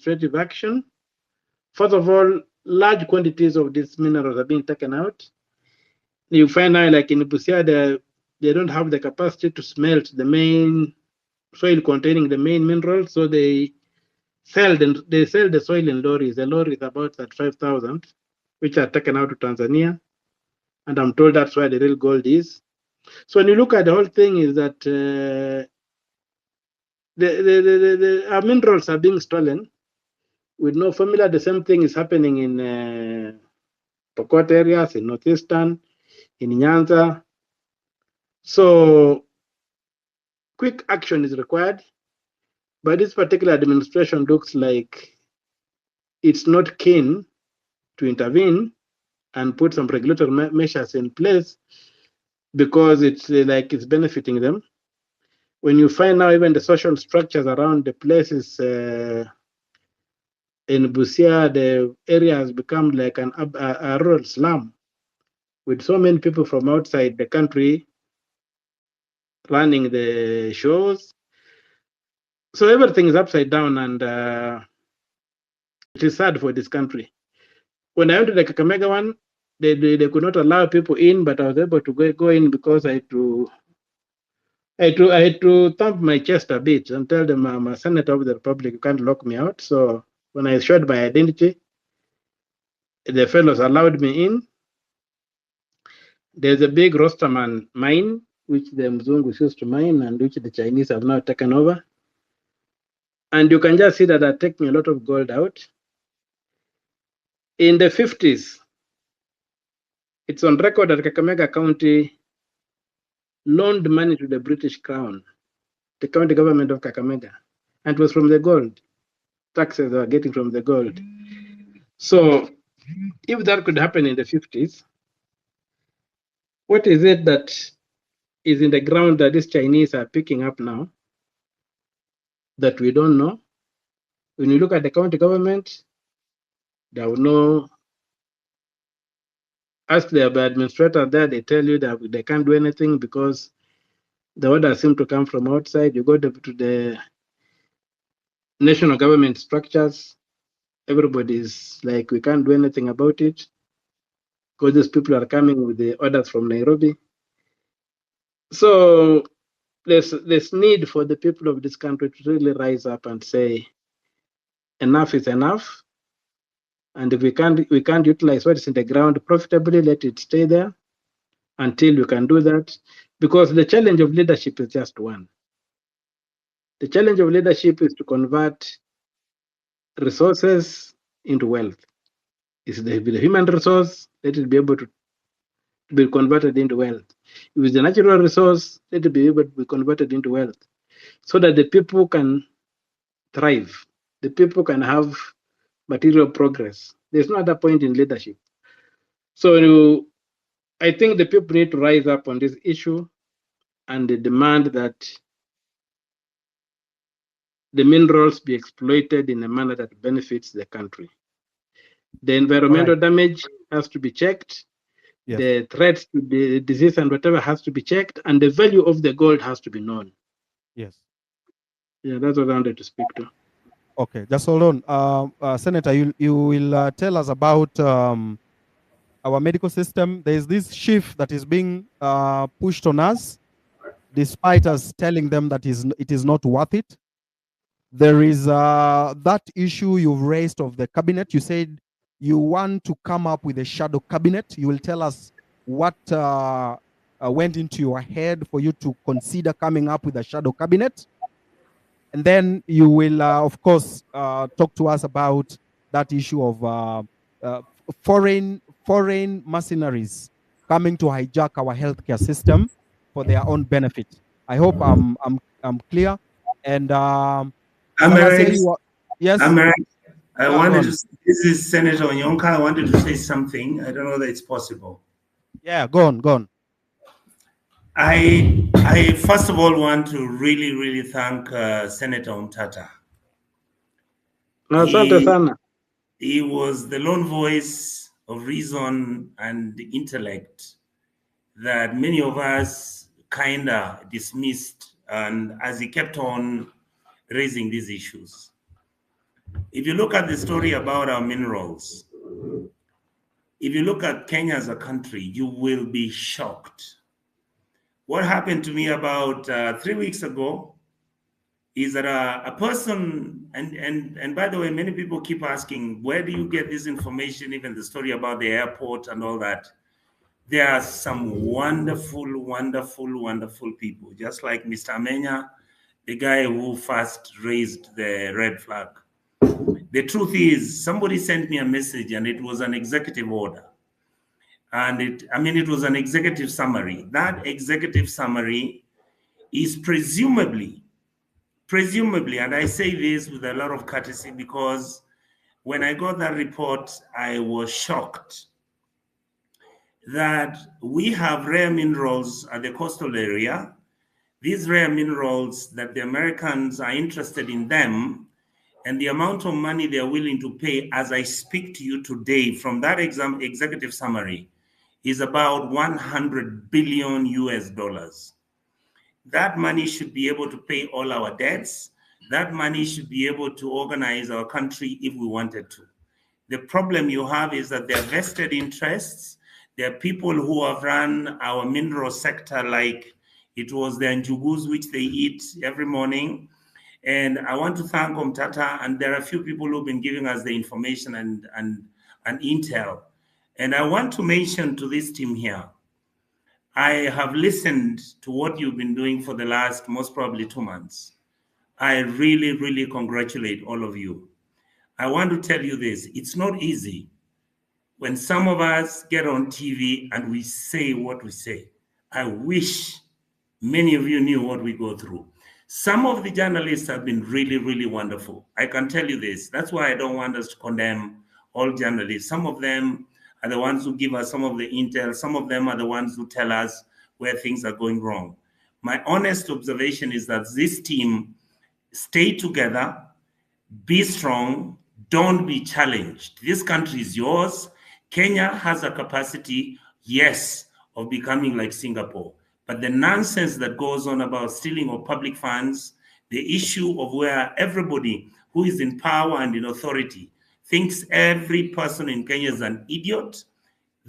administrative action. First of all, large quantities of these minerals are being taken out. You find out, like in Busia, they don't have the capacity to smelt the main soil containing the main minerals, so they sell the soil in lorries. The lorry is about 35,000, which are taken out to Tanzania, and I'm told that's where the real gold is. So when you look at the whole thing, is that our minerals are being stolen with no formula. The same thing is happening in Pokot areas, in Northeastern, in Nyanza. So quick action is required, but this particular administration looks like it's not keen to intervene and put some regulatory measures in place because it's like it's benefiting them. When you find now even the social structures around the places in Busia, the area has become like a rural slum with so many people from outside the country running the shows. So everything is upside down, and it is sad for this country. When I went to the Kakamega one, they could not allow people in, but I was able to go in because I had to thump my chest a bit and tell them I'm a senator of the republic. You can't lock me out. So when I showed my identity, the fellows allowed me in. There's a big Rosterman mine, which the Mzungus used to mine and which the Chinese have now taken over. And you can just see that they're taking a lot of gold out. In the 50s, it's on record that Kakamega County loaned money to the British Crown, the county government of Kakamega, and it was from the gold. Taxes they were getting from the gold. So if that could happen in the 50s, what is it that is in the ground that these Chinese are picking up now that we don't know? When you look at the county government, they will know. Ask the administrator there, they tell you that they can't do anything because the orders seem to come from outside. You go to the national government structures, everybody's like, we can't do anything about it because these people are coming with the orders from Nairobi. So there's need for the people of this country to really rise up and say, enough is enough. And if we can't utilize what is in the ground profitably, let it stay there until you can do that. Because the challenge of leadership is just one. The challenge of leadership is to convert resources into wealth. Is the human resource, let it be able to be converted into wealth. If it's the natural resource, let it be able to be converted into wealth so that the people can thrive. The people can have material progress. There's no other point in leadership. So I think the people need to rise up on this issue and demand that the minerals be exploited in a manner that benefits the country. The environmental damage has to be checked. Yes. The threats to the disease and whatever has to be checked, and the value of the gold has to be known. Yes. Yeah, that's what I wanted to speak to. Okay, just hold on. Senator, you will tell us about our medical system. There is this shift that is being pushed on us, despite us telling them that it is not worth it. There is that issue you've raised of the cabinet. You said you want to come up with a shadow cabinet. You will tell us what went into your head for you to consider coming up with a shadow cabinet. And then you will, of course, talk to us about that issue of foreign mercenaries coming to hijack our healthcare system for their own benefit. I hope I'm clear. And yes, I wanted to. This is Senator Onyonka. I wanted to say something. I don't know that it's possible. Yeah, go on. I first of all want to really thank Senator Umtata. He was the lone voice of reason and intellect that many of us kinda dismissed, and as he kept on raising these issues. If you look at the story about our minerals, if you look at Kenya as a country, you will be shocked. What happened to me about 3 weeks ago is that a person, and by the way, many people keep asking, where do you get this information, even the story about the airport and all that? There are some wonderful, wonderful, wonderful people, just like Mr. Amenya, the guy who first raised the red flag. The truth is, somebody sent me a message and it was an executive order. And it was an executive summary. That executive summary is presumably, and I say this with a lot of courtesy because when I got that report, I was shocked that we have rare minerals at the coastal area. These rare minerals that the Americans are interested in them, and the amount of money they're willing to pay as I speak to you today from that executive summary is about 100 billion US dollars. That money should be able to pay all our debts. That money should be able to organize our country if we wanted to. The problem you have is that there are vested interests. There are people who have run our mineral sector like it was the njugus which they eat every morning. And I want to thank Omtata, and there are a few people who've been giving us the information and intel. And I want to mention to this team here, I have listened to what you've been doing for the last most probably 2 months. I really, really congratulate all of you. I want to tell you this, it's not easy when some of us get on TV and we say what we say. I wish many of you knew what we go through. Some of the journalists have been really, really wonderful. I can tell you this. That's why I don't want us to condemn all journalists. Some of them are the ones who give us some of the intel. Some of them are the ones who tell us where things are going wrong. My honest observation is that this team, stay together, be strong, don't be challenged. This country is yours. Kenya has a capacity, yes, of becoming like Singapore. But the nonsense that goes on about stealing of public funds, the issue of where everybody who is in power and in authority thinks every person in Kenya is an idiot,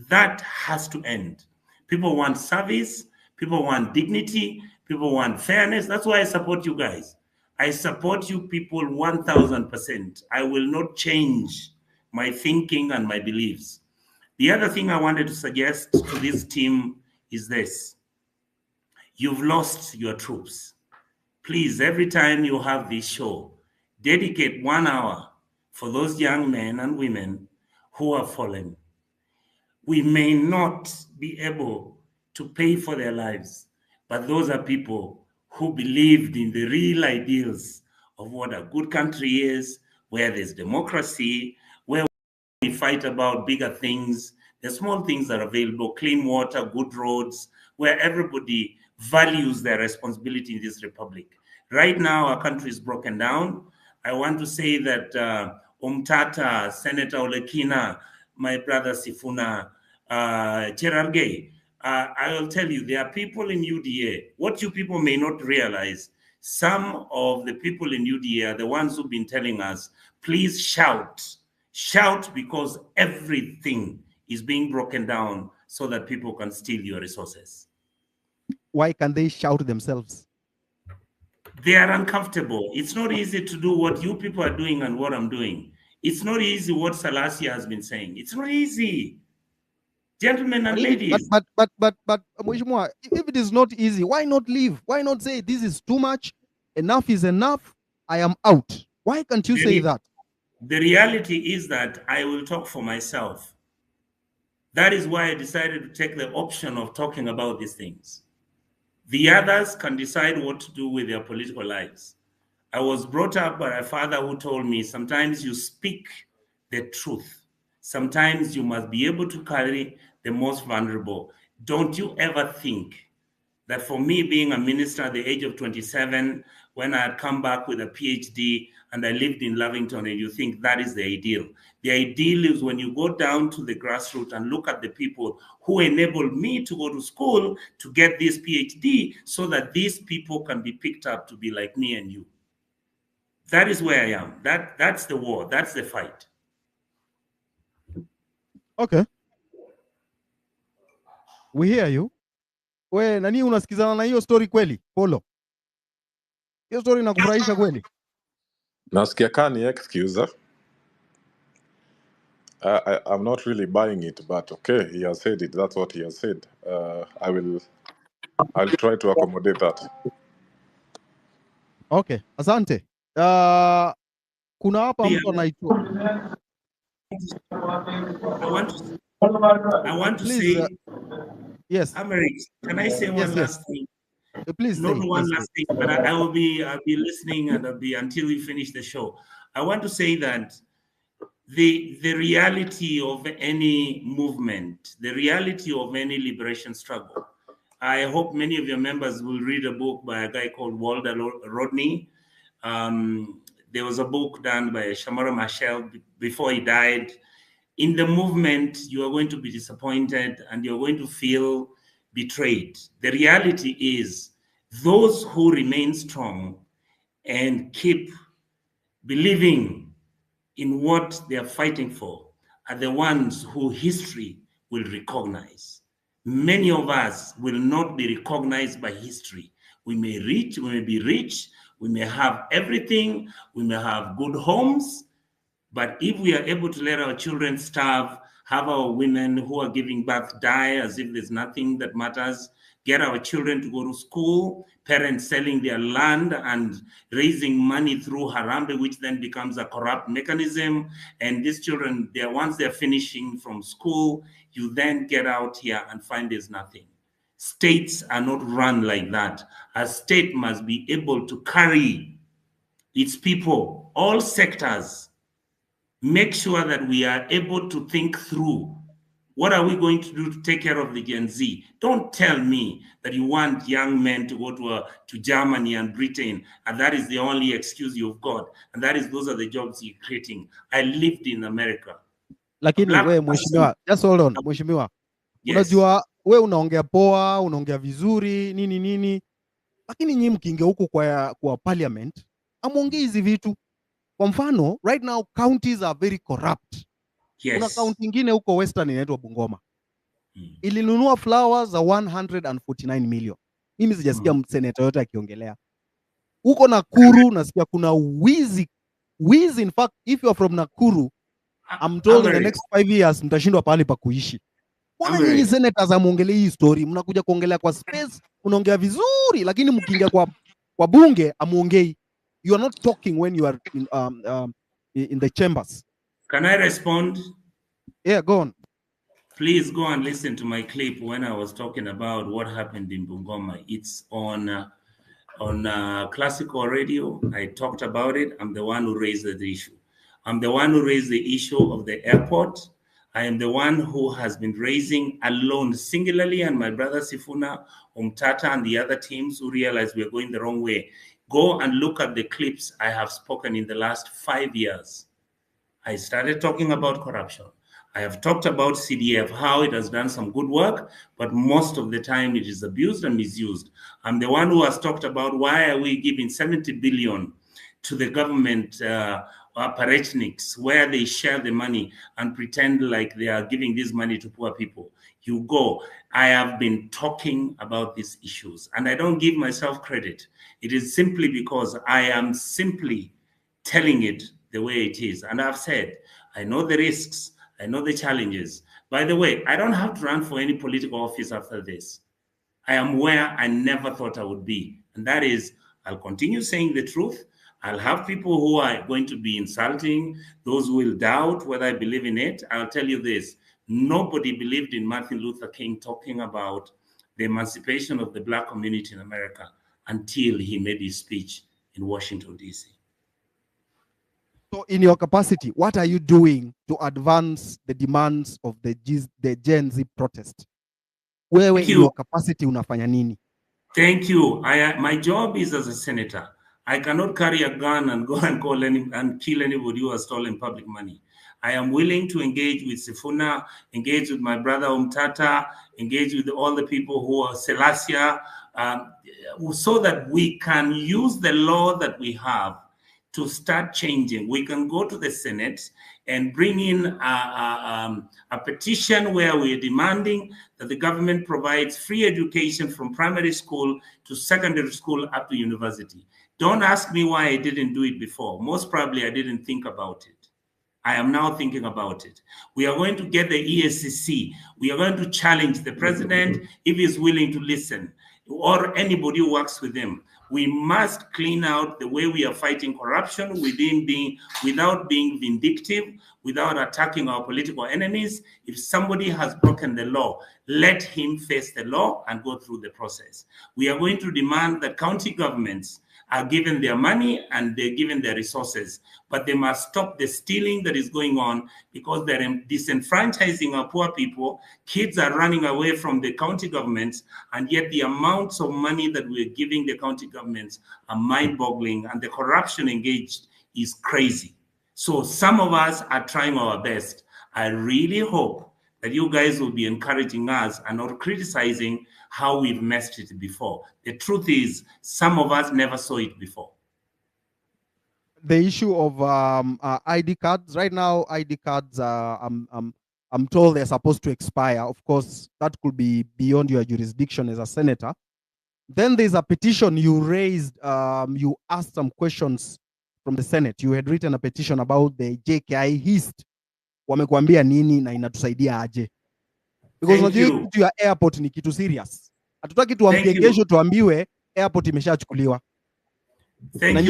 that has to end. People want service, people want dignity, people want fairness. That's why I support you guys. I support you people 1000%. I will not change my thinking and my beliefs. The other thing I wanted to suggest to this team is this. You've lost your troops. Please, every time you have this show, dedicate 1 hour for those young men and women who have fallen. We may not be able to pay for their lives, but those are people who believed in the real ideals of what a good country is, where there's democracy, where we fight about bigger things. The small things are available, clean water, good roads, where everybody values their responsibility in this republic. Right now, our country is broken down. I want to say that Omtata, Senator Olekina, my brother Sifuna, Cherargei, I will tell you, there are people in UDA. What you people may not realize, some of the people in UDA are the ones who've been telling us, please shout. Shout because everything is being broken down so that people can steal your resources. Why can they shout themselves? They are uncomfortable. It's not easy to do what you people are doing and what I'm doing. It's not easy what Salasia has been saying. It's not easy. Gentlemen and ladies. But Mheshimiwa, if it is not easy, why not leave? Why not say this is too much? Enough is enough. I am out. Why can't you say that? The reality is that I will talk for myself. That is why I decided to take the option of talking about these things. The others can decide what to do with their political lives. I was brought up by a father who told me, sometimes you speak the truth. Sometimes you must be able to carry the most vulnerable. Don't you ever think that for me being a minister at the age of 27, when I had come back with a PhD and I lived in Lavington, and you think that is the ideal. The ideal is when you go down to the grassroots and look at the people who enabled me to go to school to get this PhD so that these people can be picked up to be like me and you. That is where I am. That's the war. That's the fight. Okay. We hear you. We nani unasikizana na hiyo story kweli? Polo. Hiyo story inakufurahisha kweli? Nasikia kani excuse. I'm not really buying it, but okay, he has said it. That's what he has said. I'll try to accommodate that. Okay, asante. Kuna hapa mtu anaitwa. I want to Please, say, yes. Americ, can I say one last thing? Please. Not one last thing, but I'll be listening and I'll be until we finish the show. I want to say that the reality of any movement, the reality of any liberation struggle. I hope many of your members will read a book by a guy called Walter Rodney. There was a book done by Shamara Machel before he died. In the movement, you are going to be disappointed and you're going to feel betrayed. The reality is those who remain strong and keep believing in what they are fighting for are the ones who history will recognize. Many of us will not be recognized by history. We may be rich, we may have everything, we may have good homes, but if we are able to let our children starve, have our women who are giving birth die as if there's nothing that matters, get our children to go to school, parents selling their land and raising money through Harambe, which then becomes a corrupt mechanism. And these children, once they're finishing from school, you then get out here and find there's nothing. States are not run like that. A state must be able to carry its people, all sectors, make sure that we are able to think through what are we going to do to take care of the Gen Z. Don't tell me that you want young men to go to Germany and Britain, and that is the only excuse you've got, and those are the jobs you're creating. I lived in America. Lakini we mheshimiwa, just hold on, mheshimiwa. Yes. Unajua we unaongea poa, unaongea vizuri, nini, lakini nyinyi mkiingia huko kwa parliament, amuongei hizi vitu. Kwa mfano, right now counties are very corrupt. Yes. Kuna county nyingine huko Western inaitwa Bungoma. Ilinunua flowers za 149 million. Mimi sijasikia senator yote akiongelea. Huko Nakuru nasikia kuna wizi. In fact, if you are from Nakuru, I'm told in the next 5 years mtashindwa pahali pa kuishi. Mbona nyinyi senators amuongelee hii story? Mnakuja kuongelea kwa space, unaongea vizuri, lakini mkiingia kwa bunge amuongei. You are not talking when you are in the chambers. Can I respond? Yeah, go on. Please go and listen to my clip when I was talking about what happened in Bungoma. It's on classical radio. I talked about it. I'm the one who raised the issue. I'm the one who raised the issue of the airport. I am the one who has been raising alone, singularly, and my brother Sifuna, Umtata, and the other teams who realized we're going the wrong way. Go and look at the clips I have spoken in the last 5 years. I started talking about corruption. I have talked about CDF, how it has done some good work, but most of the time it is abused and misused. I'm the one who has talked about why are we giving 70 billion to the government apparatchiks, where they share the money and pretend like they are giving this money to poor people. You go. I have been talking about these issues, and I don't give myself credit. It is simply because I am simply telling it the way it is. And I've said, I know the risks, I know the challenges. By the way, I don't have to run for any political office after this. I am where I never thought I would be. And that is, I'll continue saying the truth. I'll have people who are going to be insulting, those who will doubt whether I believe in it. I'll tell you this, nobody believed in Martin Luther King talking about the emancipation of the Black community in America until he made his speech in Washington, D.C. So in your capacity, what are you doing to advance the demands of the Gen Z protest? Wewe in your capacity unafanya nini? Thank you. My job is as a senator. I cannot carry a gun and go and kill anybody who has stolen public money. I am willing to engage with Sifuna, engage with my brother Umtata, engage with all the people who are Selassie, so that we can use the law that we have to start changing. We can go to the Senate and bring in a petition where we're demanding that the government provides free education from primary school to secondary school up to university. Don't ask me why I didn't do it before. Most probably I didn't think about it. I am now thinking about it. We are going to get the ESCC. We are going to challenge the president if he's willing to listen, or anybody who works with him. We must clean out the way we are fighting corruption without being vindictive, without attacking our political enemies. If somebody has broken the law, let him face the law and go through the process. We are going to demand that county governments are given their money and they're given their resources, but they must stop the stealing that is going on, because they're disenfranchising our poor people. Kids are running away from the county governments, and yet the amounts of money that we're giving the county governments are mind-boggling, and the corruption engaged is crazy. So some of us are trying our best. I really hope that you guys will be encouraging us and not criticizing how we've messed it before. The truth is, some of us never saw it before. The issue of ID cards. Right now, ID cards, I'm told they're supposed to expire. Of course, that could be beyond your jurisdiction as a senator. Then there's a petition you raised. You asked some questions from the Senate. You had written a petition about the JKI HIST. Wamekuambia nini na inatusaidia aje? Because unajua kitu ya airport ni kitu serious. Hatutaki tuambie kesho tuambiwe airport imeshachukuliwa. Thank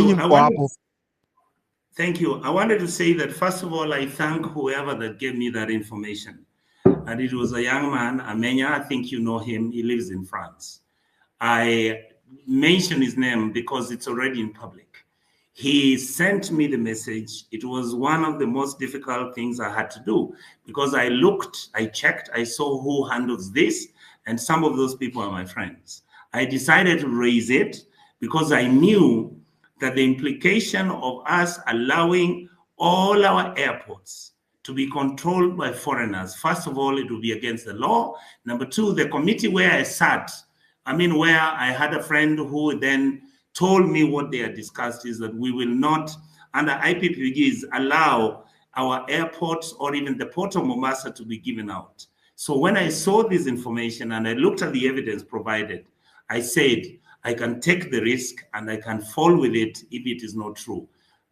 you. I wanted to say that, first of all, I thank whoever that gave me that information. And it was a young man, Amenya. I think you know him. He lives in France. I mention his name because it's already in public. He sent me the message. It was one of the most difficult things I had to do, because I looked, I checked, I saw who handles this, and some of those people are my friends. I decided to raise it because I knew that the implication of us allowing all our airports to be controlled by foreigners, first of all, it will be against the law. Number two, the committee where I sat, where I had a friend who then told me what they had discussed, is that we will not, under IPPGs, allow our airports or even the Port of Mombasa to be given out. So when I saw this information and I looked at the evidence provided, I said, I can take the risk and I can fall with it if it is not true.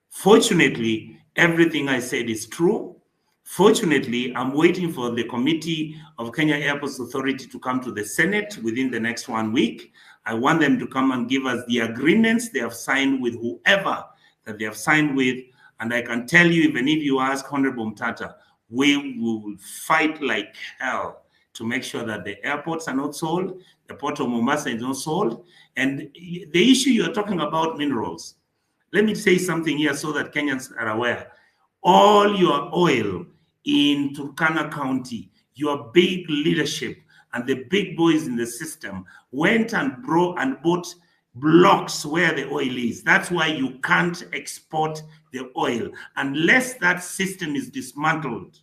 Fortunately, everything I said is true. Fortunately, I'm waiting for the Committee of Kenya Airports Authority to come to the Senate within the next 1 week. I want them to come and give us the agreements they have signed with whoever that they have signed with. And I can tell you, even if you ask Honorable Mtata, we will fight like hell to make sure that the airports are not sold, the Port of Mombasa is not sold. And the issue you're talking about, minerals, let me say something here so that Kenyans are aware. All your oil in Turkana County, your big leadership and the big boys in the system went and bought blocks where the oil is. That's why you can't export the oil. Unless that system is dismantled,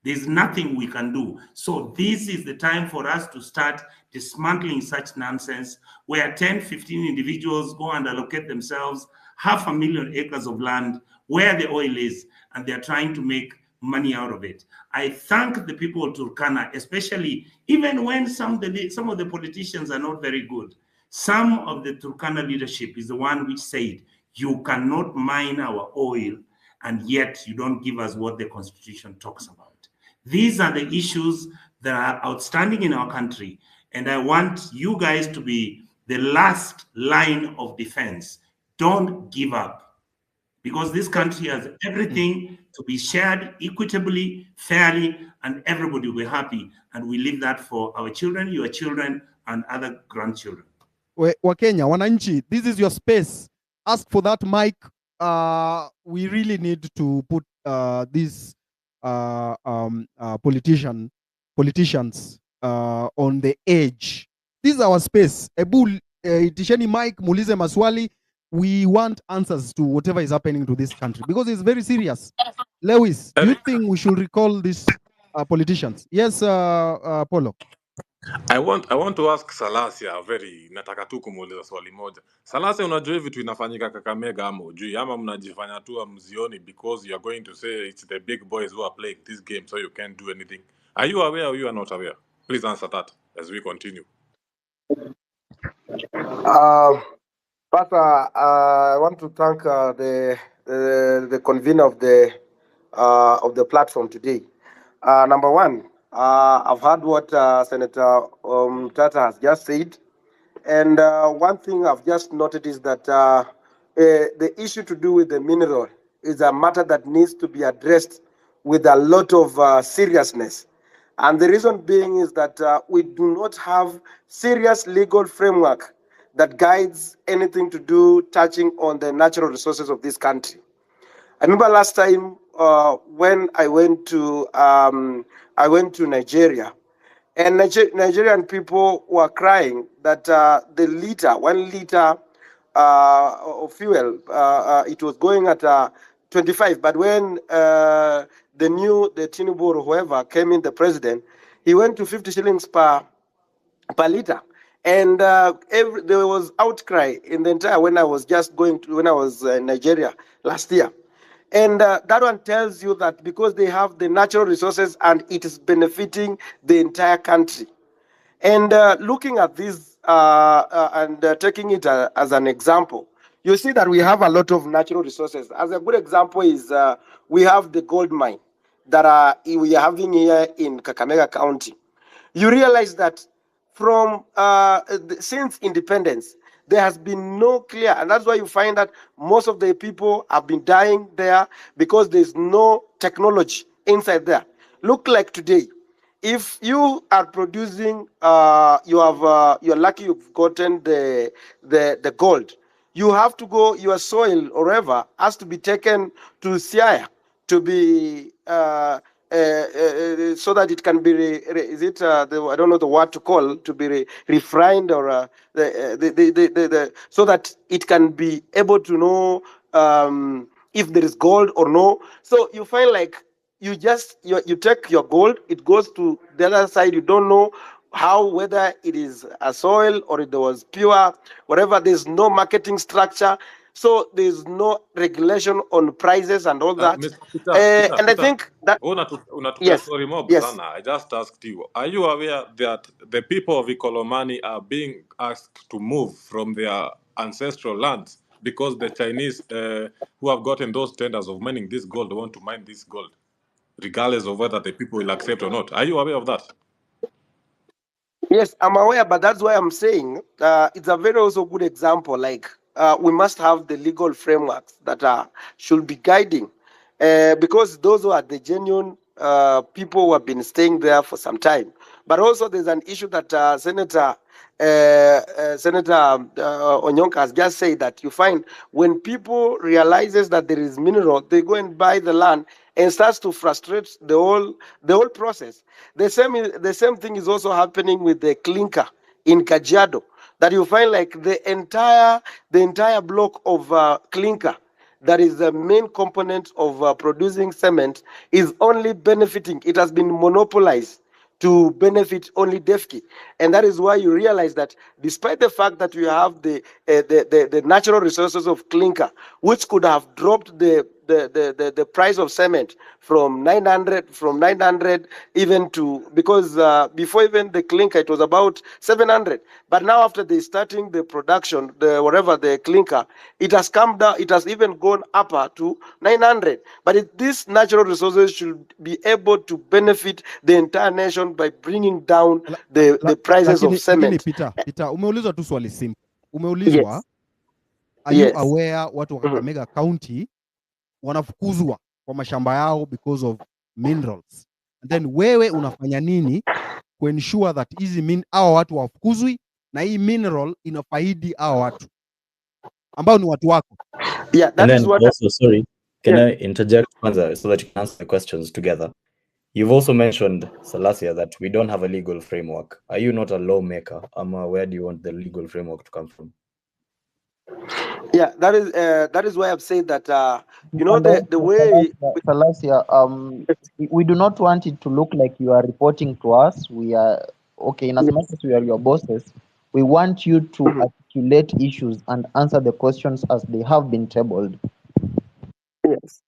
there's nothing we can do. So this is the time for us to start dismantling such nonsense, where 10, 15 individuals go and allocate themselves 500,000 acres of land where the oil is, and they're trying to make money out of it. I thank the people of Turkana, especially, even when some of the politicians are not very good. Some of the Turkana leadership is the one which said, you cannot mine our oil, and yet you don't give us what the Constitution talks about. These are the issues that are outstanding in our country, and I want you guys to be the last line of defense. Don't give up, because this country has everything to be shared equitably, fairly, and everybody will be happy. And we leave that for our children, your children, and other grandchildren. Wakenya, wananchi, this is your space. Ask for that mic. We really need to put these politicians on the edge. This is our space. Ebu, itisheni mic, muulize maswali. We want answers to whatever is happening to this country, because it's very serious. Lewis, do you think we should recall these politicians? Yes, Polo. I want to ask Salasia nataka tu kumuuliza swali moja. Salasia, unajua hivi vitu inafanyika Kakamega ama ujui ama mnajifanya tu amzioni because you are going to say it's the big boys who are playing this game so you can't do anything. Are you aware or you are not aware? Please answer that as we continue. Pastor, I want to thank the convener of the platform today. Number one, I've heard what Senator Tata has just said, and one thing I've just noted is that the issue to do with the mineral is a matter that needs to be addressed with a lot of seriousness. And the reason being is that we do not have serious legal framework that guides anything to do touching on the natural resources of this country. I remember last time when I went to Nigeria, and Nigerian people were crying that the 1 liter of fuel, it was going at 25. But when the Tinubu or whoever came in, the president, he went to 50 shillings per liter. And there was outcry in the entire when I was in Nigeria last year. And that one tells you that because they have the natural resources and it is benefiting the entire country. And looking at this and taking it as an example, you see that we have a lot of natural resources. As a good example is we have the gold mine that we are having here in Kakamega County. You realize that from since independence, there has been no clear, and that's why you find that most of the people have been dying there because there's no technology inside there. Look like today, if you are producing, you're lucky you've gotten the gold. You have to go, your soil or whatever has to be taken to Siaya to be so that it can be I don't know the word to call, to be refined or so that it can be able to know if there is gold or no. So you find like you take your gold, it goes to the other side. You don't know whether it is a soil or it was pure, whatever. There's no marketing structure. So there's no regulation on prices and all that. Mr. Peter, and I think that yes, story mob yes. sana. I just asked you, are you aware that the people of Ikolomani are being asked to move from their ancestral lands because the Chinese who have gotten those tenders of mining this gold want to mine this gold, regardless of whether the people will accept or not? Are you aware of that? Yes, I'm aware, but that's why I'm saying it's a very also good example. Like we must have the legal frameworks that should be guiding, because those who are the genuine people who have been staying there for some time. But also there's an issue that Senator Onyonka has just said, that you find when people realizes that there is mineral, they go and buy the land and starts to frustrate the whole process. The same thing is also happening with the clinker in Kajiado, that you find like the entire block of clinker that is the main component of producing cement is only benefiting. It has been monopolized to benefit only DEFCI. And that is why you realize that despite the fact that we have the natural resources of clinker, which could have dropped the price of cement from 900 even to, because before even the clinker it was about 700, but now after they starting the production, the clinker, it has come down, it has even gone upper to 900. But these natural resources should be able to benefit the entire nation by bringing down the prices of cement. Peter, umeulizwa tu swali simple. Umeulizwa, Yes. Are you aware watu wa Kakamega County wanafukuzwa kwa mashamba yao because of minerals? And then wewe unafanya nini ku ensure that hawa watu wafukuzwi na hii mineral inafaidi hawa watu ambao ni watu wako? Yeah, that is what also, sorry, can I interject so that you can answer the questions together? You've also mentioned, Salasia, that we don't have a legal framework. Are you not a lawmaker? Where do you want the legal framework to come from? Yeah, that is why I've said that the way Salasia, we do not want it to look like you are reporting to us. We are okay, in as much as we are your bosses, we want you to articulate issues and answer the questions as they have been tabled. Yes.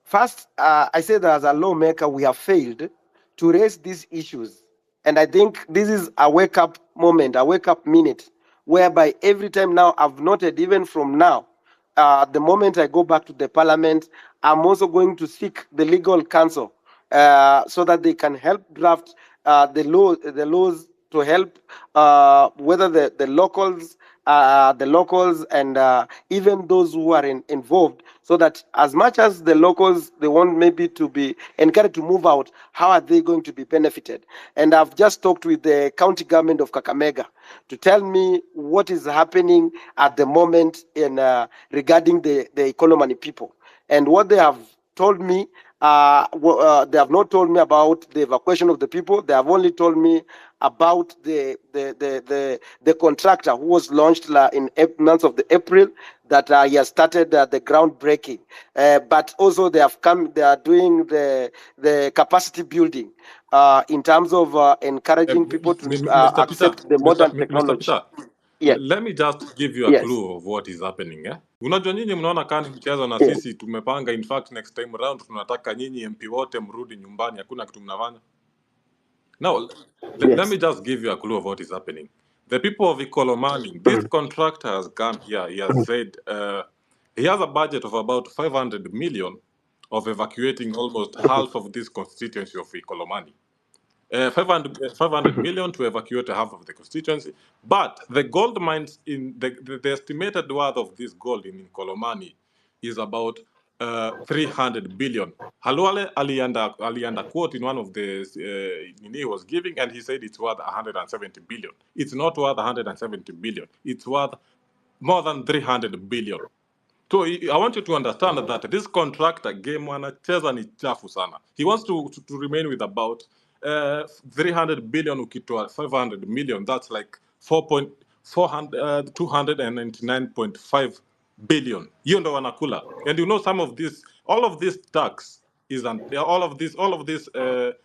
First, I said as a lawmaker, we have failed to raise these issues. And I think this is a wake-up moment, a wake-up minute, whereby every time now I've noted, even from now, the moment I go back to the parliament, I'm also going to seek the legal counsel so that they can help draft the laws to help whether the locals and even those who are involved, so that as much as the locals, they want maybe to be encouraged to move out, how are they going to be benefited? And I've just talked with the county government of Kakamega to tell me what is happening at the moment in regarding the Ikolomani people. And what they have told me, they have not told me about the evacuation of the people. They have only told me about the contractor who was launched in months of the April, that he has started the groundbreaking. But also they are doing the capacity building in terms of encouraging people to Mr. accept Peter, the modern Mr. technology. Peter, Yes. let me just give you a Yes. clue of what is happening. Unajua nyinyi mnaona kani mchezo na Yes. sisi tumepanga, in fact next time round tunataka nyinyi MP wote mrudi nyumbani, hakuna kitu mnafanya. Now, let me just give you a clue of what is happening. The people of Ikolomani, this contractor has gone here, he has said he has a budget of about 500 million of evacuating almost half of this constituency of Ikolomani. 500 million to evacuate half of the constituency. But the gold mines, in the estimated worth of this gold in Kolomani is about 300 billion. Halwale alianda quote in one of the he was giving, and he said it's worth 170 billion. It's not worth 170 billion. It's worth more than 300 billion. So I want you to understand that this contractor game anacheza ni chafu sana. He wants to remain with about 300 billion ukitoa 500 million. That's like 299.5 billion. Hiyo ndo wanakula. And you know some of this, all of this tax is all of this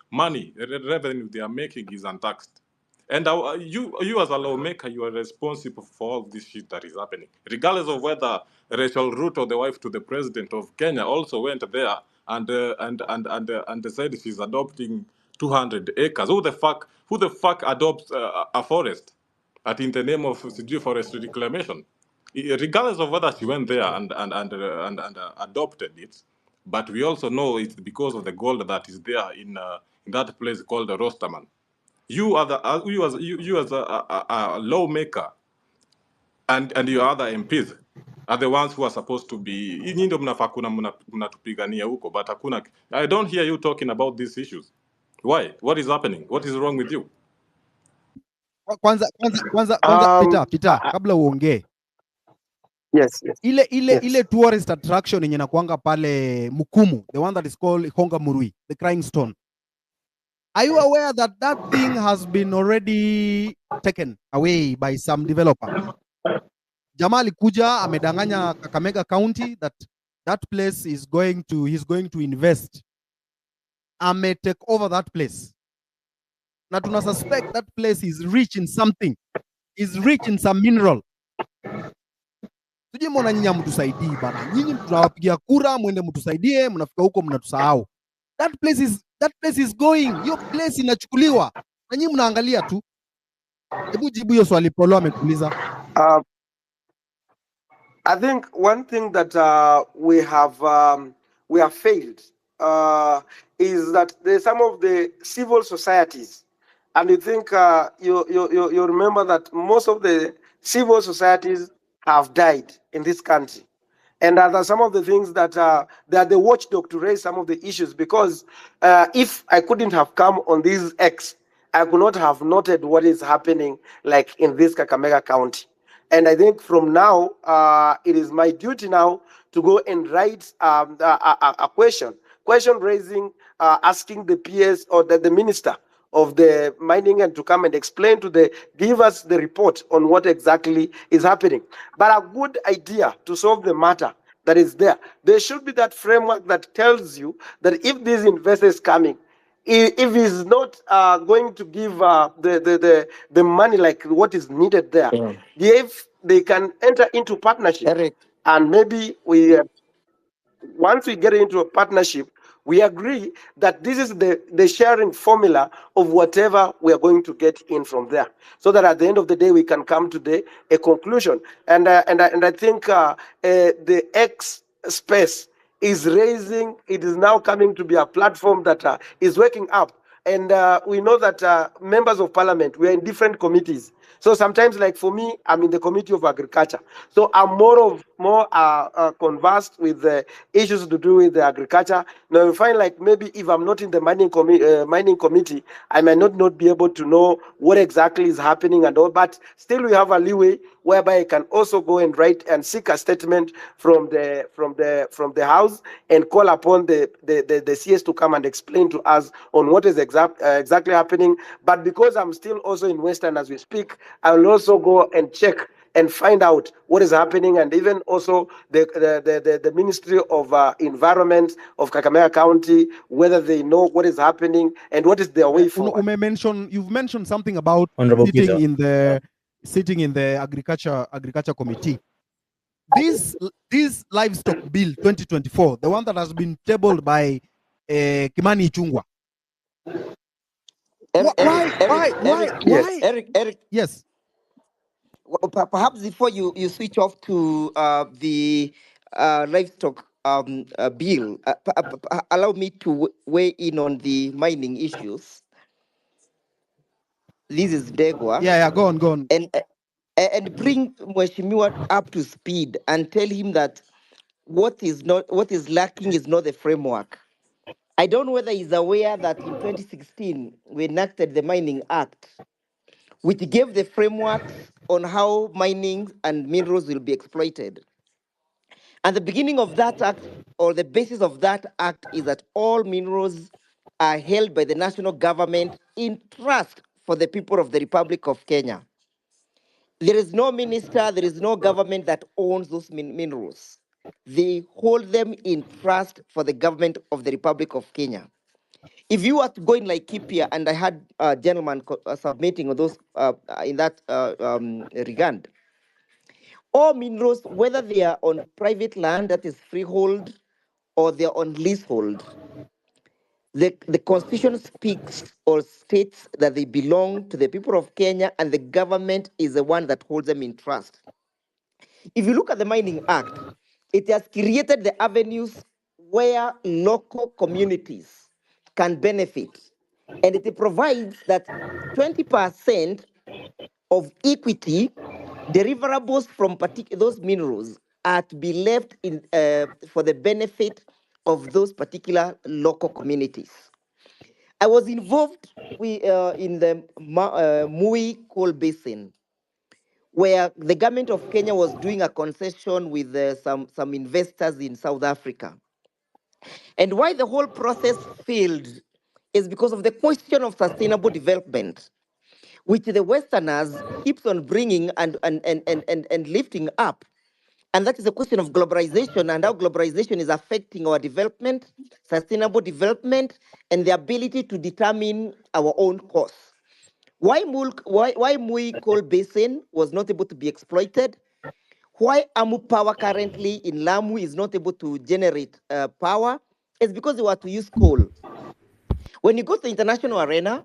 money revenue they are making is untaxed. And you as a lawmaker, you are responsible for all this shit that is happening. Regardless of whether Rachel Ruto, the wife to the president of Kenya, also went there and said she's adopting 200 acres. Who the fuck adopts a forest in the name of forest reclamation? Regardless of whether she went there and adopted it, but we also know it's because of the gold that is there in that place called the Rosterman. You as a lawmaker and your other MPs are the ones who are supposed to be. Nyinyi ndio mnafaa kuna mnatupigania huko, but hakuna. I don't hear you talking about these issues. Why? What is happening? What is wrong with you? Kwanza Peter, kabla uongee. Yes. Ile tourist attraction yenye nakuanga pale Mukumu, the one that is called Honga Murui, the Crying Stone. Are you aware that that thing has been already taken away by some developer? Jamaa alikuja amedanganya Kakamega County that place he's going to invest. Take over that place. Na tuna suspect that place is rich in something. Is rich in some mineral. Tuje mbona nyinyi mtusaidii bana. Nyinyi tunawapigia kura mwende mtusaidie, mnafika huko mnatusahau. That place is going. Hiyo place inachukuliwa. Na nyinyi mnaangalia tu. Hebu jibu hiyo swali Polo amekuuliza. I think one thing that we have failed is that there's some of the civil societies, and you think you remember that most of the civil societies have died in this country. And there are some of the things that they are the watchdog to raise some of the issues, because if I couldn't have come on this X, I could not have noted what is happening like in this Kakamega County. And I think from now, it is my duty now to go and write a question raising, asking the PS or the minister of the mining and to come and explain give us the report on what exactly is happening. But a good idea to solve the matter that is there should be that framework that tells you that if these investors coming, if he's not going to give the money like what is needed there, Yeah. if they can enter into partnership, Eric, and maybe once we get into a partnership, we agree that this is the sharing formula of whatever we are going to get in from there, so that at the end of the day we can come to a conclusion. And I think the X space is raising. It is now coming to be a platform that is waking up. And we know that members of parliament, we are in different committees. So sometimes, like for me, I'm in the Committee of Agriculture. So I'm more conversed with the issues to do with the agriculture. Now you find like maybe if I'm not in the mining committee, I might not be able to know what exactly is happening and all. But still, we have a leeway whereby I can also go and write and seek a statement from the House and call upon the CS to come and explain to us on what is exactly happening. But because I'm still also in Western as we speak, I will also go and check and find out what is happening, and even also the Ministry of Environment of Kakamega County, whether they know what is happening and what is their way forward. You've mentioned something about Honorable sitting Peter. in the agriculture committee. This livestock bill 2024, the one that has been tabled by Kimani Ichung'wah. Eric. Yes. Perhaps before you switch off to the livestock bill, allow me to weigh in on the mining issues. This is Degwa. Yeah, go on. And bring Mheshimiwa up to speed and tell him that what is lacking is not the framework. I don't know whether he's aware that in 2016 we enacted the Mining Act, which gave the frameworks on how mining and minerals will be exploited. And the beginning of that act, or the basis of that act, is that all minerals are held by the national government in trust for the people of the Republic of Kenya. There is no minister, there is no government that owns those minerals. They hold them in trust for the government of the Republic of Kenya. If you are to go in Laikipia, and I had a gentleman submitting those in that regard, all minerals, whether they are on private land that is freehold or they are on leasehold, the constitution speaks or states that they belong to the people of Kenya, and the government is the one that holds them in trust. If you look at the Mining Act, it has created the avenues where local communities can benefit. And it provides that 20% of equity deliverables from those minerals are to be left in for the benefit of those particular local communities. I was involved in the Mui Coal Basin, where the government of Kenya was doing a concession with some investors in South Africa. And why the whole process failed is because of the question of sustainable development, which the Westerners keeps on bringing and lifting up. And that is a question of globalization and how globalization is affecting our development, sustainable development, and the ability to determine our own course. Why Mui Coal Basin was not able to be exploited? Why Amu Power currently in Lamu is not able to generate power is because they were to use coal. When you go to the international arena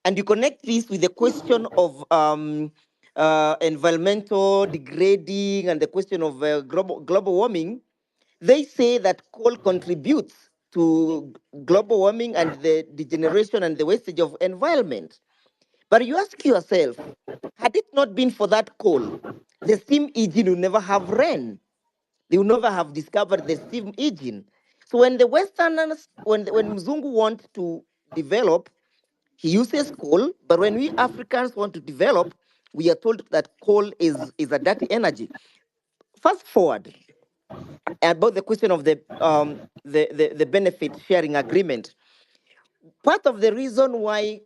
and you connect this with the question of environmental degrading and the question of global warming, they say that coal contributes to global warming and the degeneration and the wastage of environment. But you ask yourself, had it not been for that coal, the steam engine would never have ran. They would never have discovered the steam engine. So when the Westerners, when Mzungu want to develop, he uses coal. But when we Africans want to develop, we are told that coal is a dirty energy. Fast forward about the question of the benefit sharing agreement. Part of the reason why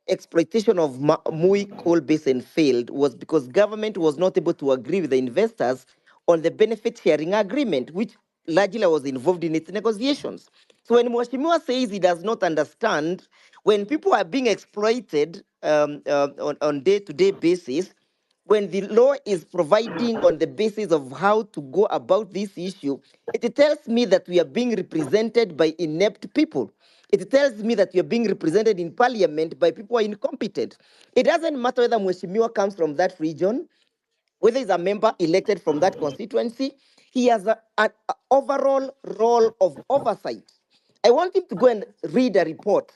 exploitation of Mui Coal Basin failed was because government was not able to agree with the investors on the benefit sharing agreement, which largely was involved in its negotiations. So when Mheshimiwa says he does not understand, when people are being exploited on day-to-day basis, when the law is providing on the basis of how to go about this issue, it tells me that we are being represented by inept people. It tells me that we are being represented in parliament by people who are incompetent. It doesn't matter whether Mheshimiwa comes from that region, whether he's a member elected from that constituency, he has an overall role of oversight. I want him to go and read a report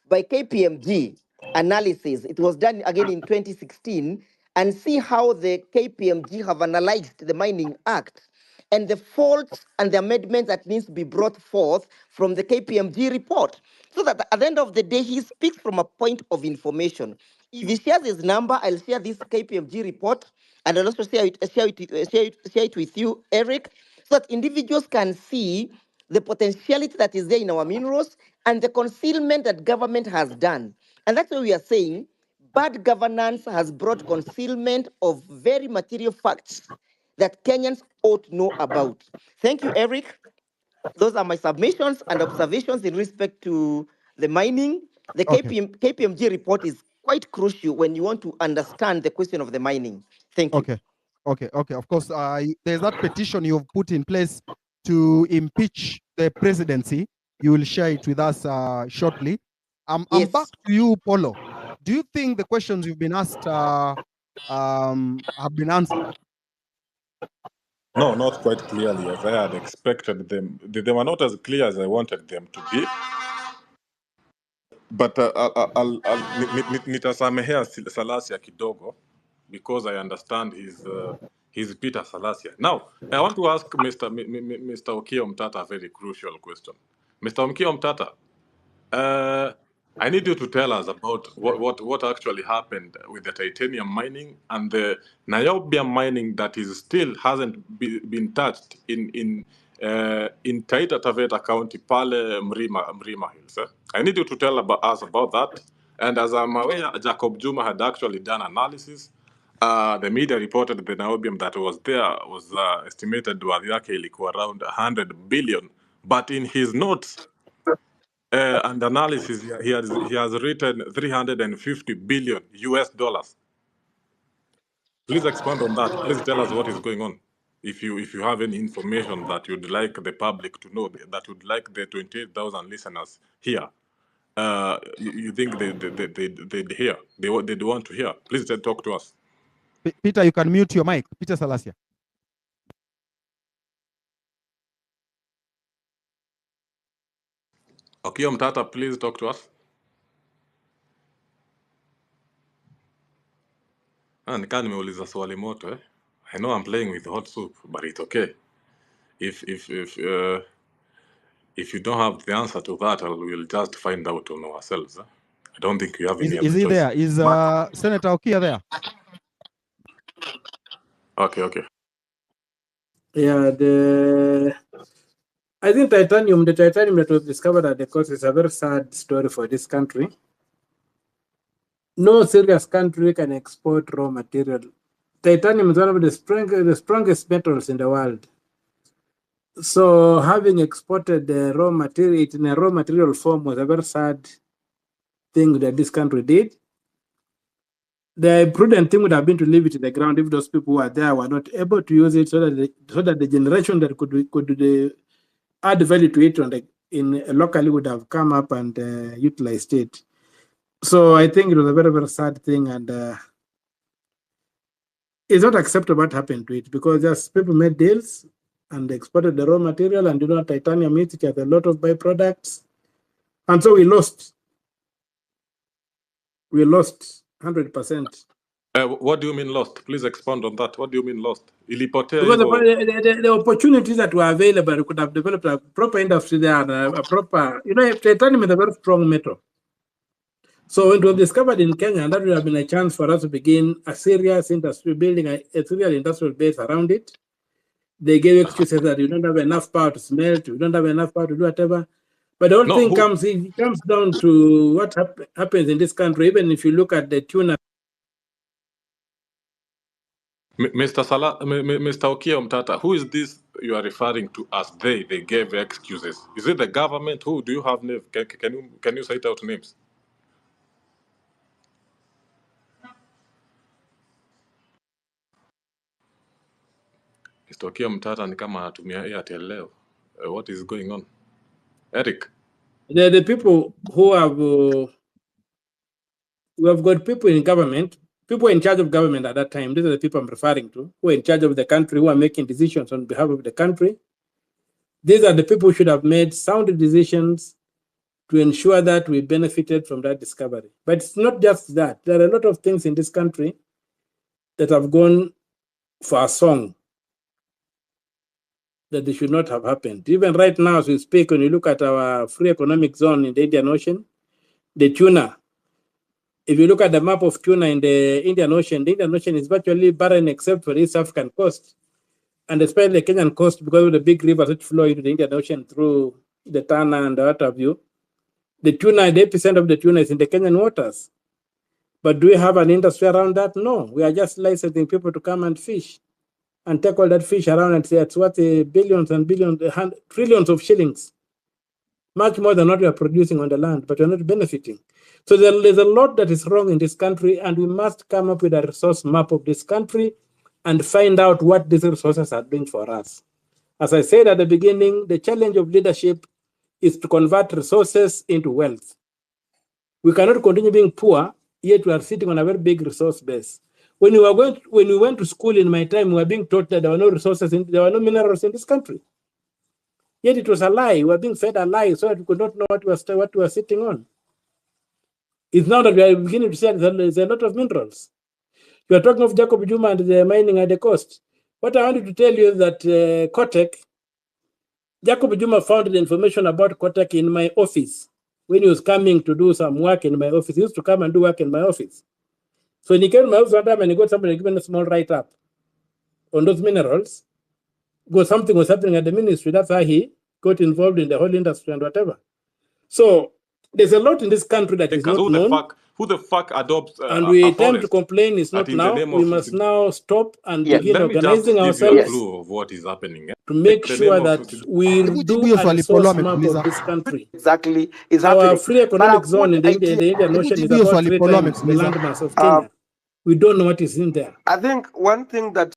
by KPMG analysis. It was done again in 2016, and see how the KPMG have analyzed the Mining Act and the faults and the amendments that needs to be brought forth from the KPMG report. So that at the end of the day, he speaks from a point of information. If he shares his number, I'll share this KPMG report, and I'll also share it with you, Eric, so that individuals can see the potentiality that is there in our minerals and the concealment that government has done. And that's why we are saying bad governance has brought concealment of very material facts that Kenyans ought to know about. Thank you, Eric. Those are my submissions and observations in respect to the mining. The Okay. KPMG report is quite crucial when you want to understand the question of the mining. Thank you. Okay. Of course, there's that petition you've put in place to impeach the presidency. You will share it with us shortly. I'm back to you, Polo. Do you think the questions you've been asked have been answered? No, not quite clearly as I had expected them. They were not as clear as I wanted them to be. But nitasamehea Salasia kidogo because I understand he's Peter Salasia. Now, I want to ask Mr. Okiya Omtata a very crucial question. Mr. Okiya Omtata, I need you to tell us about what actually happened with the titanium mining and the niobium mining that is still hasn't been touched in Taita Taveta County, Pale Mrima Hills. I need you to tell us about that. And as I'm aware, Jacob Juma had actually done analysis. The media reported the niobium that was there was estimated worth yake ilikuwa around 100 billion. But in his notes, and analysis, he has written 350 billion US dollars. Please expand on that. Please tell us what is going on. If you have any information that you'd like the public to know, that would like the 28,000 listeners here, you think they'd hear, they'd want to hear. Please talk to us. Peter, you can mute your mic. Peter Salasia. Okiya Omtata, please talk to us. Nikaa nimeuliza swali moto eh? I know I'm playing with hot soup, but it's okay. If you don't have the answer to that, we'll just find out on ourselves. I don't think you have any other choice. Is he there? Is Senator Okiya there? Okay. Yeah, I think the titanium that was discovered at the coast is a very sad story for this country. No serious country can export raw material. Titanium is one of the strongest metals in the world. So having exported the raw material in a raw material form was a very sad thing that this country did. The prudent thing would have been to leave it in the ground if those people who are there were not able to use it, so that the generation that could add value to it locally would have come up and utilized it. So I think it was a very, very sad thing, and it's not acceptable what happened to it, because just people made deals and exported the raw material, and titanium it has a lot of byproducts, and so we lost. We lost 100%. What do you mean lost? Please expand on that. What do you mean lost? Because the opportunities that were available, we could have developed a proper industry there and a proper, titanium is a very strong metal. So it was discovered in Kenya, and that would have been a chance for us to begin a serious industry, building a serial industrial base around it. They gave excuses that you don't have enough power to smelt, you don't have enough power to do whatever. But the whole thing comes down to what happens in this country. Even if you look at the tuna. Mr. Okiya Mtata, who is this you are referring to as they? They gave excuses. Is it the government? Who do you have names? Can you cite out names? Mr. Okiya Mtata ni kama anatumia Airtel leo. What is going on? Eric? The people who have we have got people in government, people in charge of government at that time. These are the people I'm referring to, who are in charge of the country, who are making decisions on behalf of the country. These are the people who should have made sound decisions to ensure that we benefited from that discovery. But it's not just that. There are a lot of things in this country that have gone for a song that they should not have happened. Even right now, as we speak, when you look at our free economic zone in the Indian Ocean, the tuna, if you look at the map of tuna in the Indian Ocean is virtually barren except for the East African coast, and especially the Kenyan coast because of the big rivers which flow into the Indian Ocean through the Tana and what have you. The tuna, the 8% of the tuna is in the Kenyan waters. But do we have an industry around that? No. We are just licensing people to come and fish and take all that fish around and say it's worth billions and billions, trillions of shillings, much more than what we are producing on the land, but we're not benefiting. So there's a lot that is wrong in this country, and we must come up with a resource map of this country and find out what these resources are doing for us. As I said at the beginning, the challenge of leadership is to convert resources into wealth. We cannot continue being poor, yet we are sitting on a very big resource base. When we went to school in my time, we were being taught that there were no resources, there were no minerals in this country. Yet it was a lie. We were being fed a lie so that we could not know what we were sitting on. It's now that we are beginning to say there's a lot of minerals. You are talking of Jacob Juma and the mining at the coast. What I wanted to tell you is that Kotek, Jacob Juma found the information about Kotek in my office. When he was coming to do some work in my office, he used to come and do work in my office. So when he came to my office one time and he got somebody given a small write-up on those minerals, because something was happening at the ministry. That's how he got involved in the whole industry and whatever. So there's a lot in this country that is not known. Who the fuck adopts and we attempt to complain is not now. We must now stop and begin organizing ourselves. Let me just give you a clue of what is happening. To make sure that we do a resource map of this country. Exactly. Our free economic zone in the Indian Ocean is about 3 times the landmass of Kenya. We don't know what is in there. I think one thing that...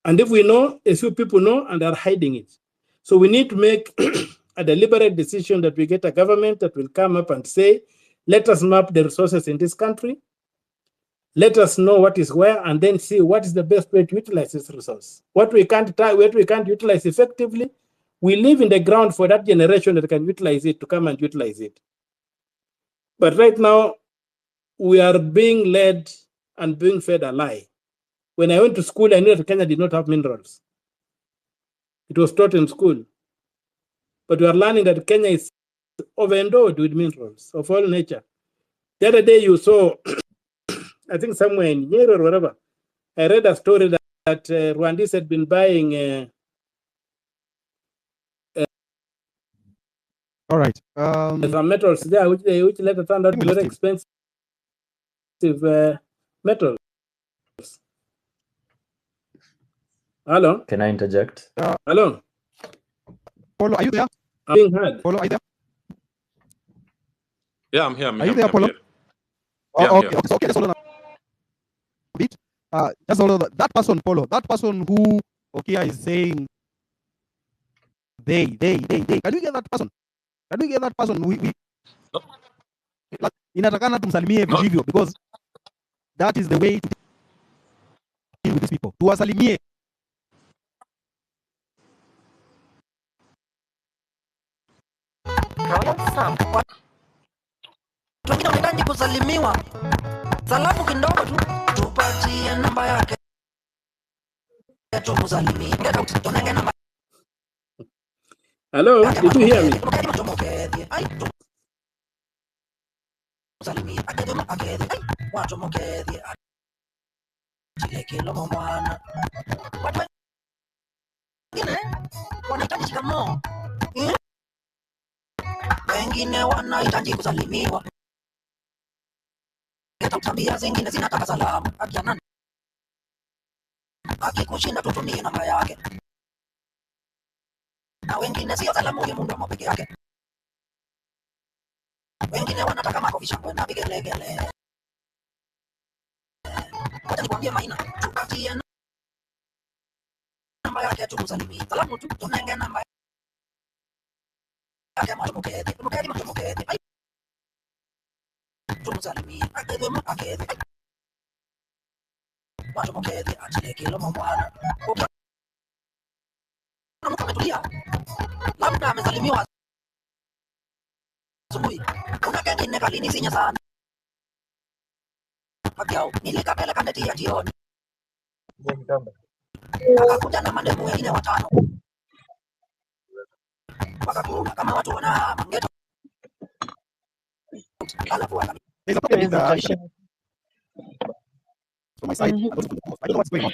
And if we know, a few people know and are hiding it. So we need to make a deliberate decision that we get a government that will come up and say, let us map the resources in this country. Let us know what is where, and then see what is the best way to utilize this resource. What we can't utilize effectively, we leave in the ground for that generation that can utilize it to come and utilize it. But right now, we are being led and being fed a lie. When I went to school, I knew that Kenya did not have minerals. It was taught in school. But we are learning that Kenya is overendowed with minerals of all nature. The other day you saw, I think somewhere in Nyeri or wherever, I read a story that Rwandese had been buying. All right. Some metals there, which later turned out to be very expensive metals. Hello? Can I interject? Hello? Paulo, are you there? I'm being heard. Paulo, are you there? Yeah, I'm here. Are you there, Paulo? Okay, just hold on a bit. Just hold on. That person, Paulo, that person who Okiya is saying they. Can you get that person? Can you get that person? Inatakana tumsalimie vilivyo because that is the way to deal with these people. Tuwasalimie. Tunahitaji kusalimiwa. Salamu kidogo tu. Tupatie namba yake. Tumusalimie. Hello, did you hear me? Wengine wanahitaji kusalimiwa. Tabia zingine zinataka salamu. akikushinda tutumie namba yake, na wengine sio salamu ya mdomo peke yake, wengine wanataka makofi, shangwe na vigelegele. Wacha nikwambie Maina, tupatie namba yake tumsalimie, salamu tu tunenge namba yake, matumuketi tumsalimie, akedhi matumuketi atile kilo mwana. Mtu ametulia, labda amesalimiwa asubuhi, kuna kengine kalinisinya sana pakiao, nilikapeleka ndeti ya jioni, akakuja na mandevu wengine watano, wakakula kama watu wana mangeto, alafu waka There's a problem with the internet from my side. I don't know what's going on.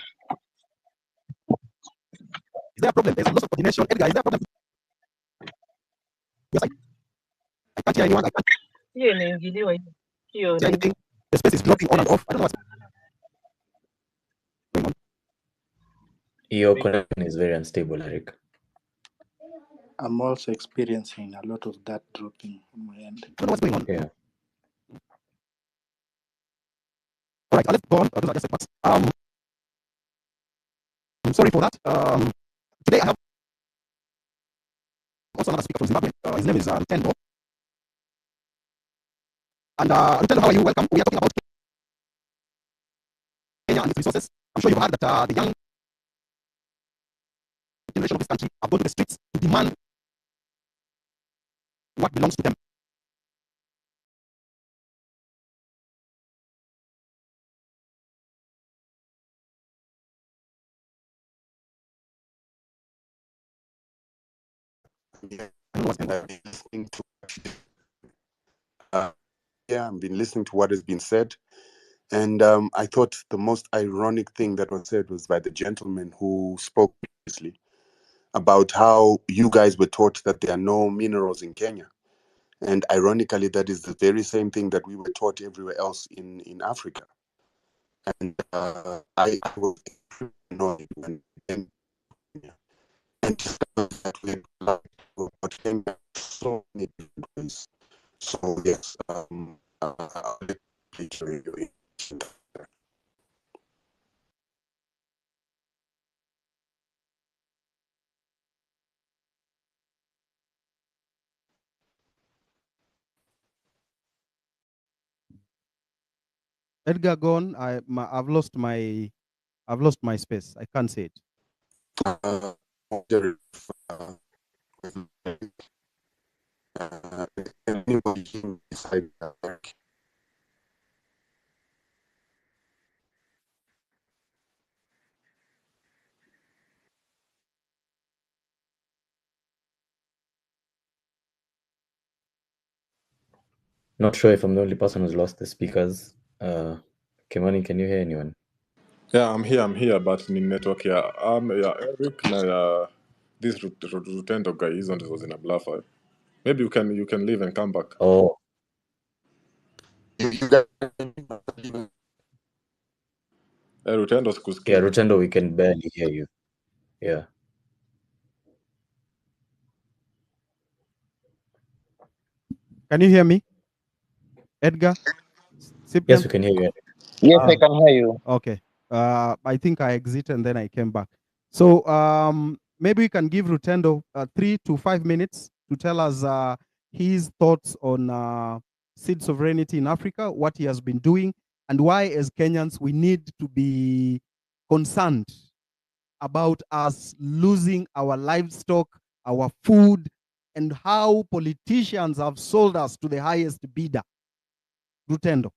Is there a problem? There's lots of coordination. Edgar, is there a problem? Yes, I can't hear anyone. I can't see anything. The space is dropping on and off. I don't know what's going on. Your connection is very unstable, Eric. I'm also experiencing a lot of that dropping on my end. I don't know what's going on. Yeah. All right, let's go on. Those are just setbacks. I'm sorry for that. Today I have also another speaker from Zimbabwe. His name is Rutendo. And Rutendo, how are you? Welcome. We are talking about Kenya and its resources. I'm sure you've heard that the young generation of this country have gone to the streets to demand what belongs to them. Yeah, I've been listening to I've been listening to what has been said, and I thought the most ironic thing that was said was by the gentleman who spoke previously about how you guys were taught that there are no minerals in Kenya, and ironically, that is the very same thing that we were taught everywhere else in Africa. And I was annoyed when and that we had about Kenya so many different ways. So yes, I'll let you share your information. Edgar gone. I've lost my space. I can't say it. Anybody beside Not sure if I'm the only person who's lost the speakers. Kimani, can you hear anyone? Yeah, I'm here, but ni network ya Eric na ya this Rutendo guy hizo ndizo zina bluffer. Maybe you can leave and come back. Oh, Rutendo sikusikia. yeah, Rutendo, we can barely hear you. Yeah. Can you hear me, Edgar? Cyprian? Yes, we can hear you. Yes, I can hear you. Okay. I think I exited and then I came back. So maybe we can give Rutendo 3 to 5 minutes to tell us his thoughts on seed sovereignty in Africa, what he has been doing, and why, as Kenyans, we need to be concerned about us losing our livestock, our food, and how politicians have sold us to the highest bidder. Rutendo.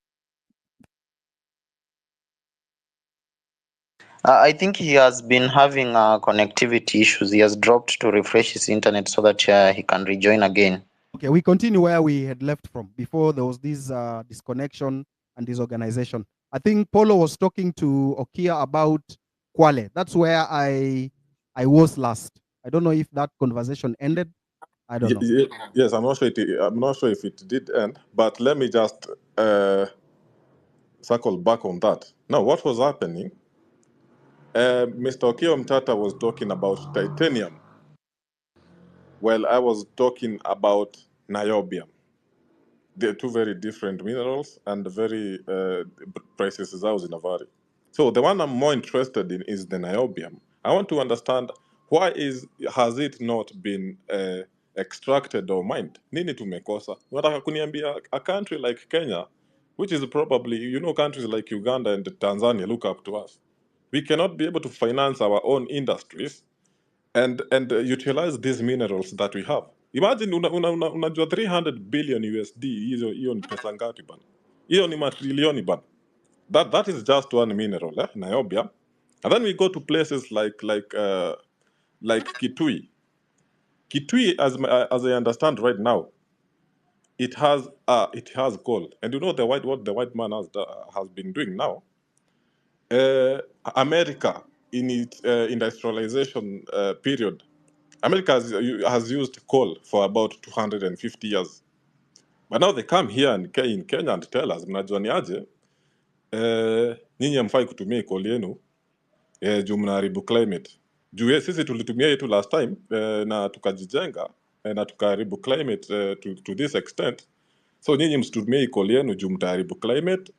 I think he has been having connectivity issues. He has dropped to refresh his internet so that he can rejoin again. Okay, we continue where we had left from before there was this disconnection and disorganization. I think Polo was talking to Okia about Kwale. That's where I was last. I don't know if that conversation ended. I don't know. Yes, I'm not sure if it did end, but let me just circle back on that. Now, what was happening Mr. Okio Mtata was talking about titanium. Well, I was talking about niobium. They're two very different minerals and very prices zao zinavary. So the one I'm more interested in is the niobium. I want to understand has it not been extracted or mined? Nini tumekosa? Unataka kuniambia a country like Kenya, which is probably, countries like Uganda and Tanzania look up to us. We cannot be able to finance our own industries and utilize these minerals that we have. Imagine unajua 300 billion USD, hiyo ni pesa ngapi bana? Hiyo ni matrilioni bana. That is just one mineral, niobium. And then we go to places like Kitui. Kitui, as I understand right now, it has gold. And you know what the white man has been doing now? America, in its industrialization period, America has used coal for about 250 years. But now they come here in Kenya and tell us, mnajua ni aje, nyinyi hamfai kutumia coal yenu juu mnaharibu climate. Juu sisi tulitumia yetu last time na tukajijenga na tukaharibu climate to this extent. So nyinyi msitumie coal yenu juu mtaharibu climate,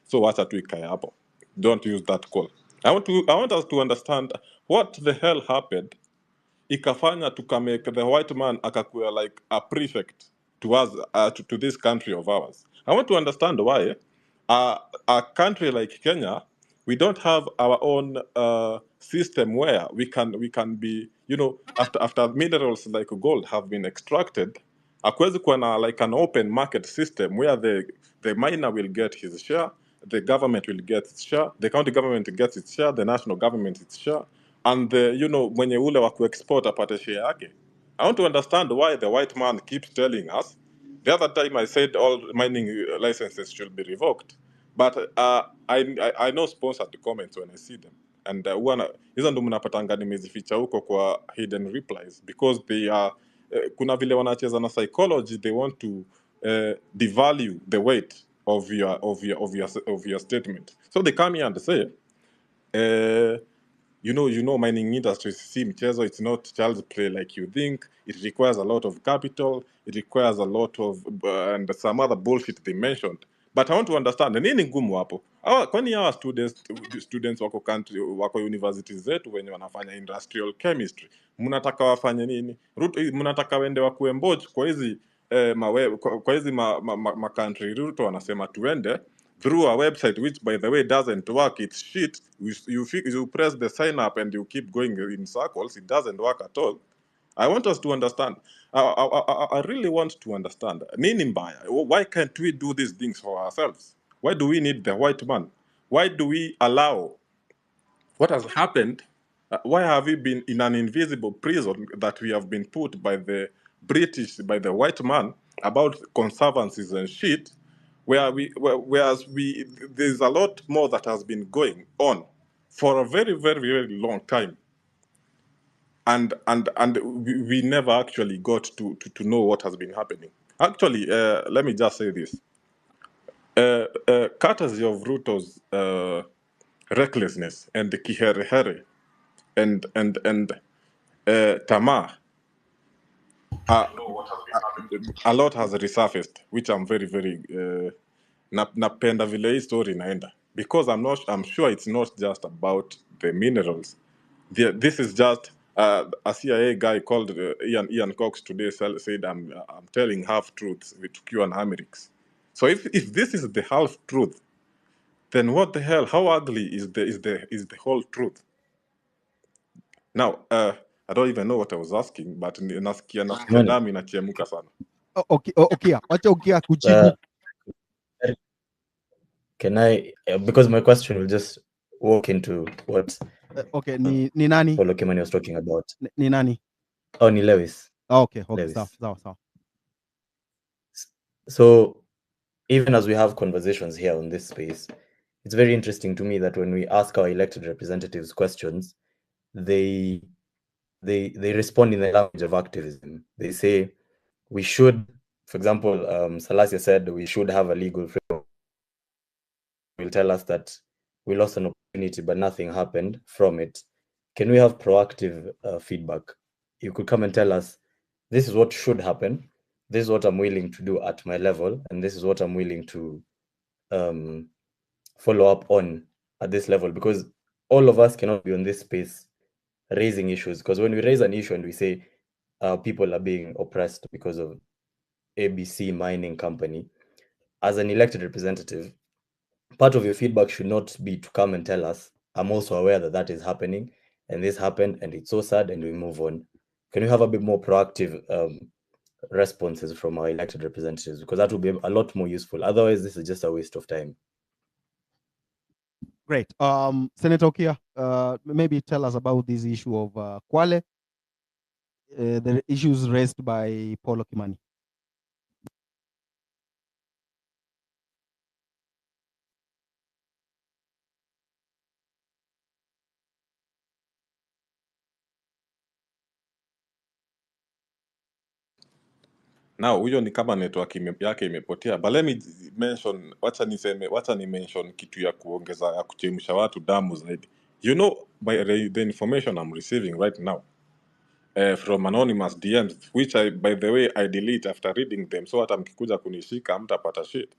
so wacha tu ikae hapo. Don't use that coal. I want us to understand what the hell happened ikafanya tukamake the white man akakuwa like a prefect to us, to this country of ours. I want to understand why a country like Kenya, we don't have our own system where we can be, after minerals like gold have been extracted, hakuwezi kuwa na like an open market system where the miner will get his share, the government will get its share, the county government gets its share, the national government its share, and mwenye ule wa kuexport apate share yake. I want to understand why the white man keeps telling us. The other time I said all mining licenses should be revoked, but I know sponsored comments when I see them, and hizo ndo mnapatanga nimezificha huko kwa hidden replies, because they are kuna vile wanacheza na psychology. They want to devalue the weight of your statement, so they come here and say mining industry si mchezo. It's not child's play like you think. It requires a lot of capital. It requires a lot of and some other bullshit they mentioned. But I want to understand nini ngumu hapo. Kwani hawa students wako universities zetu wenye wanafanya industrial chemistry, mnataka wafanye nini? Mnataka wende wakuwe mboj kwa hizi kwa hizi ma country Ruto wanasema tuende through a website, which by the way doesn't work. It's shit. You press the sign up and you keep going in circles. It doesn't work at all. I want us to understand. I really want to understand. Nini mbaya? Why can't we do these things for ourselves? Why do we need the white man? Why do we allow what has happened? Why have we been in an invisible prison that we have been put by the British, by the white man, about conservancies and shit? Whereas there's a lot more that has been going on for a very, very, very long time, and we never actually got to know what has been happening. Actually, let me just say this: courtesy of Ruto's recklessness and the kiherehere and Tamar, a lot has resurfaced, which I'm very, very napenda vile hii story inaenda, because I'm sure it's not just about the minerals. This is just a CIA guy called Ian Cox today said I'm telling half truths with Q and Amerix. So if this is the half truth, then what the hell? How ugly is the whole truth? Now I don't even know what I was asking, but nasikia damu inachemka sana. Okay, wacha Okia kujibu. Can I, because my question will just walk into what okay, ni nani? Paulo Kimani was talking about. Ni nani? Oh, ni Lewis. Okay, Lewis. sawa. So even as we have conversations here on this space, it's very interesting to me that when we ask our elected representatives questions, they respond in the language of activism. They say we should, for example, Salasia said we should have a legal framework. Will tell us that we lost an opportunity opportunity, but nothing happened from it. Can we have proactive feedback? You could come and tell us, this is what should happen. This is what I'm willing to do at my level, and this is what I'm willing to follow up on at this level, because all of us cannot be on this space raising issues. Because when we raise an issue and we say people are being oppressed because of ABC mining company, as an elected representative, part of your feedback should not be to come and tell us, I'm also aware that that is happening and this happened and it's so sad, and we move on. Can we have a bit more proactive responses from our elected representatives? Because that would be a lot more useful. Otherwise, this is just a waste of time. Great. Senator Okia, maybe tell us about this issue of Kwale, the issues raised by Paul Kimani. Now huyo ni kama network yake imepotea, but let me mention, wacha ni mention kitu ya kuongeza ya kuchemsha watu damu zaidi. You know, by the information I'm receiving right now from anonymous DMs, which by the way I delete after reading them, so hata mkikuja kunishika hamtapata shit.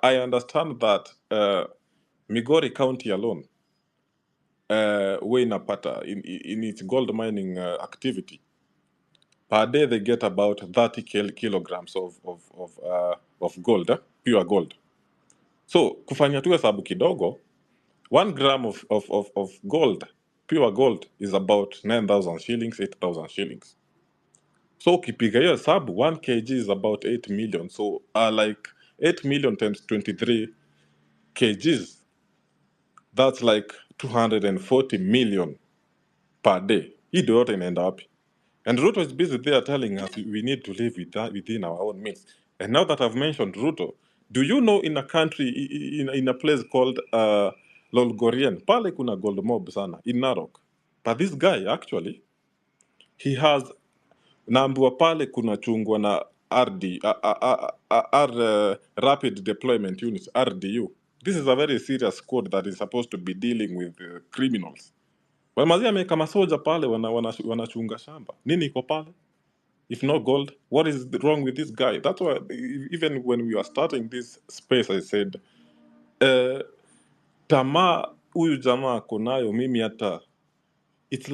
I understand that Migori County alone huwa inapata in its gold mining activity, per day they get about 30 kilograms of gold, pure gold. So kufanya tu hesabu kidogo, 1 gram of gold, pure gold, is about 9,000 shillings, 8,000 shillings. So ukipiga hiyo hesabu, 1 kg is about 8 million. So like 8 million times 23 kgs, that's like 240 million per day. Hii ndio yote inaenda wapi? And Ruto is busy there telling us we need to live within our own means. And now that I've mentioned Ruto, do you know in a country, in a place called Lolgorien, pale kuna gold mob sana, in Narok. But this guy, actually, he has, naambiwa pale kuna chungwa na RD, Rapid Deployment Unit, RDU. This is a very serious squad that is supposed to be dealing with criminals. Wamazia ameweka masoja pale wanachunga shamba. Nini iko pale? If not gold, what is wrong with this guy? That's why even when we were starting this space, I said, tamaa huyu jamaa konayo mimi hata, it's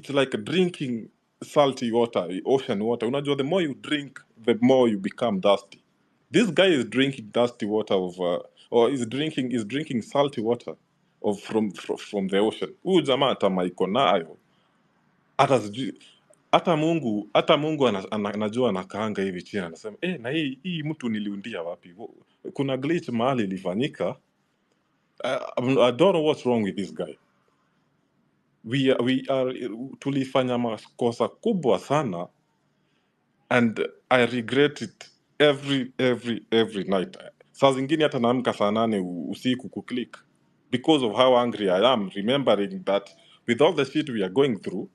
like drinking salty water, ocean water. Unajua, the more you drink, the more you become dusty. This guy is drinking dusty water or is drinking salty water from the ocean. Huyu jamaa tamaa iko nayo hata sijui, hata Mungu anajua anakaanga hivi chini, anasema na hii mtu niliundia wapi? Kuna glitch mahali ilifanyika. I don't know what's wrong with this guy. We are tulifanya makosa kubwa sana, and I regret it every night. Saa zingine hata naamka saa 8 usiku kuklik because of how angry I am, remembering that with all the shit we are going through,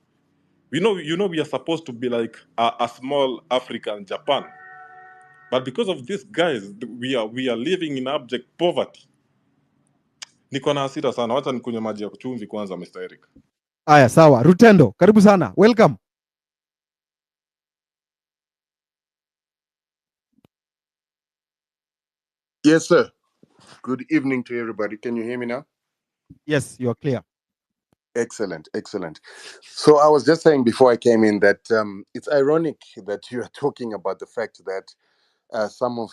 you know we are supposed to be like a small African Japan, but because of these guys we are living in abject poverty. Niko na hasira sana, wacha nikunywe maji ya kuchumvi kwanza, Mr. Eric. Aya, sawa. Rutendo, karibu sana. Welcome. Yes, sir. Good evening to everybody. Can you hear me now? Yes, you are clear. Excellent. So I was just saying before I came in that it's ironic that you are talking about the fact that some of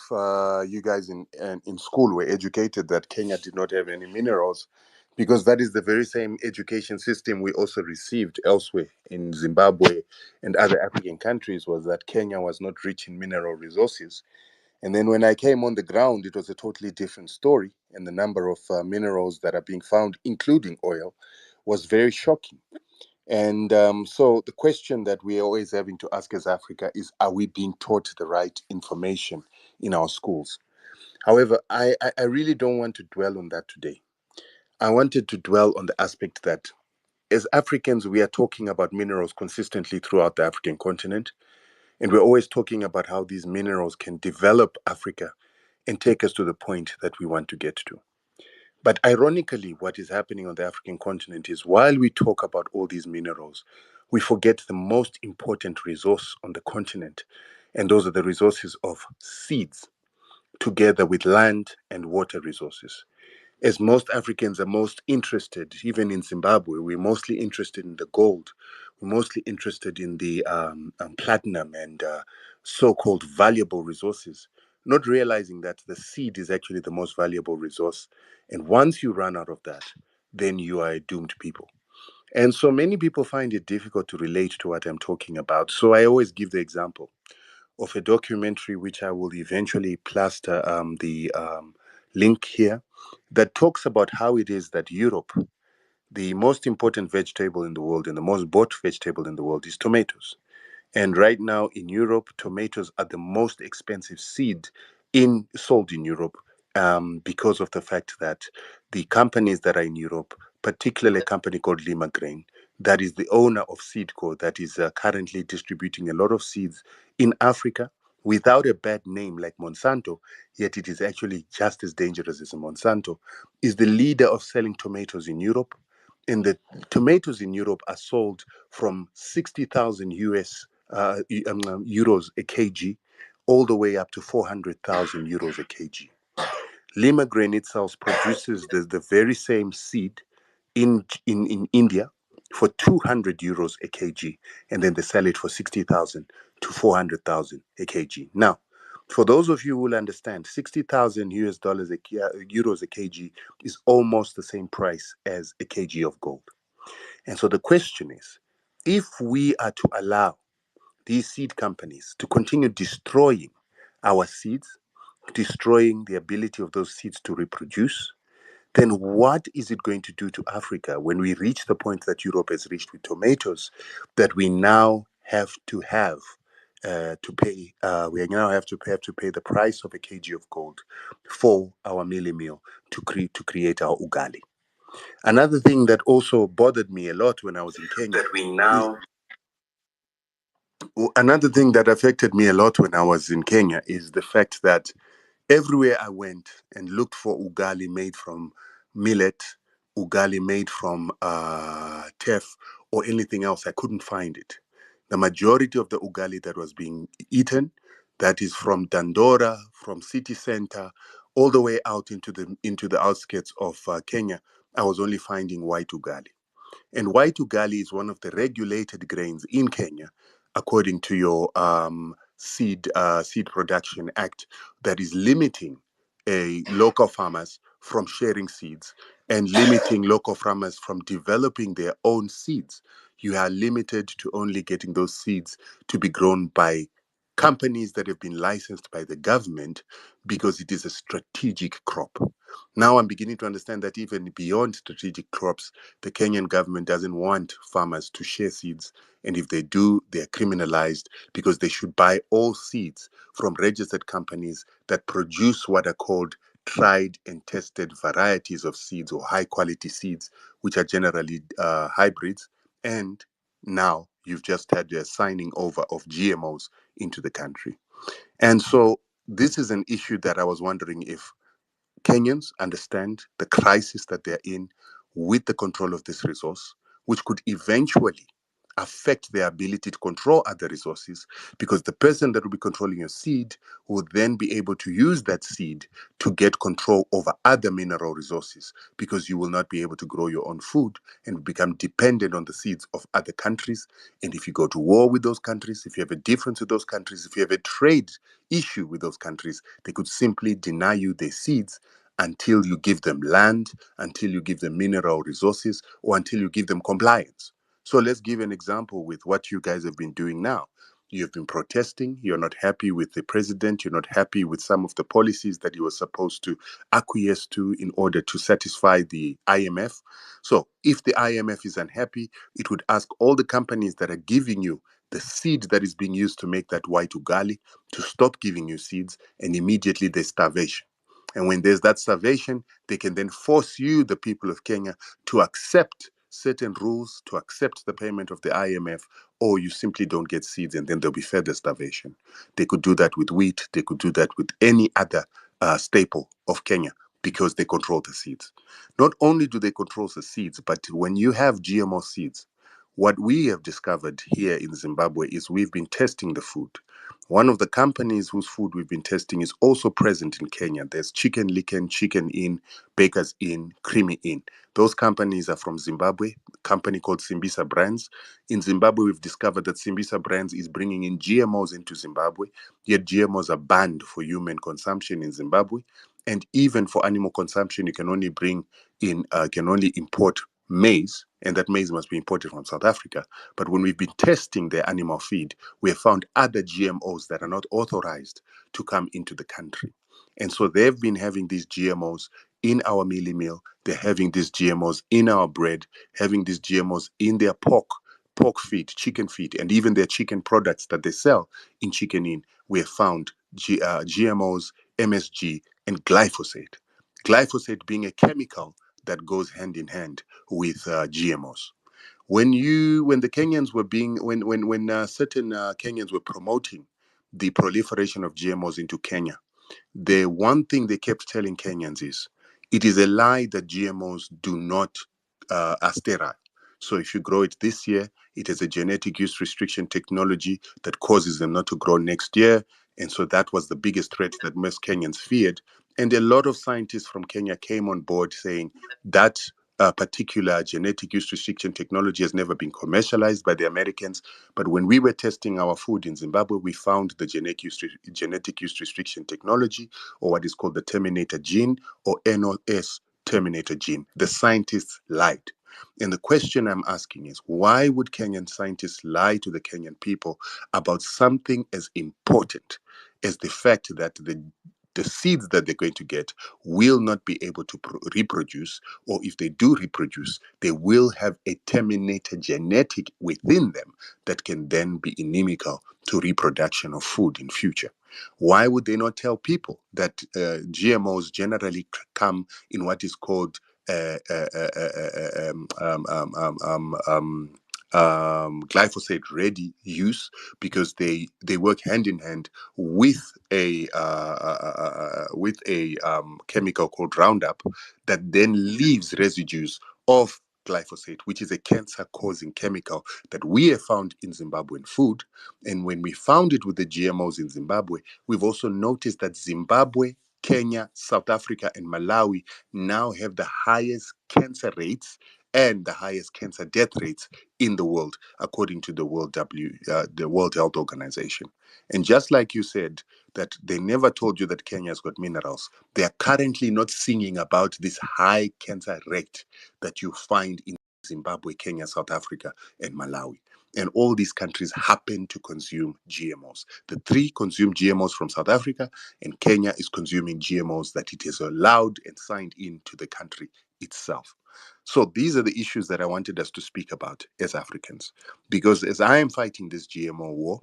you guys in school were educated that Kenya did not have any minerals, because that is the very same education system we also received elsewhere in Zimbabwe and other African countries, was that Kenya was not rich in mineral resources. And then when I came on the ground, it was a totally different story, and the number of minerals that are being found, including oil, was very shocking. And so the question that we are always having to ask as Africa is, are we being taught the right information in our schools? However, I really don't want to dwell on that today. I wanted to dwell on the aspect that as Africans, we are talking about minerals consistently throughout the African continent. And we're always talking about how these minerals can develop Africa and take us to the point that we want to get to. But ironically, what is happening on the African continent is while we talk about all these minerals, we forget the most important resource on the continent. And those are the resources of seeds, together with land and water resources. As most Africans are most interested, even in Zimbabwe, we're mostly interested in the gold. We're mostly interested in the platinum and so-called valuable resources, not realizing that the seed is actually the most valuable resource. And once you run out of that, then you are a doomed people. And so many people find it difficult to relate to what I'm talking about. So I always give the example of a documentary, which I will eventually plaster the link here, that talks about how it is that Europe, the most important vegetable in the world and the most bought vegetable in the world, is tomatoes. And right now in Europe, tomatoes are the most expensive seed sold in Europe because of the fact that the companies that are in Europe, particularly a company called Lima Grain, that is the owner of Seedco, that is currently distributing a lot of seeds in Africa without a bad name like Monsanto, yet it is actually just as dangerous as Monsanto, is the leader of selling tomatoes in Europe. And the tomatoes in Europe are sold from 60,000 euros a kg, all the way up to 400,000 euros a kg. Lima Grain itself produces the very same seed in India for 200 euros a kg, and then they sell it for 60,000 to 400,000 a kg. Now, for those of you who will understand, 60,000 US dollars euros a kg is almost the same price as a kg of gold. And so the question is, if we are to allow these seed companies to continue destroying our seeds, destroying the ability of those seeds to reproduce, then what is it going to do to Africa when we reach the point that Europe has reached with tomatoes, that we now have to pay the price of a kg of gold for our mealie meal to create our ugali. Another thing that also bothered me a lot when I was in Kenya, another thing that affected me a lot when I was in Kenya is the fact that everywhere I went and looked for ugali made from millet, ugali made from teff, or anything else, I couldn't find it. The majority of the ugali that was being eaten, that is from Dandora, from city center, all the way out into the outskirts of Kenya, I was only finding white ugali. And white ugali is one of the regulated grains in Kenya, according to your Seed Production Act, that is limiting local farmers from sharing seeds and limiting local farmers from developing their own seeds. You are limited to only getting those seeds to be grown by companies that have been licensed by the government because it is a strategic crop. Now I'm beginning to understand that even beyond strategic crops, the Kenyan government doesn't want farmers to share seeds. And if they do, they're criminalized because they should buy all seeds from registered companies that produce what are called tried and tested varieties of seeds or high quality seeds, which are generally hybrids. And now you've just had a signing over of GMOs into the country. And so this is an issue that I was wondering if Kenyans understand the crisis that they're in with the control of this resource, which could eventually affect their ability to control other resources, because the person that will be controlling your seed will then be able to use that seed to get control over other mineral resources, because you will not be able to grow your own food and become dependent on the seeds of other countries. And if you go to war with those countries, if you have a difference with those countries, if you have a trade issue with those countries, they could simply deny you their seeds until you give them land, until you give them mineral resources, or until you give them compliance. So let's give an example with what you guys have been doing now. You've been protesting. You're not happy with the president. You're not happy with some of the policies that you were supposed to acquiesce to in order to satisfy the IMF. So if the IMF is unhappy, it would ask all the companies that are giving you the seed that is being used to make that white ugali to stop giving you seeds, and immediately there's starvation. And when there's that starvation, they can then force you, the people of Kenya, to accept certain rules, to accept the payment of the IMF, or you simply don't get seeds and then there'll be further starvation. They could do that with wheat. They could do that with any other staple of Kenya. because they control the seeds. Not only do they control the seeds, but when you have GMO seeds, what we have discovered here in Zimbabwe is we've been testing the food. One of the companies whose food we've been testing is also present in Kenya. There's Chicken Licken, Chicken Inn, Baker's Inn, Creamy Inn. Those companies are from Zimbabwe, a company called Simbisa Brands. In Zimbabwe, we've discovered that Simbisa Brands is bringing in GMOs into Zimbabwe, yet GMOs are banned for human consumption in Zimbabwe. And even for animal consumption, you can only import maize, and that maize must be imported from South Africa. But when we've been testing their animal feed, we have found other GMOs that are not authorized to come into the country. And so they've been having these GMOs in our mealie meal. They're having these GMOs in our bread, having these GMOs in their pork feed, chicken feed, and even their chicken products that they sell in Chicken Inn. We have found GMOs, MSG, and glyphosate. Glyphosate being a chemical that goes hand in hand with GMOs. When the Kenyans were certain Kenyans were promoting the proliferation of GMOs into Kenya, the one thing they kept telling Kenyans is, it is a lie that GMOs are sterile. So if you grow it this year, it is a genetic use restriction technology that causes them not to grow next year. And so that was the biggest threat that most Kenyans feared. And a lot of scientists from Kenya came on board saying that particular genetic use restriction technology has never been commercialized by the Americans. But when we were testing our food in Zimbabwe, we found the genetic use restriction technology, or what is called the terminator gene, or NOS terminator gene. The scientists lied. And the question I'm asking is, why would Kenyan scientists lie to the Kenyan people about something as important as the fact that the seeds that they're going to get will not be able to reproduce, or if they do reproduce, they will have a terminator genetic within them that can then be inimical to reproduction of food in future? Why would they not tell people that GMOs generally come in what is called glyphosate ready use, because they work hand in hand with a chemical called Roundup that then leaves residues of glyphosate, which is a cancer-causing chemical that we have found in Zimbabwean food. And when we found it with the GMOs in Zimbabwe, we've also noticed that Zimbabwe, Kenya, South Africa, and Malawi now have the highest cancer rates and the highest cancer death rates in the world, according to the World Health Organization. And just like you said, that they never told you that Kenya's got minerals, they are currently not singing about this high cancer rate that you find in Zimbabwe, Kenya, South Africa, and Malawi. And all these countries happen to consume GMOs. The three consume GMOs from South Africa, and Kenya is consuming GMOs that it is allowed and signed into the country itself. So these are the issues that I wanted us to speak about as Africans. Because as I am fighting this GMO war,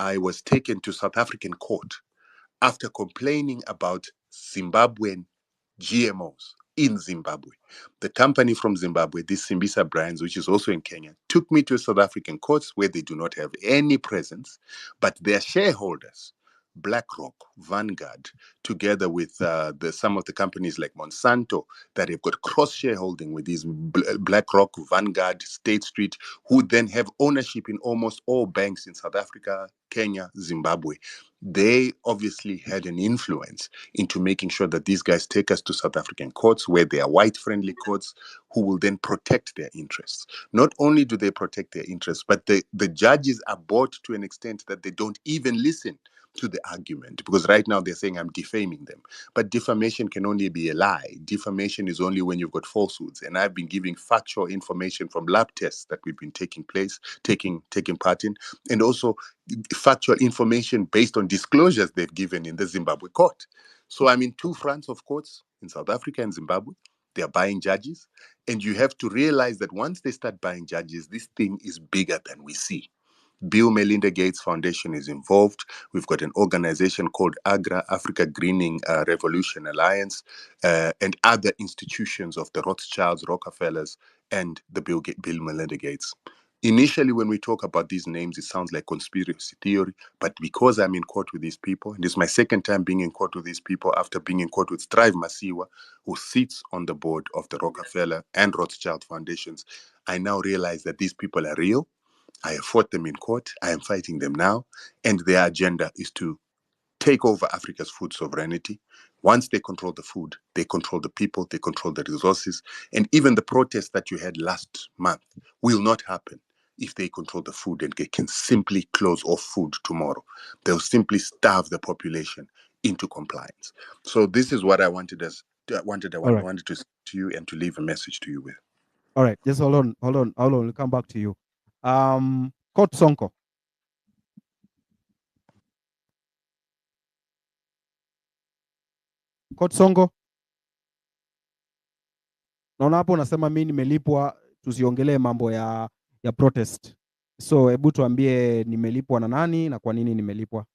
I was taken to South African court after complaining about Zimbabwean GMOs in Zimbabwe. The company from Zimbabwe, this Simbisa Brands, which is also in Kenya, took me to South African courts where they do not have any presence, but their shareholders, BlackRock, Vanguard, together with some of the companies like Monsanto that have got cross-shareholding with these BlackRock, Vanguard, State Street, who then have ownership in almost all banks in South Africa, Kenya, Zimbabwe. They obviously had an influence into making sure that these guys take us to South African courts, where they are white-friendly courts, who will then protect their interests. Not only do they protect their interests, but the judges are bought to an extent that they don't even listen to the argument, because right now they're saying I'm defaming them. But defamation can only be a lie. Defamation is only when you've got falsehoods. And I've been giving factual information from lab tests that we've been taking part in, and also factual information based on disclosures they've given in the Zimbabwe court. So I'm in two fronts of courts, in South Africa and Zimbabwe. They are buying judges. And you have to realize that once they start buying judges, this thing is bigger than we see. Bill Melinda Gates Foundation is involved. We've got an organization called AGRA, Africa Greening Revolution Alliance, and other institutions of the Rothschilds, Rockefellers, and the Bill Melinda Gates. Initially, when we talk about these names, it sounds like conspiracy theory. But because I'm in court with these people, and this is my second time being in court with these people after being in court with Strive Masiwa, who sits on the board of the Rockefeller and Rothschild Foundations, I now realize that these people are real. I have fought them in court. I am fighting them now. And their agenda is to take over Africa's food sovereignty. Once they control the food, they control the people, they control the resources. And even the protests that you had last month will not happen if they control the food and they can simply close off food tomorrow. They'll simply starve the population into compliance. So this is what I wanted to say to you and to leave a message to you with. All right, just hold on. We'll come back to you. Court Sonko. Court Sonko. Naona hapo unasema mimi nimelipwa, tusiongelee mambo ya protest. So hebu tuambie nimelipwa na nani na kwa nini nimelipwa?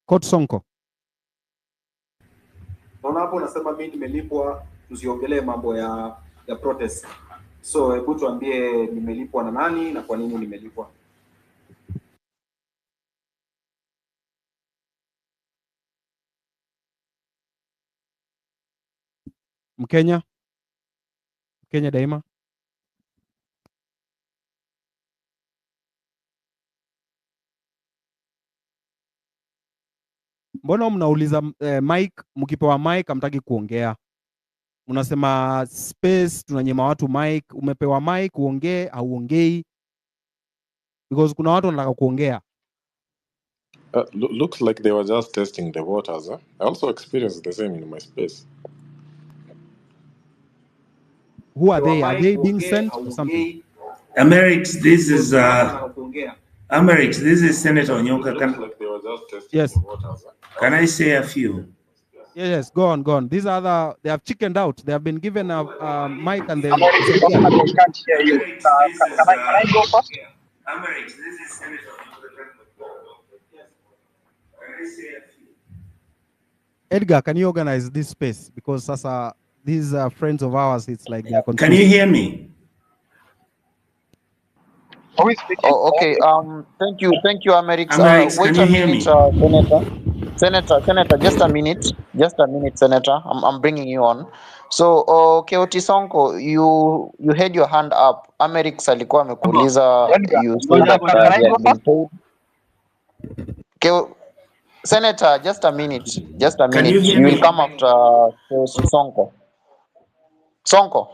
Court Sonko. Naona hapo unasema mimi nimelipwa, tusiongelee mambo ya protest. So hebu tuambie nimelipwa na nani na kwa nini nimelipwa? Mkenya daima. Mbona mnauliza mic, mkipewa mic hamtaki kuongea? Unasema space, tunanyima watu mic. Umepewa mic uongee au ongei? Because kuna watu wanataka kuongea. Looks like they were just testing the waters. I also experienced the same in my space. Who are they? Are they being sent or something? Amerix, this is Senator Onyoka. Yes. Can I say a few? Yes, go on. These are they have chickened out. They have been given a mic and they I can't hear you. Can I go first? Amerix, this is Senator Onyoka. Can I say a few? Edgar, can you organize this space? Because Sasa, these are friends of ours. It's like they are confused. Can you hear me? Who is speaking? Oh, okay. Thank you, Amerix. Amerix, Wait can a you hear minute, Senator. Just a minute, Senator. I'm bringing you on. So, Keoti Sonko, you had your hand up. Amerix alikuwa amekuuliza. You said that they had been paid. Senator, just a minute. You will come after Sonko. Sonko?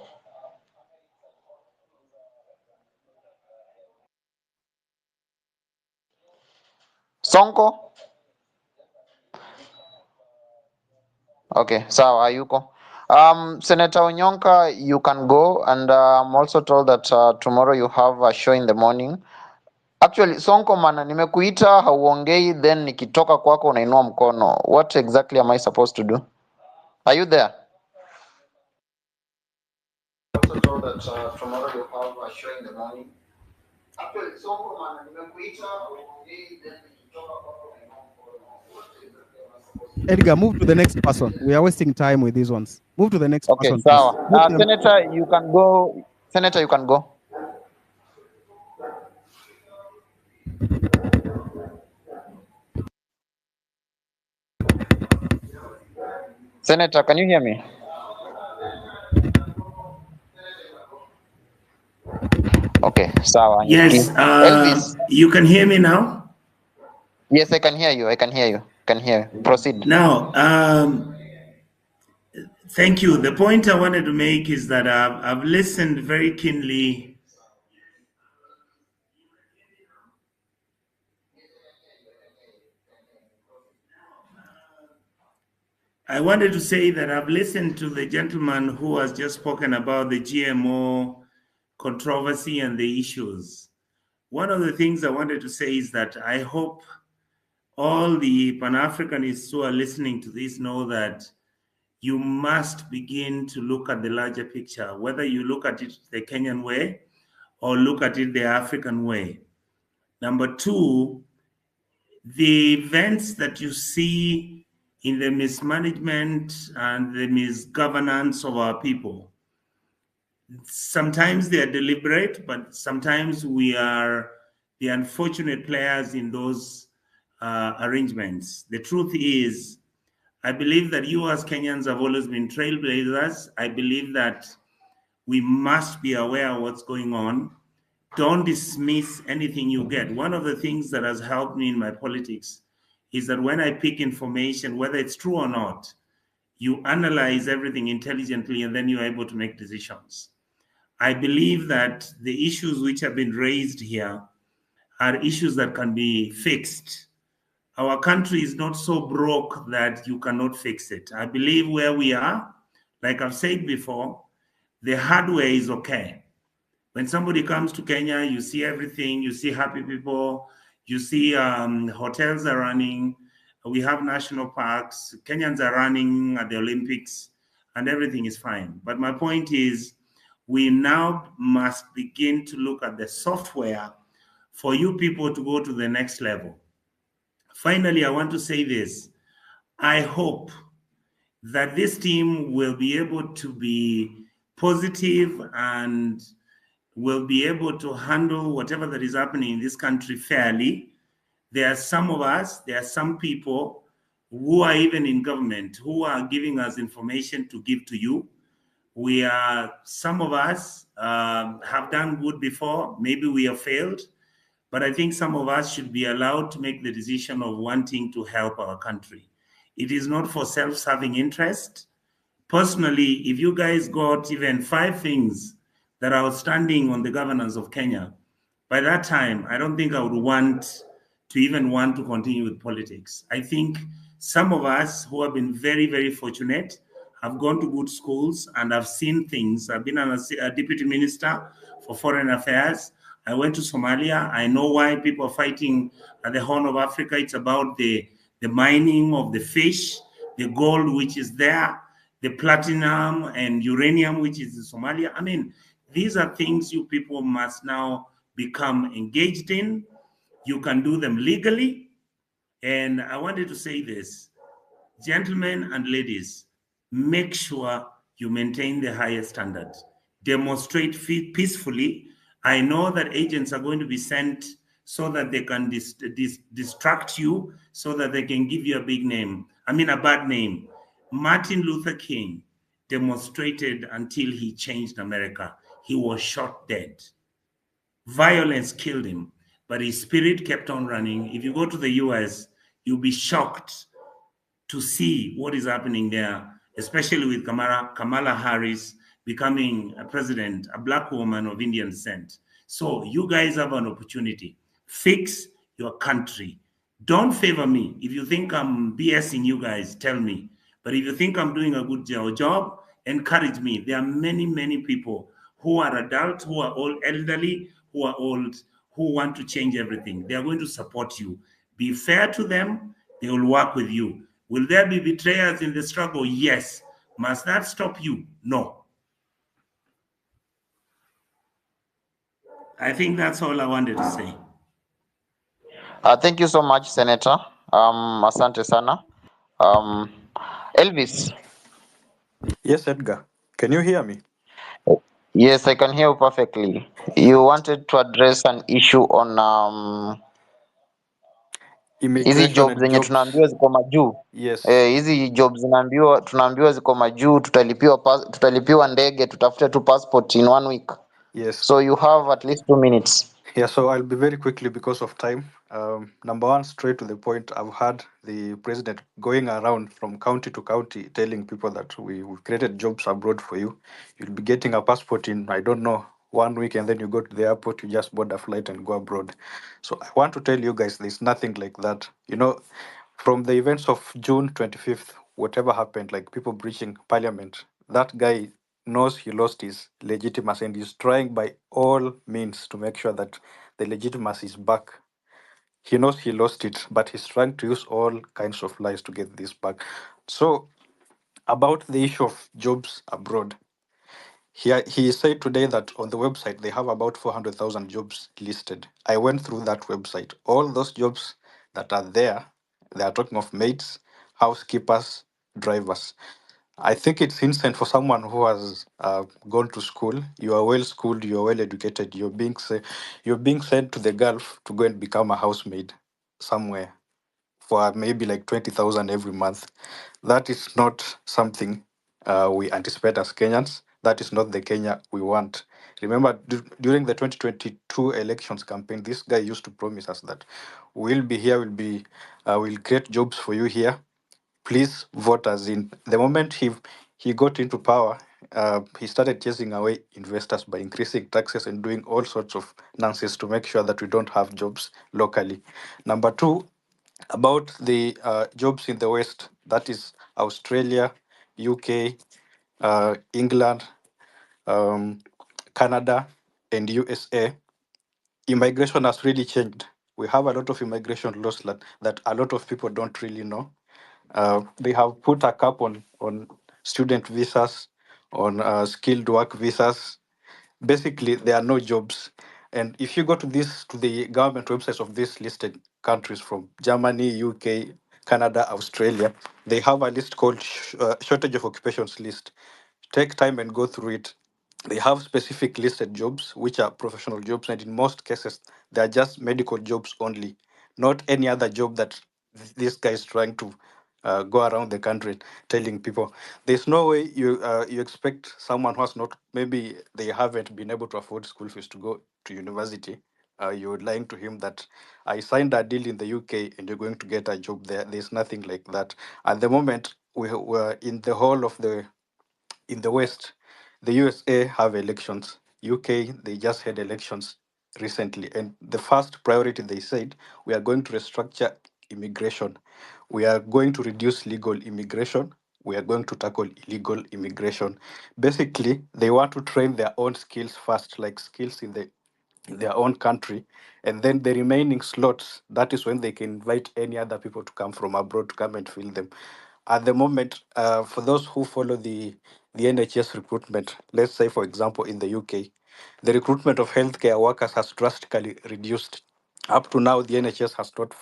Okay, sawa, yuko. Senator Onyonka, you can go, and I'm also told that tomorrow you have a show in the morning. Actually, Sonko mana, nimekuita hauongei, then nikitoka kwako unainua mkono. What exactly am I supposed to do? Are you there? I'm also told that tomorrow you have a show in the morning. Actually, Sonko mana, nimekuita hauongei, then nikitoka kwako unainua mkono. What exactly am I supposed to do? Edgar, move to the next person. We are wasting time with these ones. Move to the next person. Okay, sawa. Senator, you can go. Senator, you can go. Senator, can you hear me? Okay, sawa. Yes, Elvis. you can hear me now? Yes, I can hear you. Proceed. Now, thank you. The point I wanted to make is that I've listened very keenly. I wanted to say that I've listened to the gentleman who has just spoken about the GMO controversy and the issues. One of the things I wanted to say is that I hope all the Pan-Africanists who are listening to this know that you must begin to look at the larger picture, whether you look at it the Kenyan way or look at it the African way. Number two, the events that you see in the mismanagement and the misgovernance of our people, Sometimes they are deliberate, but sometimes we are the unfortunate players in those arrangements. The truth is, I believe that you as Kenyans have always been trailblazers. I believe that we must be aware of what's going on. Don't dismiss anything you get. One of the things that has helped me in my politics is that when I pick information, whether it's true or not, you analyze everything intelligently and then you're able to make decisions. I believe that the issues which have been raised here are issues that can be fixed. Our country is not so broke that you cannot fix it. I believe where we are, like I've said before, the hardware is okay. When somebody comes to Kenya, you see everything, you see happy people, you see hotels are running, we have national parks, Kenyans are running at the Olympics, and everything is fine. But my point is, we now must begin to look at the software for you people to go to the next level. Finally, I want to say this. I hope that this team will be able to be positive and will be able to handle whatever that is happening in this country fairly. There are some of us, there are some people who are even in government who are giving us information to give to you. Some of us have done good before, maybe we have failed, but I think some of us should be allowed to make the decision of wanting to help our country. It is not for self-serving interest. Personally, if you guys got even 5 things that are outstanding on the governance of Kenya, by that time, I don't think I would want to continue with politics. I think some of us who have been very, very fortunate have gone to good schools and have seen things. I've been a deputy minister for foreign affairs. I went to Somalia. I know why people are fighting at the Horn of Africa. It's about the mining of the fish, the gold which is there, the platinum and uranium which is in Somalia. I mean, these are things you people must now become engaged in. You can do them legally. And I wanted to say this, gentlemen and ladies, make sure you maintain the highest standards. Demonstrate peacefully. I know that agents are going to be sent so that they can distract you, so that they can give you a bad name. Martin Luther King demonstrated until he changed America. He was shot dead. Violence killed him, but his spirit kept on running. If you go to the US, you'll be shocked to see what is happening there, especially with Kamala Harris becoming a president, a black woman of Indian descent. So you guys have an opportunity. Fix your country. Don't favor me. If you think I'm BSing you guys, tell me. But if you think I'm doing a good job, encourage me. There are many, many people who are adults, who are all elderly, who are old, who want to change everything. They are going to support you. Be fair to them. They will work with you. Will there be betrayers in the struggle? Yes. Must that stop you? No. I think that's all I wanted to say. Thank you so much, Senator. Asante sana. Elvis. Yes, Edgar. Can you hear me? Yes, I can hear you perfectly. You wanted to address an issue on hizi Immigration jobs and zenye jobs. tunaambiwa ziko majuu. Yes. Hizi jobs tunaambiwa ziko majuu, tutalipiwa ndege, tutafute tu passport in 1 week. Yes. So you have at least 2 minutes. Yeah, so I'll be very quickly because of time. Number one, straight to the point, I've had the president going around from county to county telling people that we've created jobs abroad for you. You'll be getting a passport in, I don't know, 1 week, and then you go to the airport, you just board a flight and go abroad. So I want to tell you guys, there's nothing like that. You know, from the events of June 25th, whatever happened, like people breaching parliament, that guy knows he lost his legitimacy and he's trying by all means to make sure that the legitimacy is back. He knows he lost it, but he's trying to use all kinds of lies to get this back. So, about the issue of jobs abroad, he said today that on the website they have about 400,000 jobs listed. I went through that website. All those jobs that are there, they are talking of maids, housekeepers, drivers. I think it's instant for someone who has gone to school. You are well schooled. You are well educated. You're being sent to the Gulf to go and become a housemaid somewhere for maybe like 20,000 every month. That is not something we anticipate as Kenyans. That is not the Kenya we want. Remember, during the 2022 elections campaign, this guy used to promise us that we'll be here, we'll create jobs for you here. Please vote us in. The moment he got into power, he started chasing away investors by increasing taxes and doing all sorts of nonsense to make sure that we don't have jobs locally. Number two, about the jobs in the West, that is Australia, UK, England, um, Canada, and USA. Immigration has really changed. We have a lot of immigration laws that a lot of people don't really know. They have put a cap on student visas, on skilled work visas. Basically, there are no jobs. And if you go to the government websites of these listed countries from Germany, UK, Canada, Australia, they have a list called shortage of occupations list. Take time and go through it. They have specific listed jobs, which are professional jobs, and in most cases, they are just medical jobs only, not any other job that this guy is trying to go around the country telling people. There's no way you expect someone who has not, maybe they haven't been able to afford school fees to go to university. You're lying to him that I signed a deal in the UK and you're going to get a job there. There's nothing like that. At the moment, we're in the whole of in the West, the USA have elections. UK, they just had elections recently. And the first priority, they said, we are going to restructure immigration. We are going to reduce legal immigration. We are going to tackle illegal immigration. Basically, they want to train their own skills first, like skills in their own country. And then the remaining slots, that is when they can invite any other people to come from abroad to come and fill them. At the moment, for those who follow the NHS recruitment, let's say, for example, in the UK, the recruitment of healthcare workers has drastically reduced. Up to now, the NHS has not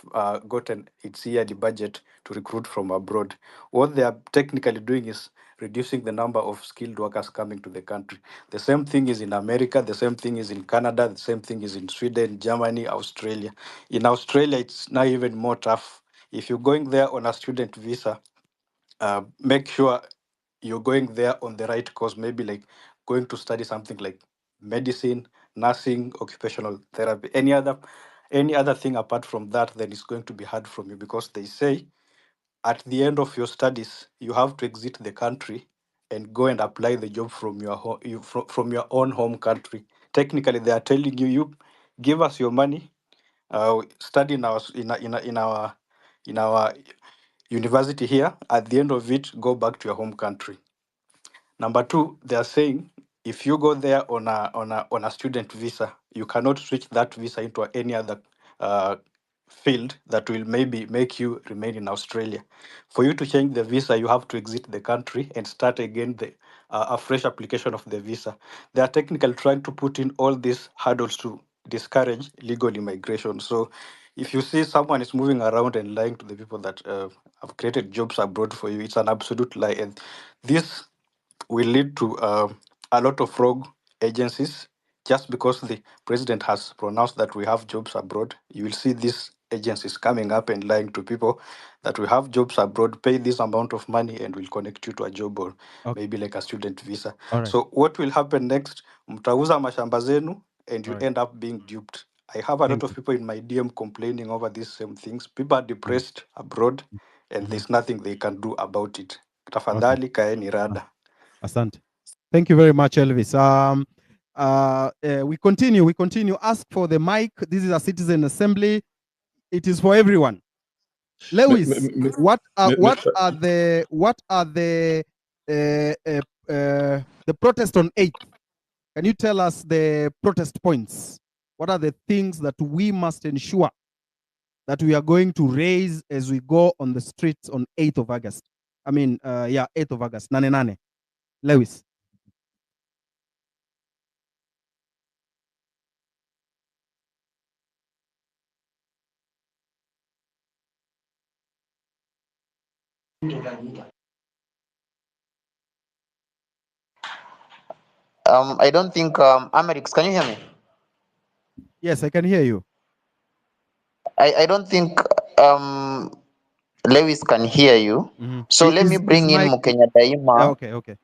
gotten its yearly budget to recruit from abroad. What they are technically doing is reducing the number of skilled workers coming to the country. The same thing is in America, the same thing is in Canada, the same thing is in Sweden, Germany, Australia. In Australia, it's now even more tough. If you're going there on a student visa, make sure you're going there on the right course, maybe like going to study something like medicine, nursing, occupational therapy, any other thing apart from that, then it's going to be hard from you, because they say at the end of your studies you have to exit the country and go and apply the job from your from your own home country. Technically, they are telling you give us your money, study in our university here. At the end of it, go back to your home country. Number two, they are saying if you go there on a student visa, you cannot switch that visa into any other uh, field that will maybe make you remain in Australia. For you to change the visa, you have to exit the country and start again a fresh application of the visa. They are technically trying to put in all these hurdles to discourage legal immigration. So if you see someone is moving around and lying to the people that have created jobs abroad for you, it's an absolute lie. And this will lead to a lot of rogue agencies. Just because the president has pronounced that we have jobs abroad, you will see these agencies coming up and lying to people that we have jobs abroad, pay this amount of money, and we'll connect you to a job, or Okay. maybe like a student visa. All right. So what will happen next? Mtauza mashamba zenu and you All right. end up being duped. I have a lot Thank of you. people in my DM complaining over these same things. People are depressed abroad and Mhm. there's nothing they can do about it. Okay. Tafadhali kaeni rada. Asante. Thank you very much, Elvis. We continue. We continue. Ask for the mic. This is a citizen assembly. It is for everyone. Lewis, what are the protest on 8th? Can you tell us the protest points? What are the things that we must ensure that we are going to raise as we go on the streets on 8th of August? 8th of August. Nane nane. Lewis. I don't think Amerix, can you hear me? Yes, I can hear you. I don't think Lewis can hear you. So let me bring in Mukenya Daima. Okay.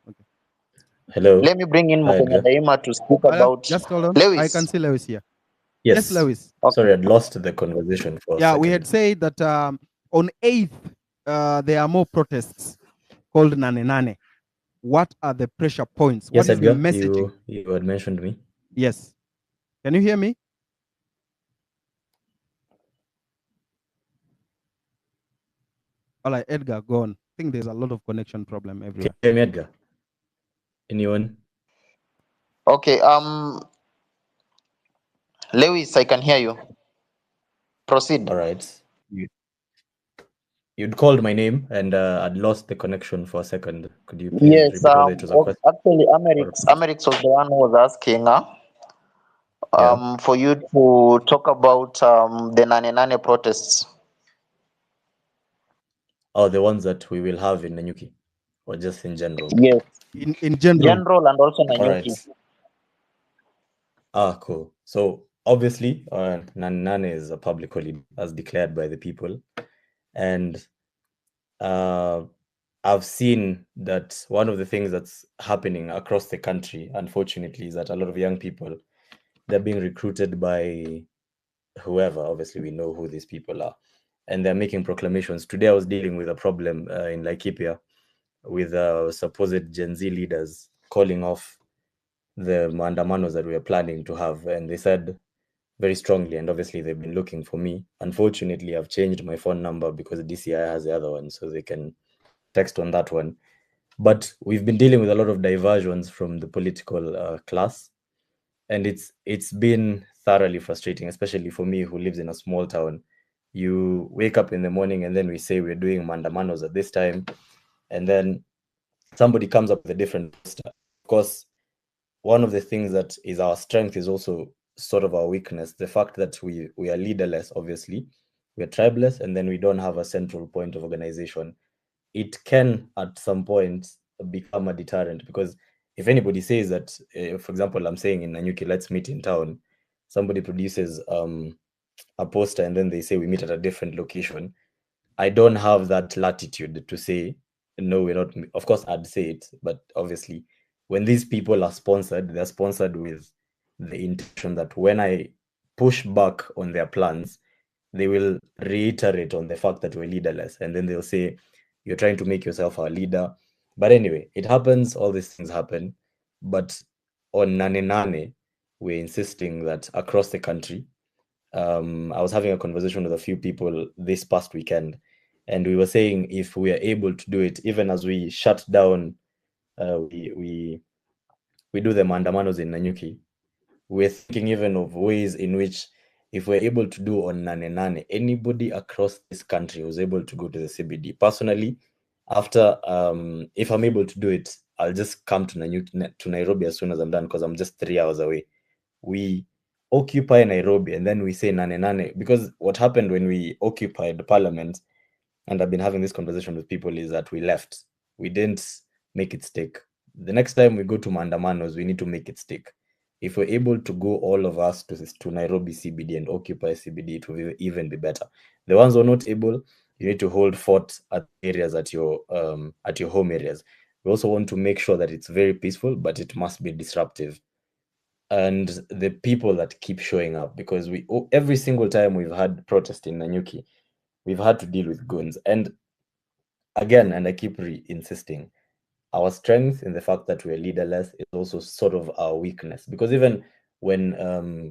Hello. Let me bring in Hi, Mukenya Edgar. Daima to speak about Just hold on. Lewis. I can see Lewis here. Yes, Lewis. Sorry, I'd lost the conversation for a Yeah, second. we had said that on 8th, there are more protests called Nane Nane. What are the pressure points? Yes, What is the Edgar, messaging? you had mentioned me. Yes. Can you hear me? All right, Edgar, go on. I think there's a lot of connection problem everywhere. Can you hear me, Edgar? Anyone? Okay, Lewis, I can hear you. Proceed. All right. You'd called my name and I'd lost the connection for a second. Could you please Yes, repeat whether it was a question? actually, Amerix was the one who was asking for you to talk about the Nane Nane protests. Oh, the ones that we will have in Nanyuki, or just in general? Yes. In general. General and also Nanyuki. All right. Ah, cool. So obviously, Nane Nane is a public holiday as declared by the people. And I've seen that one of the things that's happening across the country, unfortunately, is that a lot of young people, they're being recruited by whoever. Obviously, we know who these people are. And they're making proclamations. Today, I was dealing with a problem in Laikipia with supposed Gen Z leaders calling off the maandamanos that we are planning to have. And they said very strongly, and obviously they've been looking for me. Unfortunately, I've changed my phone number because DCI has the other one, so they can text on that one. But we've been dealing with a lot of diversions from the political class, and it's been thoroughly frustrating, especially for me who lives in a small town. You wake up in the morning and then we say we're doing mandamanos at this time, and then somebody comes up with a different poster. Of course, one of the things that is our strength is also sort of our weakness. The fact that we are leaderless, obviously, we're tribeless, and then we don't have a central point of organization. It can, at some point, become a deterrent, because if anybody says that, for example, I'm saying in Nanyuki, let's meet in town, somebody produces a poster and then they say we meet at a different location, I don't have that latitude to say, no, we're not. Of course, I'd say it, but obviously, when these people are sponsored, they're sponsored with the intention that when I push back on their plans, they will reiterate on the fact that we're leaderless. And then they'll say, you're trying to make yourself our leader. But anyway, it happens, all these things happen. But on Nane Nane, we're insisting that across the country, I was having a conversation with a few people this past weekend, and we were saying if we are able to do it, even as we shut down, we do the mandamanos in Nanyuki, we're thinking even of ways in which if we're able to do on Nane Nane, anybody across this country who's able to go to the CBD. Personally, after if I'm able to do it, I'll just come to Nairobi as soon as I'm done, because I'm just 3 hours away. We occupy Nairobi and then we say Nane Nane, because what happened when we occupied the parliament, and I've been having this conversation with people, is that we left. We didn't make it stick. The next time we go to mandamanos, we need to make it stick. If we're able to go all of us to Nairobi CBD and occupy CBD, it will even be better. The ones who are not able, you need to hold fort at areas at your home areas. We also want to make sure that it's very peaceful, but it must be disruptive. And the people that keep showing up, because every single time we've had protest in Nanyuki, we've had to deal with goons. And again, and I keep insisting, our strength in the fact that we're leaderless is also sort of our weakness, because even when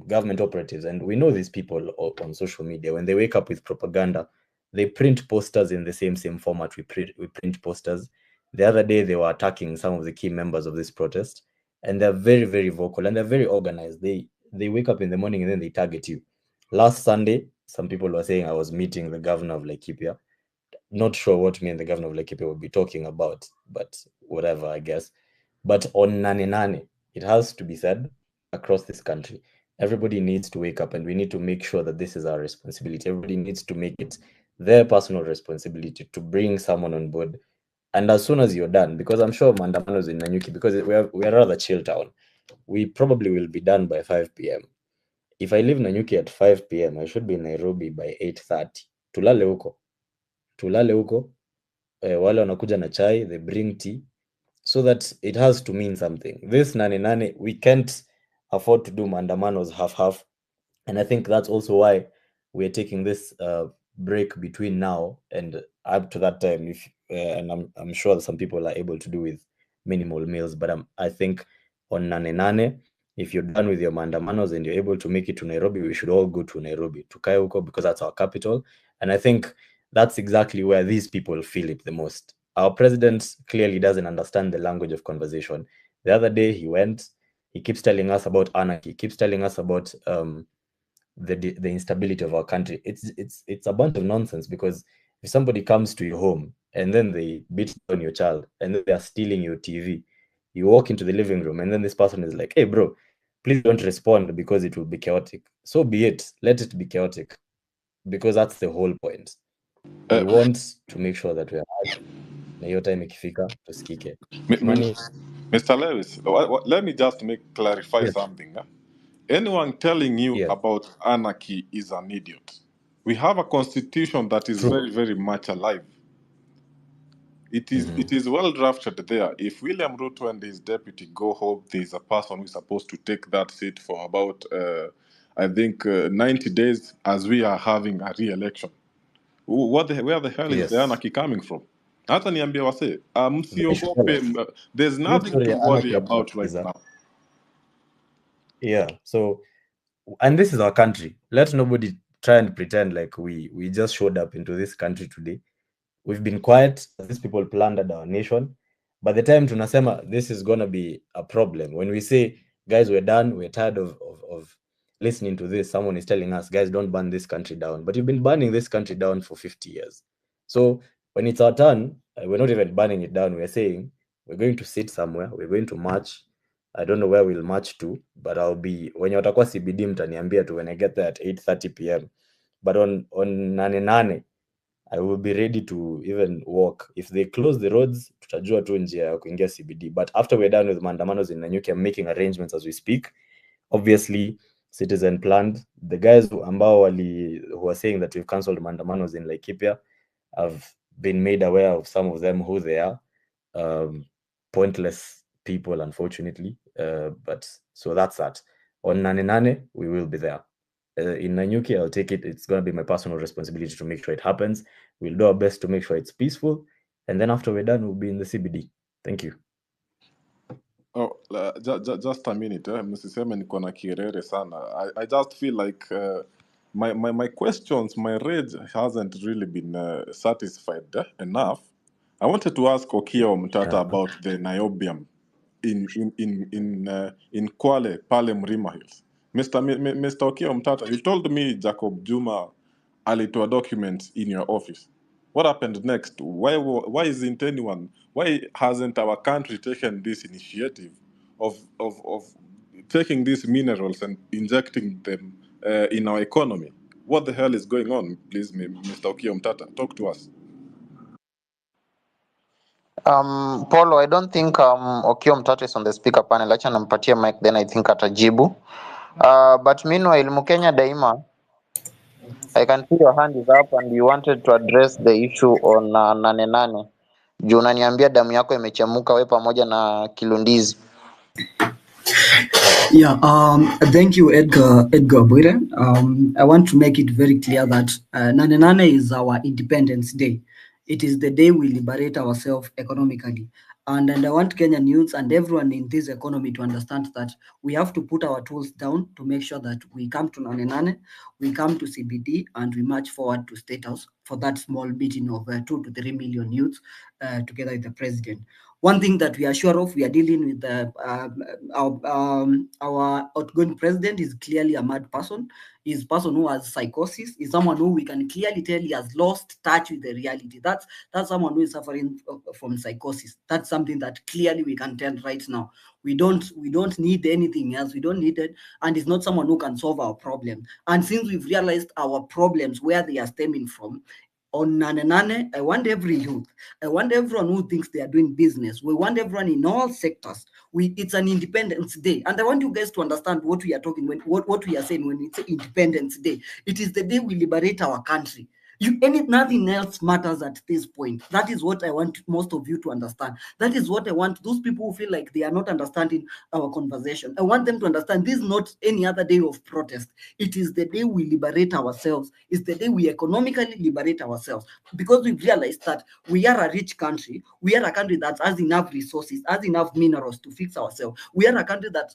government operatives, and we know these people on social media, when they wake up with propaganda, they print posters in the same format we print posters. The other day, they were attacking some of the key members of this protest, and they're very, very vocal, and they're very organized. They wake up in the morning and then they target you. Last Sunday, some people were saying I was meeting the governor of Laikipia. Not sure what me and the governor of Laikipia would be talking about, but whatever, I guess. But on Nane Nane, it has to be said, across this country, everybody needs to wake up, and we need to make sure that this is our responsibility. Everybody needs to make it their personal responsibility to bring someone on board. And as soon as you're done, because I'm sure mandamanos in Nanyuki, because we are a rather chill town, we probably will be done by 5 p.m. If I leave Nanyuki at 5 p.m., I should be in Nairobi by 8:30. Tulale huko. Wale wanakuja na chai, they bring tea, so that it has to mean something. This 9-9, we can't afford to do maandamanos half. And I think that's also why we're taking this break between now and up to that time. If and I'm sure that some people are able to do with minimal meals, but I think on 9-9, if you're done with your maandamanos and you're able to make it to Nairobi, we should all go to Nairobi, to Kayuko, because that's our capital. And I think that's exactly where these people feel it the most. Our president clearly doesn't understand the language of conversation. The other day he keeps telling us about anarchy, he keeps telling us about the instability of our country. It's a bunch of nonsense, because if somebody comes to your home and then they beat on your child and then they are stealing your TV, you walk into the living room and then this person is like, hey bro, please don't respond because it will be chaotic. So be it, let it be chaotic, because that's the whole point. We want to make sure that we are heard na hiyo time ikifika tusikike. Mr. Lewis, let me just clarify something. Anyone telling you about anarchy is an idiot. We have a constitution that is very, very much alive. It is well drafted there. If William Ruto and his deputy go home, there is a person who is supposed to take that seat for about, 90 days, as we are having a re-election. Where the hell is the anarchy coming from? Hata niambia wase, msiogope, there's nothing to worry about right now. Yeah, so, and this is our country. Let nobody try and pretend like we just showed up into this country today. We've been quiet. These people plundered our nation. By the time tunasema this is gonna be a problem, when we say, guys, we're done, we're tired of listening to this, someone is telling us, guys, don't burn this country down. But you've been burning this country down for 50 years. So when it's our turn, we're not even burning it down. We're saying we're going to sit somewhere, we're going to march. I don't know where we'll march to, but I'll be, when watakuwa CBD mtaniambia tu when I get there at 8:30 p.m. But on 9-9, I will be ready to even walk. If they close the roads, tutajua tu njia ya kuingia CBD. But after we're done with maandamanos in Nanyuki, I'm making arrangements as we speak. Obviously, Citizen planned. The guys who are saying that we've cancelled maandamanos in Laikipia, I've been made aware of some of them, who they are. Pointless people, unfortunately. But so that's that. On 9-9, we will be there. In Nanyuki, I'll take it. It's going to be my personal responsibility to make sure it happens. We'll do our best to make sure it's peaceful. And then after we're done, we'll be in the CBD. Thank you. Oh, just a minute. Msiseme niko na kirere sana. I just feel like my questions, my rage hasn't really been satisfied enough. I wanted to ask Okiya Omtata about the niobium in Kwale, pale Mlima Hills. Mr. Okiya Omtata, you told me Jacob Juma alitoa documents in your office. What happened next? Why hasn't our country taken this initiative of taking these minerals and injecting them in our economy? What the hell is going on? Please, Mr. Okiya Omtata, talk to us. Paulo, I don't think Okiya Omtata is on the speaker panel. Acha nampatia mic, then I think atajibu. But meanwhile, Mukenya Daima, I can see your hand is up and you wanted to address the issue on 9-9. Juu unaniambia damu yako imechemuka we pamoja na Kilundizi. Yeah, thank you, Edgar Bwire. I want to make it very clear that 9-9 is our Independence Day. It is the day we liberate ourselves economically. And I want Kenyan youths and everyone in this economy to understand that we have to put our tools down to make sure that we come to 9-9, we come to CBD, and we march forward to State House for that small meeting of 2 to 3 million youths together with the president. One thing that we are sure of, we are dealing with our outgoing president is clearly a mad person. He's a person who has psychosis. He's someone who we can clearly tell he has lost touch with the reality. That's someone who is suffering from psychosis. That's something that clearly we can tell right now. We don't need anything else. We don't need it, and it's not someone who can solve our problem. And since we've realized our problems, where they are stemming from, on Nane Nane. I want every youth. I want everyone who thinks they are doing business. We want everyone in all sectors. It's an Independence Day. And I want you guys to understand what we are talking when what we are saying when it's Independence Day. It is the day we liberate our country. Nothing else matters at this point. That is what I want most of you to understand. That is what I want those people who feel like they are not understanding our conversation. I want them to understand this is not any other day of protest. It is the day we liberate ourselves. It's the day we economically liberate ourselves, because we've realized that we are a rich country. We are a country that has enough resources, has enough minerals to fix ourselves. We are a country that,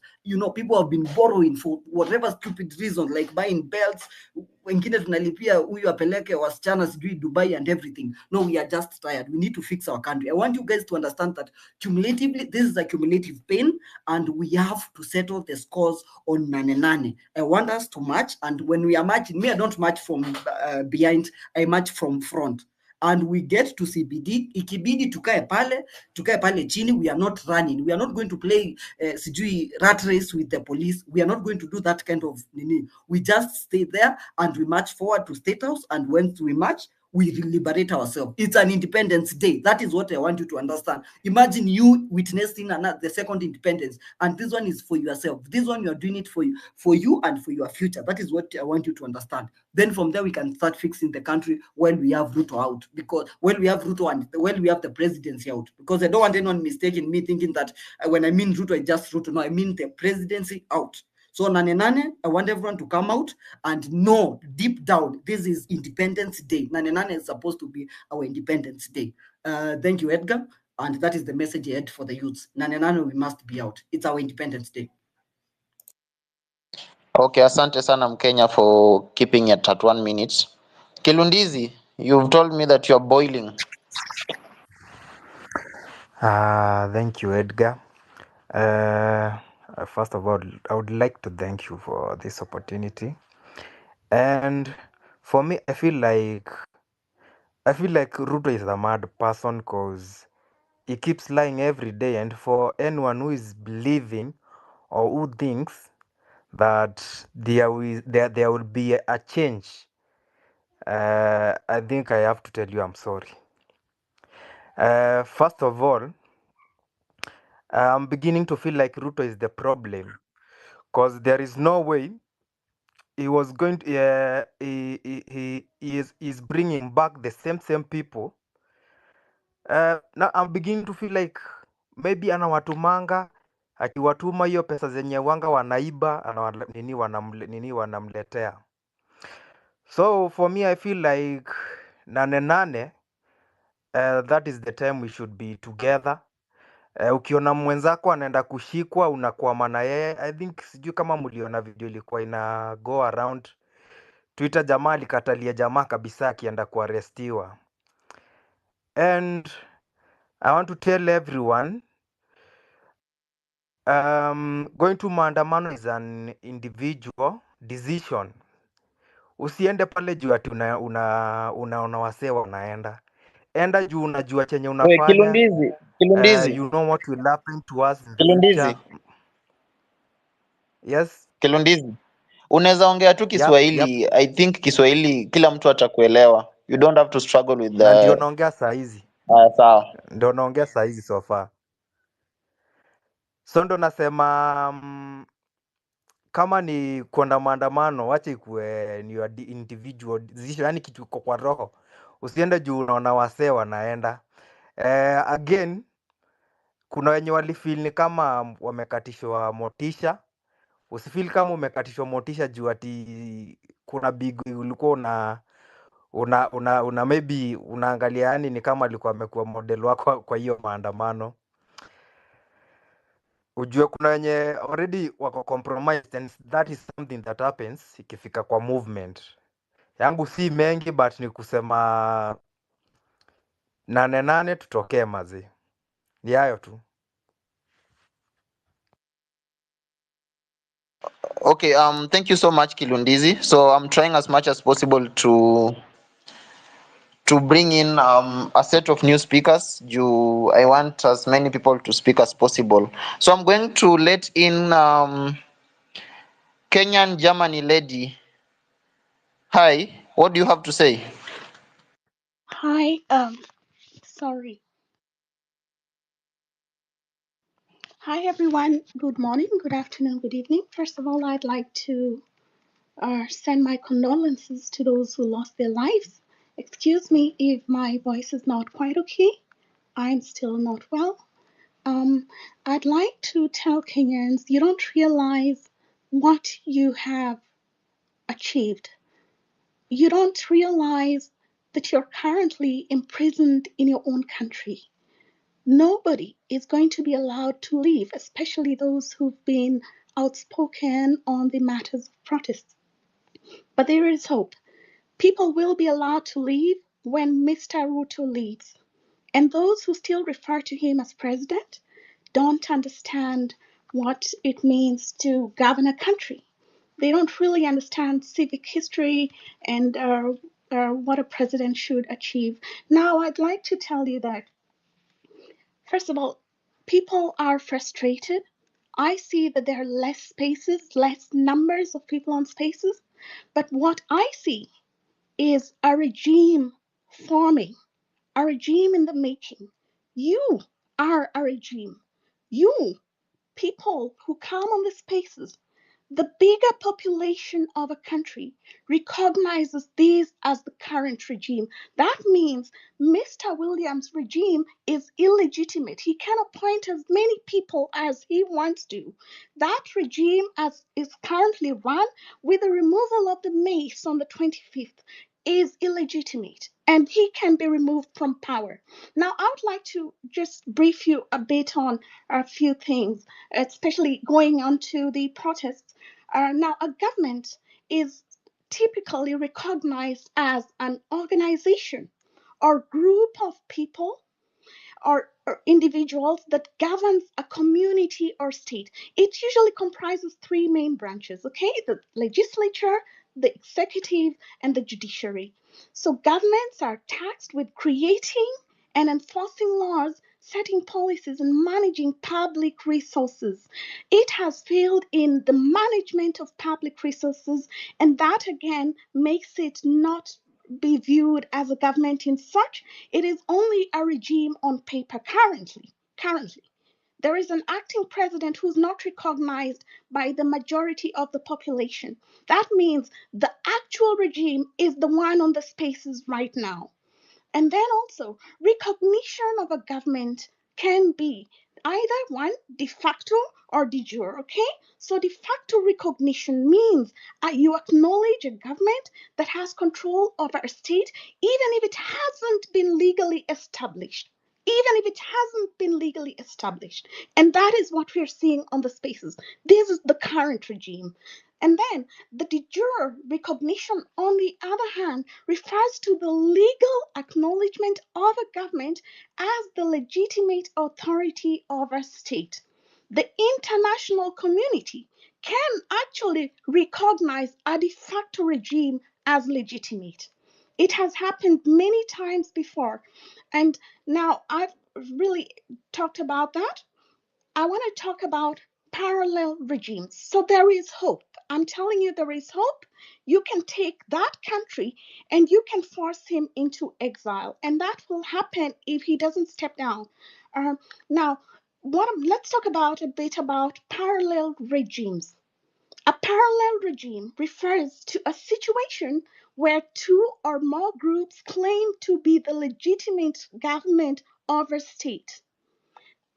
people have been borrowing for whatever stupid reason, like buying belts. Wengine tunalipia huyu apeleke wasichana sijui Dubai and everything. No, we are just tired. We need to fix our country. I want you guys to understand that cumulatively, this is a cumulative pain, and we have to settle the scores on Nane Nane. I want us to march, and when we are marching, I don't march from behind, I march from front. And we get to CBD, ikibidi tukae pale chini. We are not running. We are not going to play sijui rat race with the police. We are not going to do that kind of nini. We just stay there and we march forward to State House. And once we march, we liberate ourselves. It's an Independence Day. That is what I want you to understand. Imagine you witnessing the second independence, and this one is for yourself. This one you are doing it for you and for your future. That is what I want you to understand. Then from there we can start fixing the country when we have Ruto out, because when we have Ruto and when we have the presidency out, because I don't want anyone mistaking me thinking that when I mean Ruto, I just Ruto. No, I mean the presidency out. So Nane Nane, I want everyone to come out and know deep down, this is Independence Day. Nane Nane is supposed to be our Independence Day. Thank you, Edgar. And that is the message I had for the youths. Nane Nane, we must be out. It's our Independence Day. Okay, asante sana Mkenya for keeping it at 1 minute. Kilundizi, you've told me that you're boiling. Thank you, Edgar. First of all, I would like to thank you for this opportunity. And for me, I feel like Ruto is a mad person because he keeps lying every day. And for anyone who is believing or who thinks that there will be a change, I think I have to tell you I'm sorry. First of all, I'm beginning to feel like Ruto is the problem, because there is no way he was going to he is bringing back the same people. Now I'm beginning to feel like maybe anawatumanga, akiwatuma hiyo pesa zenye wanga wanaiba wanamletea. So for me, I feel like Nane Nane, that is the time we should be together. Ukiona mwenzako anaenda kushikwa unakwama na yeye. I think sijui kama mliona video ilikuwa ina go around Twitter, jamaa alikatalia jamaa kabisa akienda kuarestiwa. And I want to tell everyone, going to maandamano is an individual decision. Usiende pale juu ati unaona wasee wanaenda. Enda juu unajua chenye unafanya. Kilundizi. You know what will happen to us in the Kilundizi. future. Yes. Kilundizi. Unaweza ongea tu Kiswahili. Yep. I think Kiswahili kila mtu atakuelewa. You don't have to struggle with the... Na ndio naongea saa hizi. Sawa. Ndio naongea saa hizi so far. So ndo nasema kama ni kwenda maandamano, wacha ikuwe ni your individual decision, yani kitu kwa roho. Usiende juu unaona wasee wanaenda. Again, kuna wenye walifeel ni kama wamekatishwa motisha. Usifeel kama umekatishwa motisha juu ati kuna big ulikuwa una maybe unaangalia, yani ni kama alikuwa amekuwa model wako kwa hiyo maandamano. Ujue kuna wenye already wako compromised, and that is something that happens ikifika kwa movement. Yangu si mengi, but ni kusema Nane Nane tutokee mazi. Ni hayo tu. Okay, thank you so much Kilundizi. So I'm trying as much as possible to bring in a set of new speakers. I want as many people to speak as possible. So I'm going to let in Kenyan Germany lady. Hi, what do you have to say? Hi, sorry. Hi, everyone. Good morning, good afternoon, good evening. First of all, I'd like to send my condolences to those who lost their lives. Excuse me if my voice is not quite okay. I'm still not well. I'd like to tell Kenyans you don't realize what you have achieved. You don't realize that you're currently imprisoned in your own country. Nobody is going to be allowed to leave, especially those who've been outspoken on the matters of protest. But there is hope. People will be allowed to leave when Mr. Ruto leaves. And those who still refer to him as president don't understand what it means to govern a country. They don't really understand civic history and what a president should achieve. Now, I'd like to tell you that, first of all, people are frustrated. I see that there are less spaces, less numbers of people on spaces. But what I see is a regime forming, a regime in the making. You are a regime. You, people who come on the spaces, the bigger population of a country recognizes this as the current regime. That means Mr. Williams' regime is illegitimate. He can appoint as many people as he wants to. That regime, as is currently run, with the removal of the mace on the 25th, is illegitimate, and he can be removed from power. Now, I would like to just brief you a bit on a few things, especially going on to the protests. Now, a government is typically recognized as an organization or group of people or individuals that governs a community or state. It usually comprises three main branches, okay? The legislature, the executive, and the judiciary. So governments are tasked with creating and enforcing laws, setting policies, and managing public resources. It has failed in the management of public resources, and that again makes it not be viewed as a government in such. It is only a regime on paper currently. There is an acting president who's not recognized by the majority of the population. That means the actual regime is the one on the spaces right now. And then also, recognition of a government can be either one, de facto or de jure, okay? So de facto recognition means you acknowledge a government that has control over a state, even if it hasn't been legally established. Even if it hasn't been legally established. And that is what we're seeing on the spaces. This is the current regime. And then the de jure recognition, on the other hand, refers to the legal acknowledgement of a government as the legitimate authority of a state. The international community can actually recognize a de facto regime as legitimate. It has happened many times before. And now I've really talked about that. I want to talk about parallel regimes. So there is hope. I'm telling you, there is hope. You can take that country and you can force him into exile. And that will happen if he doesn't step down. Now, let's talk about a bit about parallel regimes. A parallel regime refers to a situation where two or more groups claim to be the legitimate government of a state.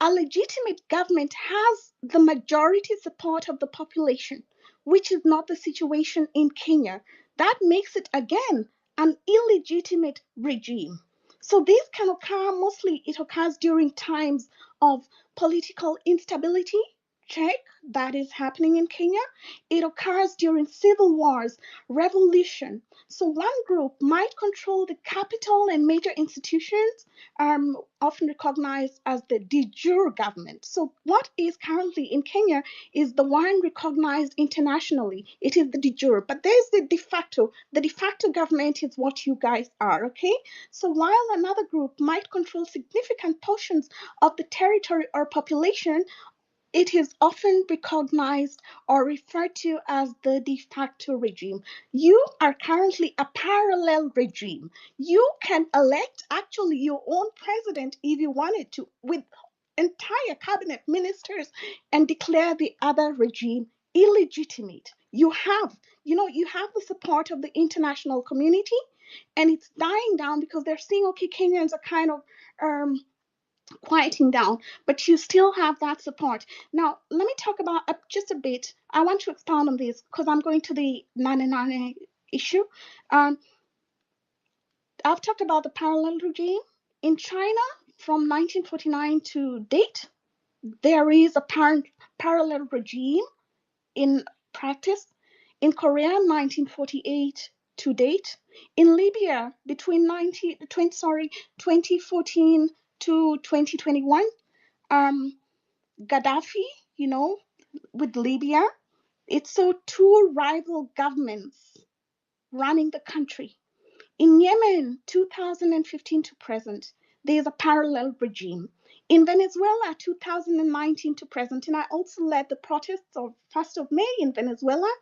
A legitimate government has the majority support of the population, which is not the situation in Kenya. That makes it, again, an illegitimate regime. So this can occur, mostly it occurs during times of political instability. Check, that is happening in Kenya. It occurs during civil wars, revolution. So one group might control the capital and major institutions, often recognized as the de jure government. So what is currently in Kenya is the one recognized internationally. It is the de jure, but there's the de facto. The de facto government is what you guys are, okay? So while another group might control significant portions of the territory or population, it is often recognized or referred to as the de facto regime. You are currently a parallel regime. You can elect actually your own president if you wanted to, with entire cabinet ministers, and declare the other regime illegitimate. You have the support of the international community, and it's dying down because they're seeing, okay, Kenyans are kind of quieting down, but you still have that support. Now, let me talk about just a bit. I want to expound on this because I'm going to the 99 issue. I've talked about the parallel regime. In China, from 1949 to date, there is a parallel regime in practice. In Korea, 1948 to date. In Libya, between 2014 to 2021, Gaddafi, with Libya, it's so two rival governments running the country. In Yemen, 2015 to present, there's a parallel regime. In Venezuela, 2019 to present, and I also led the protests of 1st of May in Venezuela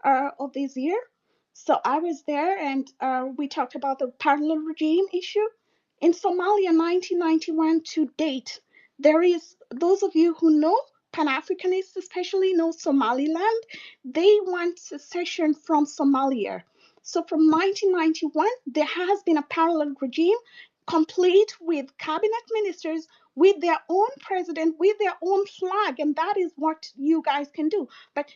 of this year. So I was there, and we talked about the parallel regime issue. In Somalia, 1991 to date, there is, those of you who know, Pan-Africanists especially know Somaliland, they want secession from Somalia. So from 1991, there has been a parallel regime, complete with cabinet ministers, with their own president, with their own flag, and that is what you guys can do. But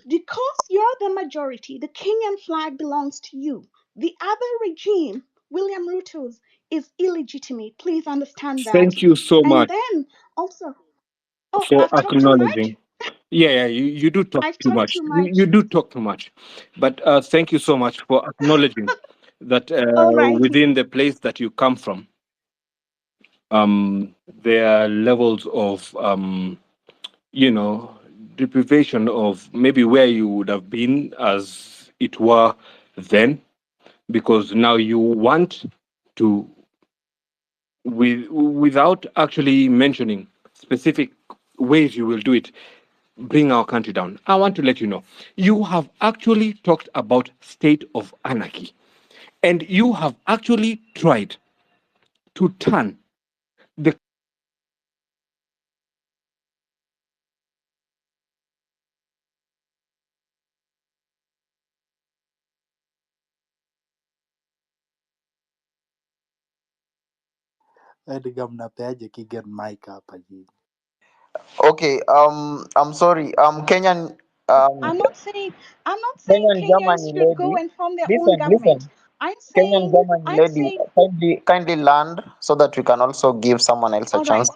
because you're the majority, the Kenyan flag belongs to you. The other regime, William Ruto's, is illegitimate. Please understand that. Thank you so And much then also, for I've talked too much. acknowledging. Yeah, you do talk I've too talked much. too You, much. you do talk too much. But thank you so much for acknowledging that All righty. within the place that you come from, there are levels of, deprivation of maybe where you would have been as it were then, because now you want to, without actually mentioning specific ways you will do it, bring our country down. I want to let you know, you have actually talked about state of anarchy, and you have actually tried to turn the Edgar, mnapeaje Kigen mic hapa nyinyi? Okay, I'm sorry. Kenyan, I'm not saying Kenyan Kenyans Germany should go lady. and form their own Listen, government. listen. I'm Kenyan saying Germany lady, kindly land so that we can also give someone else a all right. chance.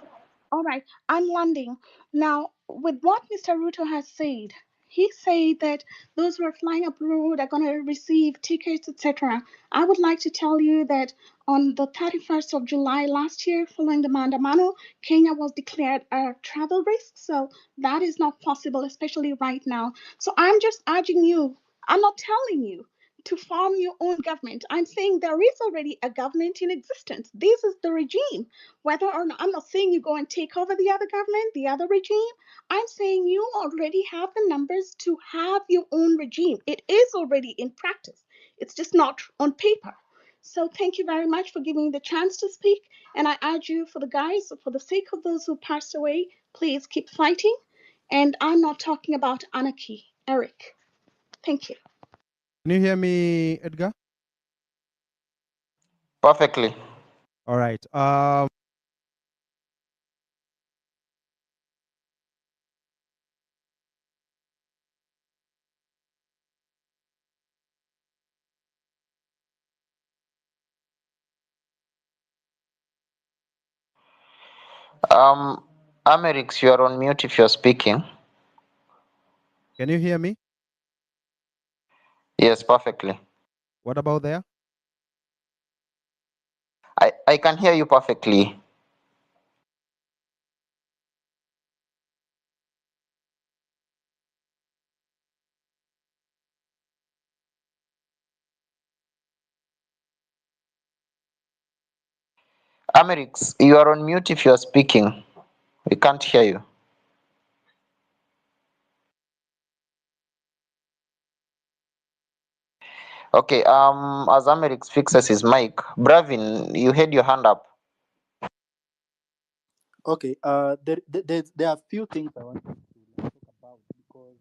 All right, I'm landing. Now, with what Mr. Ruto has said, he said that those who are flying abroad are going to receive tickets, etc. I would like to tell you that on the 31st of July last year, following the Mandamano, Kenya was declared a travel risk. So that is not possible, especially right now. So I'm just urging you, I'm not telling you to form your own government. I'm saying there is already a government in existence. This is the regime. Whether or not, I'm not saying you go and take over the other government, the other regime. I'm saying you already have the numbers to have your own regime. It is already in practice. It's just not on paper. So thank you very much for giving me the chance to speak. And I urge you, for the guys, for the sake of those who passed away, please keep fighting. And I'm not talking about anarchy, Eric. Thank you. Can you hear me, Edgar? Perfectly. All right. Amerix, you are on mute if you're speaking. Can you hear me? Yes, perfectly. What about there? I can hear you perfectly. Amerix, you are on mute if you are speaking. We can't hear you. Okay, as Amerix fixes his mic, Bravin, you had your hand up. Okay, there are few things I want to talk about because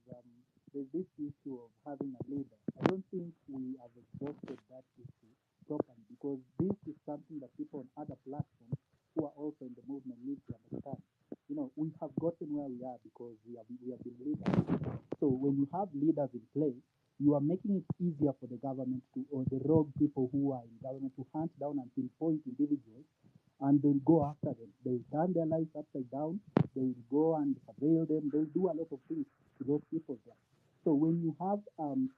there's this issue of having a leader. I don't think we have exhausted that issue properly because this is something that people on other platforms who are also in the movement need to understand. You know, we have gotten where we are because we have been leaders. So when you have leaders in place, you are making it easier for the government to, or the rogue people who are in government, to hunt down and pinpoint individuals, and they'll go after them. They'll turn their lives upside down. They'll go and surveil them. They'll do a lot of things to those people there. So when you have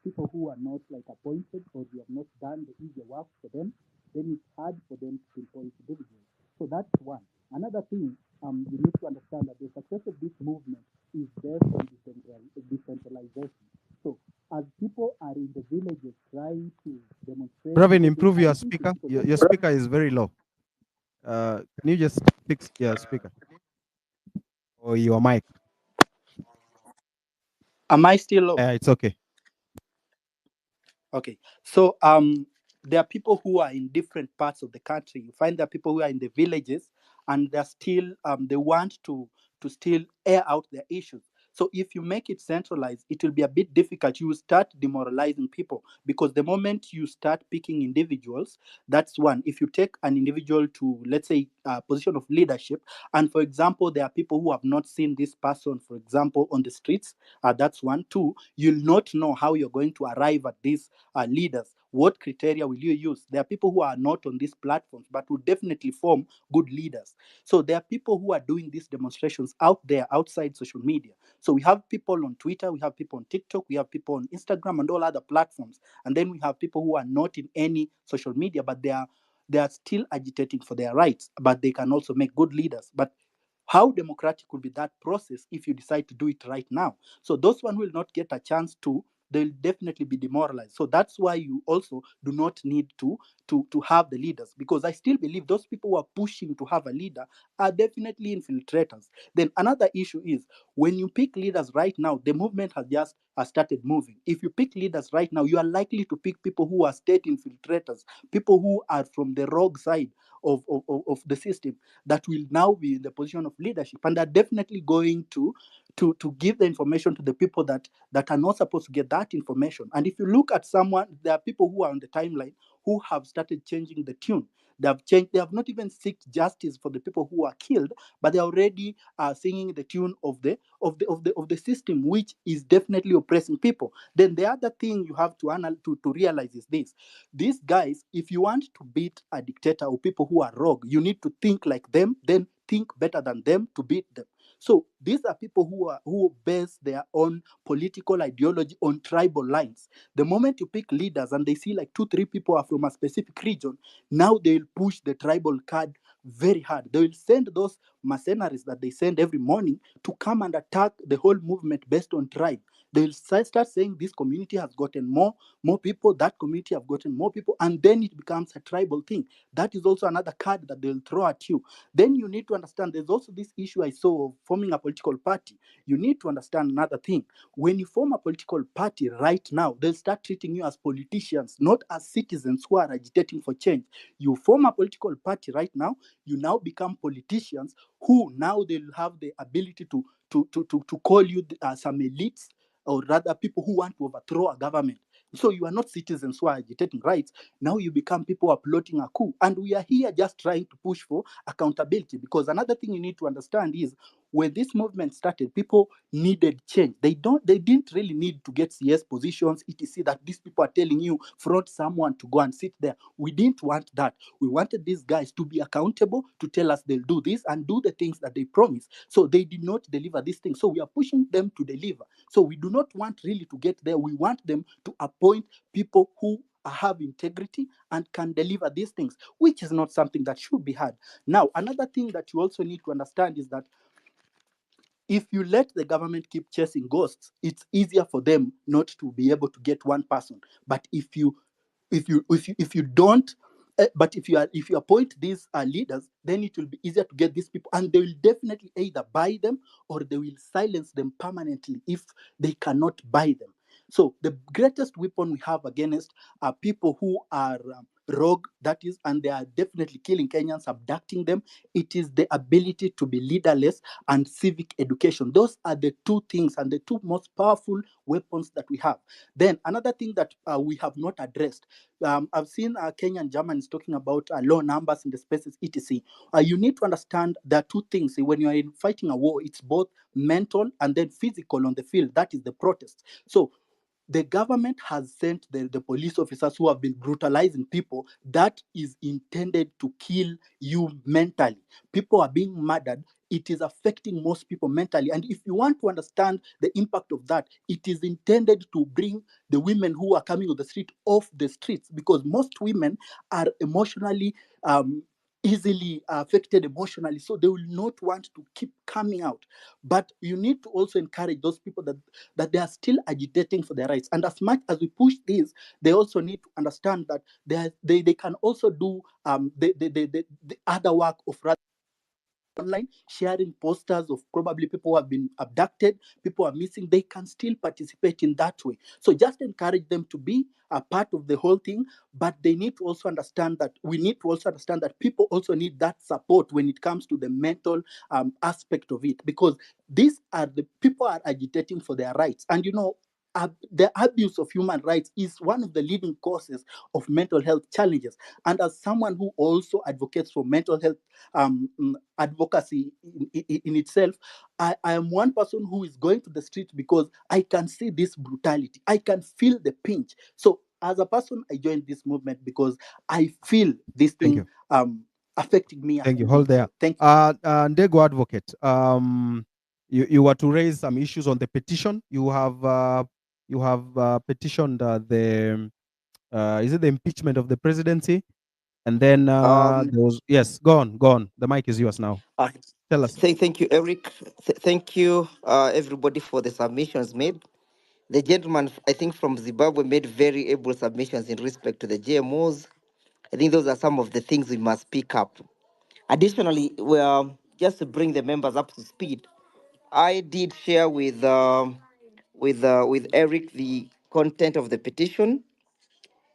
people who are not like appointed, or you have not done the easier work for them, then it's hard for them to pinpoint individuals. So that's one. Another thing, you need to understand that the success of this movement is based on decentralization. So as people are in the villages trying to demonstrate, Bravin, improve your speaker. Your speaker is very low. Can you just fix your speaker or your mic? Am I still low? It's okay. Okay. So there are people who are in different parts of the country. You find there are people who are in the villages, and they're still they want to still air out their issues. So if you make it centralized, it will be a bit difficult. You will start demoralizing people because the moment you start picking individuals, that's one. If you take an individual to, let's say, a position of leadership, and for example, there are people who have not seen this person, for example, on the streets, that's one. Two, you'll not know how you're going to arrive at these leaders. What criteria will you use? There are people who are not on these platforms, but will definitely form good leaders. So there are people who are doing these demonstrations out there, outside social media. So we have people on Twitter, we have people on TikTok, we have people on Instagram and all other platforms. And then we have people who are not in any social media, but they are still agitating for their rights, but they can also make good leaders. But how democratic will be that process if you decide to do it right now? So those one will not get a chance to, they'll definitely be demoralized. So that's why you also do not need to have the leaders, because I still believe those people who are pushing to have a leader are definitely infiltrators. Then another issue is, when you pick leaders right now, the movement has just started moving. If you pick leaders right now, you are likely to pick people who are state infiltrators, people who are from the rogue side of the system, that will now be in the position of leadership, and are definitely going to give the information to the people that are not supposed to get that information. And if you look at someone, there are people who are on the timeline who have started changing the tune. They have changed. They have not even sought justice for the people who are killed, but they already are singing the tune of the system, which is definitely oppressing people. Then the other thing you have to realize is this: these guys, if you want to beat a dictator or people who are rogue, you need to think like them, then think better than them to beat them. So these are people who base their own political ideology on tribal lines. The moment you pick leaders and they see like 2-3 people are from a specific region, now they'll push the tribal card very hard. They will send those mercenaries that they send every morning to come and attack the whole movement based on tribe. They'll start saying this community has gotten more people, that community have gotten more people, and then it becomes a tribal thing. That is also another card that they'll throw at you. Then you need to understand there's also this issue I saw of forming a political party. You need to understand another thing. When you form a political party right now, they'll start treating you as politicians, not as citizens who are agitating for change. You form a political party right now, you now become politicians who now they'll have the ability to call you some elites, or rather people who want to overthrow a government. So you are not citizens who are agitating rights. Now you become people who are plotting a coup. And we are here just trying to push for accountability, because another thing you need to understand is, when this movement started, people needed change. They didn't really need to get CS positions, etc. that these people are telling you, front someone to go and sit there. We didn't want that. We wanted these guys to be accountable, to tell us they'll do this and do the things that they promise. So they did not deliver these things. So we are pushing them to deliver. So we do not want really to get there. We want them to appoint people who have integrity and can deliver these things, which is not something that should be had. Now, another thing that you also need to understand is that if you let the government keep chasing ghosts, it's easier for them not to be able to get one person. But if you don't, but if you appoint these leaders, then it will be easier to get these people, and they will definitely either buy them or they will silence them permanently if they cannot buy them. So the greatest weapon we have against people who are rogue, that is, and they are definitely killing Kenyans, abducting them, it is the ability to be leaderless and civic education. Those are the two things and the two most powerful weapons that we have. Then another thing that we have not addressed, I've seen Kenyan Germans talking about low numbers in the spaces, etc. You need to understand there are two things. When you are in fighting a war, it's both mental and then physical on the field. That is the protest. So the government has sent the police officers who have been brutalizing people. That is intended to kill you mentally. People are being murdered. It is affecting most people mentally. And if you want to understand the impact of that, it is intended to bring the women who are coming on the street off the streets, because most women are emotionally easily affected emotionally, so they will not want to keep coming out. But you need to also encourage those people that they are still agitating for their rights. And as much as we push this, they also need to understand that they can also do the other work of online, sharing posters of probably people who have been abducted, people are missing. They can still participate in that way. So just encourage them to be a part of the whole thing, but they need to also understand that we need to also understand that people also need that support when it comes to the mental aspect of it, because these are the people are agitating for their rights. And the abuse of human rights is one of the leading causes of mental health challenges. And as someone who also advocates for mental health advocacy in itself, I am one person who is going to the street because I can see this brutality. I can feel the pinch. So as a person, I joined this movement because I feel this Thank thing you. affecting me as Thank an you. Hold there. individual. Thank you. Ndego Advocate, you were to raise some issues on the petition. You have petitioned the is it the impeachment of the presidency? And then there was, yes, go on. The mic is yours now. Tell us. Thank you, Eric. Thank you, everybody, for the submissions made. The gentleman, I think, from Zimbabwe made very able submissions in respect to the GMOs. I think those are some of the things we must pick up. Additionally, just to bring the members up to speed, I did share with Eric the content of the petition.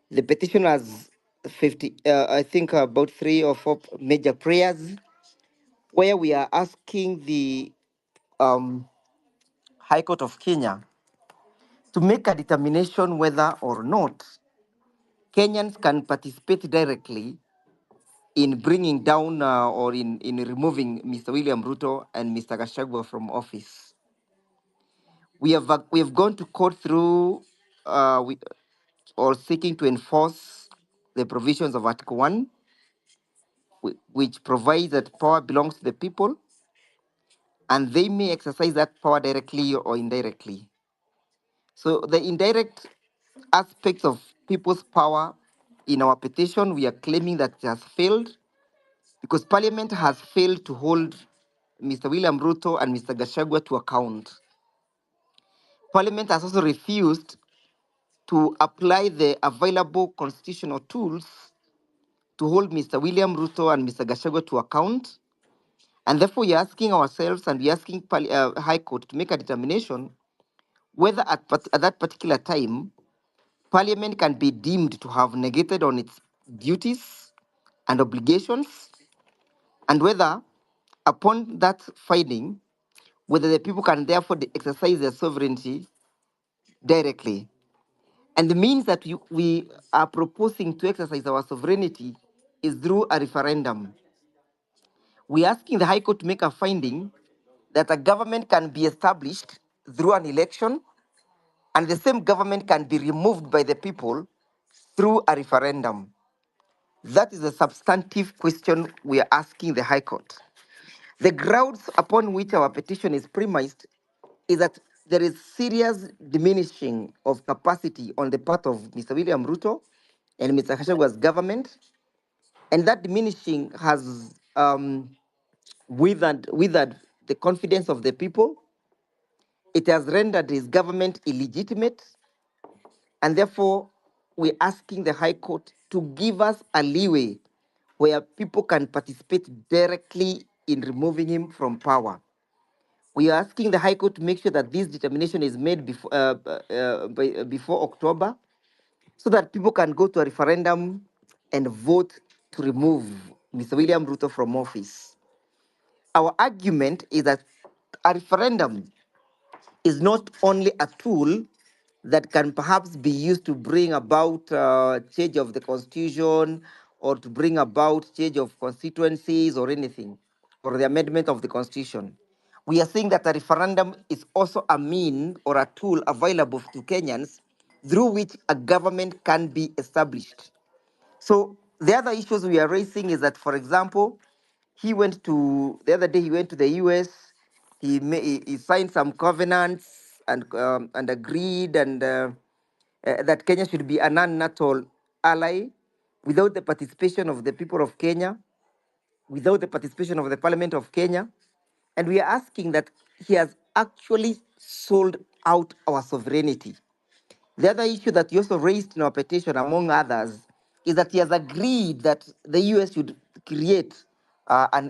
The petition has 50, I think, about 3 or 4 major prayers, where we are asking the High Court of Kenya to make a determination whether or not Kenyans can participate directly in bringing down or in removing Mr. William Ruto and Mr. Gachagua from office. We have gone to court through or seeking to enforce the provisions of Article 1, which provides that power belongs to the people and they may exercise that power directly or indirectly. So the indirect aspects of people's power in our petition, we are claiming that it has failed because Parliament has failed to hold Mr. William Ruto and Mr. Gachagua to account. Parliament has also refused to apply the available constitutional tools to hold Mr. William Ruto and Mr. Gachagua to account. And therefore, we are asking ourselves and we are asking High Court to make a determination whether at that particular time, Parliament can be deemed to have negated on its duties and obligations, and whether, upon that finding, whether the people can therefore exercise their sovereignty directly. And the means that we are proposing to exercise our sovereignty is through a referendum. We are asking the High Court to make a finding that a government can be established through an election, and the same government can be removed by the people through a referendum. That is a substantive question we are asking the High Court. The grounds upon which our petition is premised is that there is serious diminishing of capacity on the part of Mr. William Ruto and Mr. Gashagua's government, and that diminishing has withered the confidence of the people. It has rendered his government illegitimate, and therefore we're asking the High Court to give us a leeway where people can participate directly in removing him from power. We are asking the High Court to make sure that this determination is made before October, so that people can go to a referendum and vote to remove Mr. William Ruto from office. Our argument is that a referendum is not only a tool that can perhaps be used to bring about change of the constitution or to bring about change of constituencies or anything, or the amendment of the constitution. We are saying that a referendum is also a mean or a tool available to Kenyans through which a government can be established. So the other issues we are raising is that, for example, the other day he went to the US, he signed some covenants and agreed that Kenya should be a non-NATO ally without the participation of the people of Kenya, without the participation of the Parliament of Kenya. And we are asking that he has actually sold out our sovereignty. The other issue that you also raised in our petition, among others, is that he has agreed that the US should create a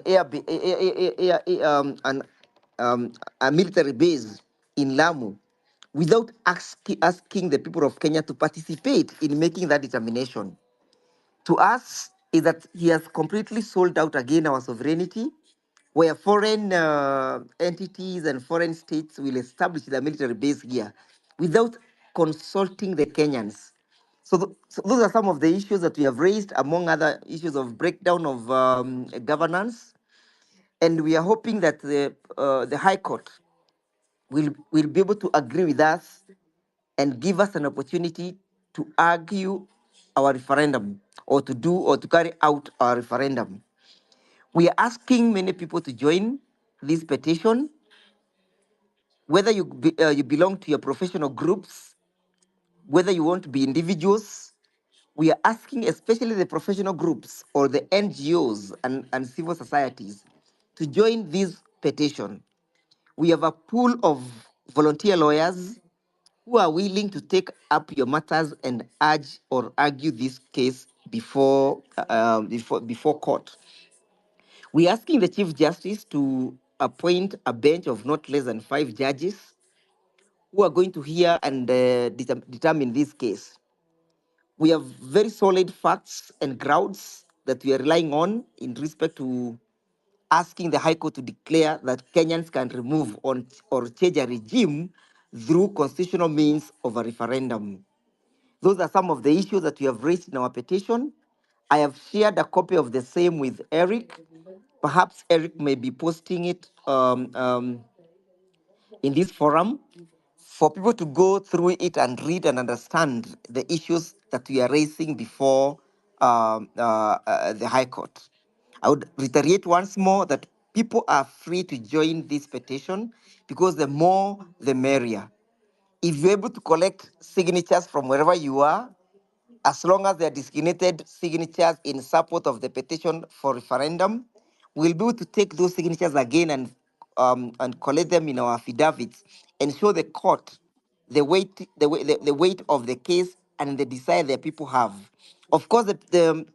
military base in Lamu without asking the people of Kenya to participate in making that determination. To us, is that he has completely sold out again our sovereignty, where foreign entities and foreign states will establish their military base here without consulting the Kenyans. So those are some of the issues that we have raised, among other issues of breakdown of governance. And we are hoping that the High Court will be able to agree with us and give us an opportunity to argue our referendum or to carry out our referendum. We are asking many people to join this petition, whether you belong to your professional groups, whether you want to be individuals. We are asking especially the professional groups or the NGOs and civil societies to join this petition. We have a pool of volunteer lawyers who are willing to take up your matters and urge or argue this case before court. We're asking the Chief Justice to appoint a bench of not less than 5 judges who are going to hear and determine this case. We have very solid facts and grounds that we are relying on in respect to asking the High Court to declare that Kenyans can remove or change a regime through constitutional means of a referendum. Those are some of the issues that we have raised in our petition. I have shared a copy of the same with Eric. Perhaps Eric may be posting it in this forum for people to go through it and read and understand the issues that we are raising before the High Court. I would reiterate once more that people are free to join this petition because the more, the merrier. If you're able to collect signatures from wherever you are, as long as they are designated signatures in support of the petition for referendum, we'll be able to take those signatures again and collect them in our affidavits and show the court the weight of the case and the desire that people have. Of course, the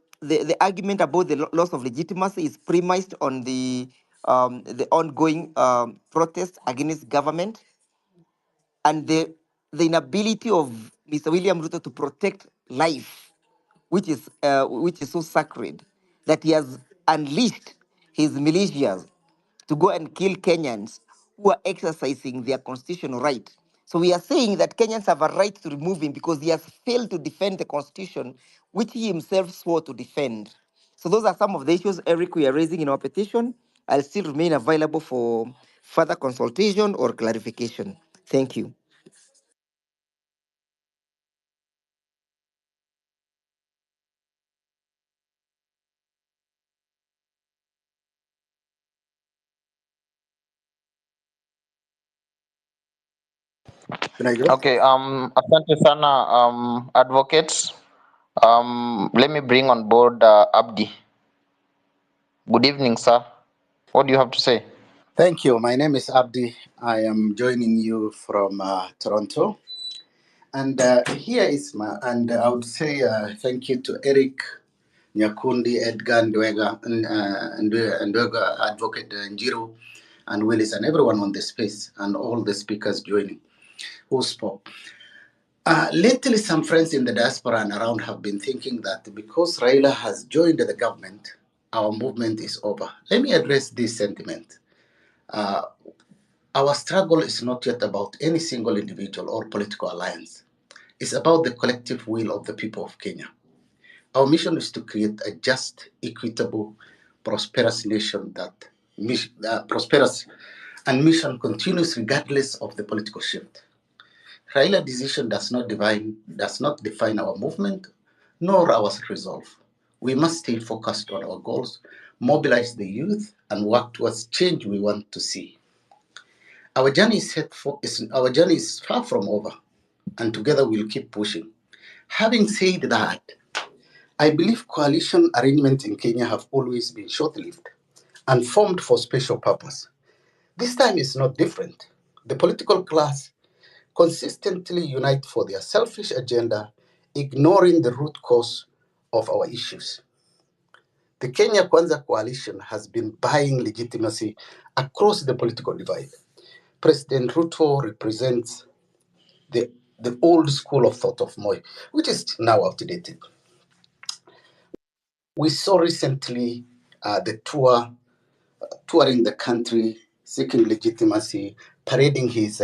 argument about the loss of legitimacy is premised on the ongoing protest against government and the inability of Mr. William Ruto to protect life, which is so sacred, that he has unleashed his militias to go and kill Kenyans who are exercising their constitutional right. So we are saying that Kenyans have a right to remove him because he has failed to defend the constitution, which he himself swore to defend. So those are some of the issues, Eric, we are raising in our petition. I'll still remain available for further consultation or clarification. Thank you. Can I go? Okay, asante sana, advocates. Let me bring on board Abdi. Good evening, sir. What do you have to say? Thank you. My name is Abdi. I am joining you from Toronto. And here is I would say thank you to Eric Nyakundi, Edgar Ndwega, Ndwega Advocate Njiru, and Willis and everyone on the space and all the speakers joining who spoke. Lately, some friends in the diaspora and around have been thinking that because Raila has joined the government, our movement is over. Let me address this sentiment. Our struggle is not yet about any single individual or political alliance. It's about the collective will of the people of Kenya. Our mission is to create a just, equitable, prosperous nation that prosperous and mission continues regardless of the political shift. Raila's decision does not define our movement nor our resolve. We must stay focused on our goals, mobilize the youth, and work towards change we want to see. Our journey is far from over, and together we'll keep pushing. Having said that, I believe coalition arrangements in Kenya have always been short-lived and formed for special purpose. This time is not different. The political class consistently unite for their selfish agenda, ignoring the root cause of our issues. The Kenya Kwanza coalition has been buying legitimacy across the political divide. President Ruto represents the old school of thought of Moi, which is now outdated. We saw recently the touring the country, seeking legitimacy, parading his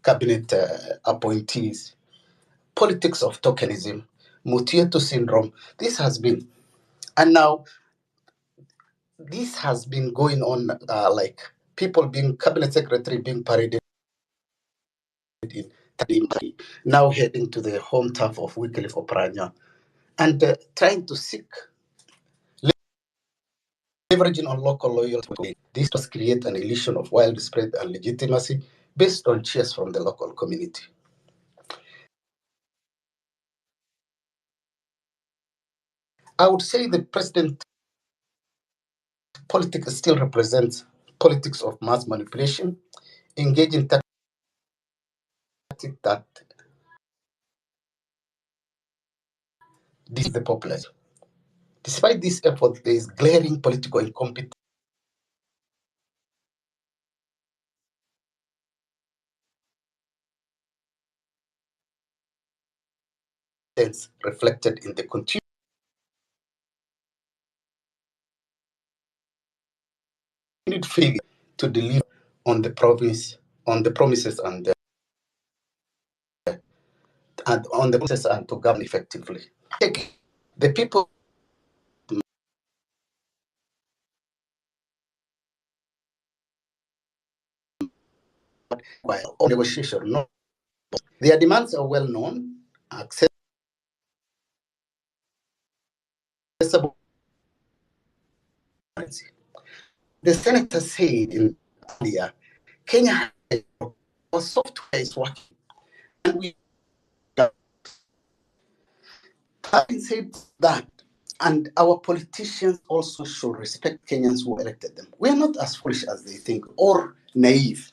cabinet appointees, politics of tokenism, Mutieto syndrome. This has been going on like people being cabinet secretary being paraded in Tadimari, now heading to the home turf of Wycliffe Oparanya, and trying to seek leveraging on local loyalty. This does create an illusion of widespread and legitimacy based on cheers from the local community. I would say the president politics still represents politics of mass manipulation, engaging tactics that deceive the populace. Despite this effort, there is glaring political incompetence reflected in the continued failure to deliver on the promises and to govern effectively. The people by negotiation, no. Their demands are well known, accessible. The senator said in earlier, Kenya our software is working, and we having said that, and our politicians also should respect Kenyans who elected them. We are not as foolish as they think or naive.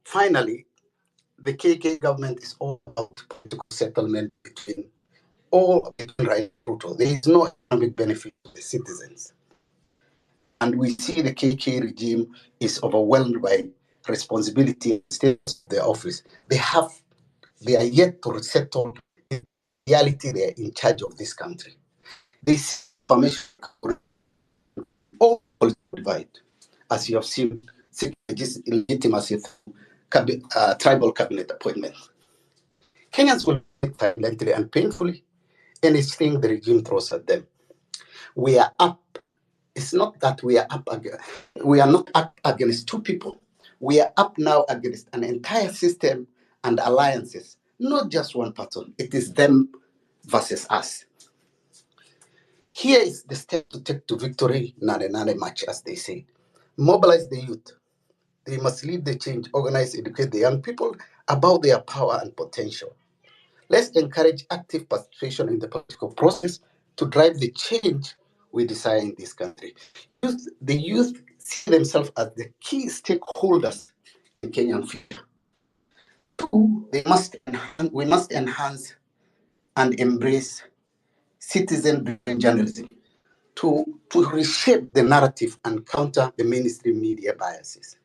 Finally, the KK government is all about political settlement between right Ruto. There is no economic benefit to the citizens. And we see the KK regime is overwhelmed by responsibility and status of their office. They are yet to settle in reality. They are in charge of this country. This information all divide, as you have seen, legitimacy through tribal cabinet appointment. Kenyans will violently and painfully anything the regime throws at them. We are up. It's not that we are up against. We are not up against two people. We are up now against an entire system and alliances, not just one person. It is them versus us. Here is the step to take to victory, nane match, as they say. Mobilize the youth. They must lead the change, organize, educate the young people about their power and potential. Let's encourage active participation in the political process to drive the change we desire in this country. The youth see themselves as the key stakeholders in Kenyan future. Two, we must enhance and embrace citizen-driven journalism to reshape the narrative and counter the mainstream media biases,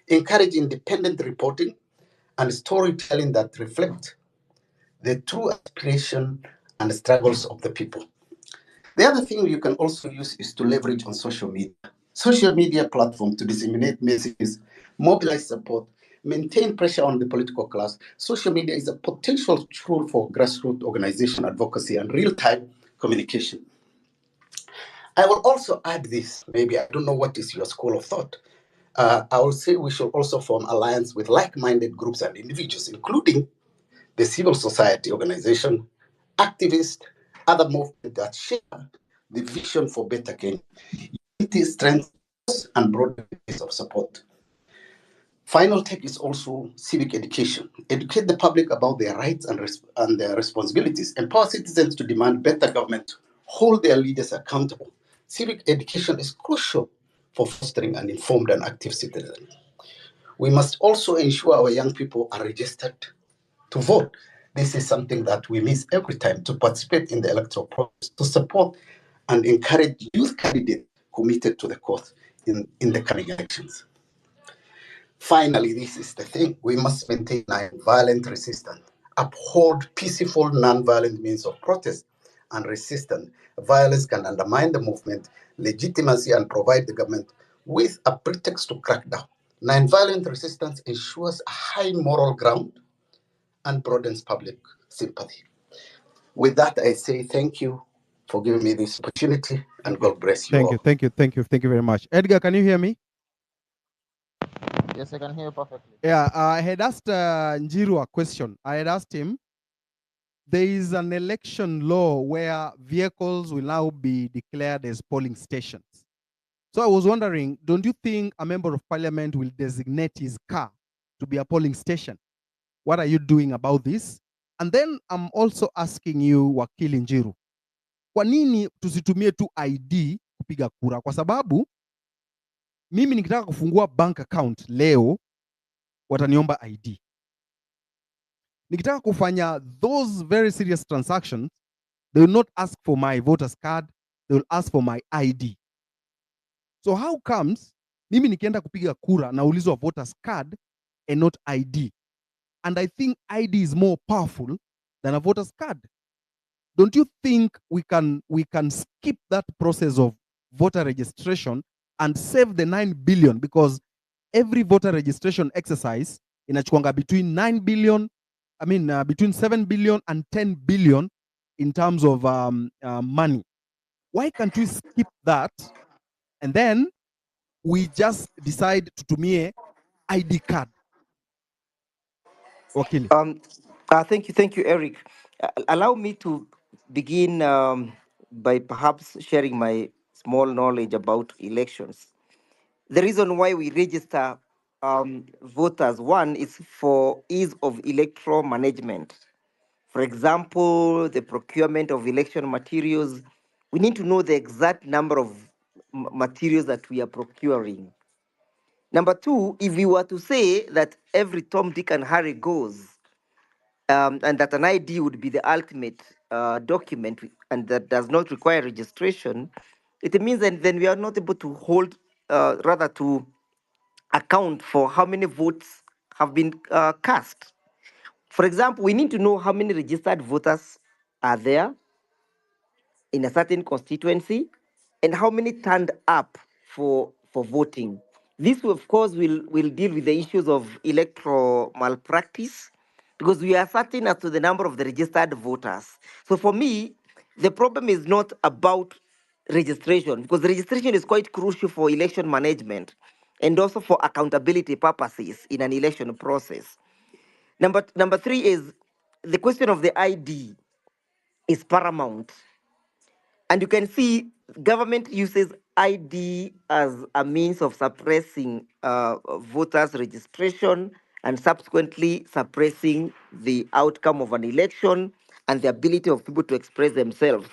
encourage independent reporting and storytelling that reflect the true aspiration and struggles of the people. The other thing you can also use is to leverage on social media. Social media platform to disseminate messages, mobilize support, maintain pressure on the political class. Social media is a potential tool for grassroots organization advocacy and real-time communication. I will also add this, maybe I don't know what is your school of thought. I will say we should also form alliance with like-minded groups and individuals, including the civil society organization, activists, other movements that share the vision for better Kenya. Unity strengthens and broader base of support. Final take is also civic education. Educate the public about their rights and their responsibilities. Empower citizens to demand better government. Hold their leaders accountable. Civic education is crucial for fostering an informed and active citizen. We must also ensure our young people are registered to vote. This is something that we miss every time, to participate in the electoral process, to support and encourage youth candidates committed to the cause in the coming elections. Finally, this is the thing, we must maintain violent resistance, uphold peaceful, non-violent means of protest and resistance. Violence can undermine the movement legitimacy and provide the government with a pretext to crack down. Non-violent resistance ensures a high moral ground and broadens public sympathy. With that, I say thank you for giving me this opportunity, and God bless you all. Thank you very much. Edgar, can you hear me? Yes, I can hear you perfectly. Yeah, I had asked Njiru a question. I had asked him, there is an election law where vehicles will now be declared as polling stations. So I was wondering, don't you think a member of parliament will designate his car to be a polling station? What are you doing about this? And then I'm also asking you, Wakili Njiru, kwa nini tusitumie tu ID kupiga kura? Kwa sababu mimi nikitaka kufungua bank account leo wataniomba ID. Nikitaka kufanya those very serious transactions, they will not ask for my voter's card, they will ask for my ID. So how comes mimi nikienda kupiga kura naulizwa voter's card and not ID? And I think ID is more powerful than a voter's card. Don't you think we can skip that process of voter registration and save the 9 billion? Because every voter registration exercise inachuanga between 9 billion, between 7 billion and 10 billion in terms of money. Why can't we skip that and then we just decide to tumie ID card? Wakili. Thank you, Eric. Allow me to begin by perhaps sharing my small knowledge about elections. The reason why we register voters, one, is for ease of electoral management. For example, the procurement of election materials. We need to know the exact number of materials that we are procuring. Number two, if we were to say that every Tom, Dick, and Harry goes, and that an ID would be the ultimate document and that does not require registration, it means that then we are not able to hold, rather to account for how many votes have been cast. For example, we need to know how many registered voters are there in a certain constituency and how many turned up for voting. This, of course, will deal with the issues of electoral malpractice because we are certain as to the number of the registered voters. So for me, the problem is not about registration because registration is quite crucial for election management and also for accountability purposes in an election process. Number three is the question of the ID is paramount. And you can see government uses ID as a means of suppressing voters' registration and subsequently suppressing the outcome of an election and the ability of people to express themselves.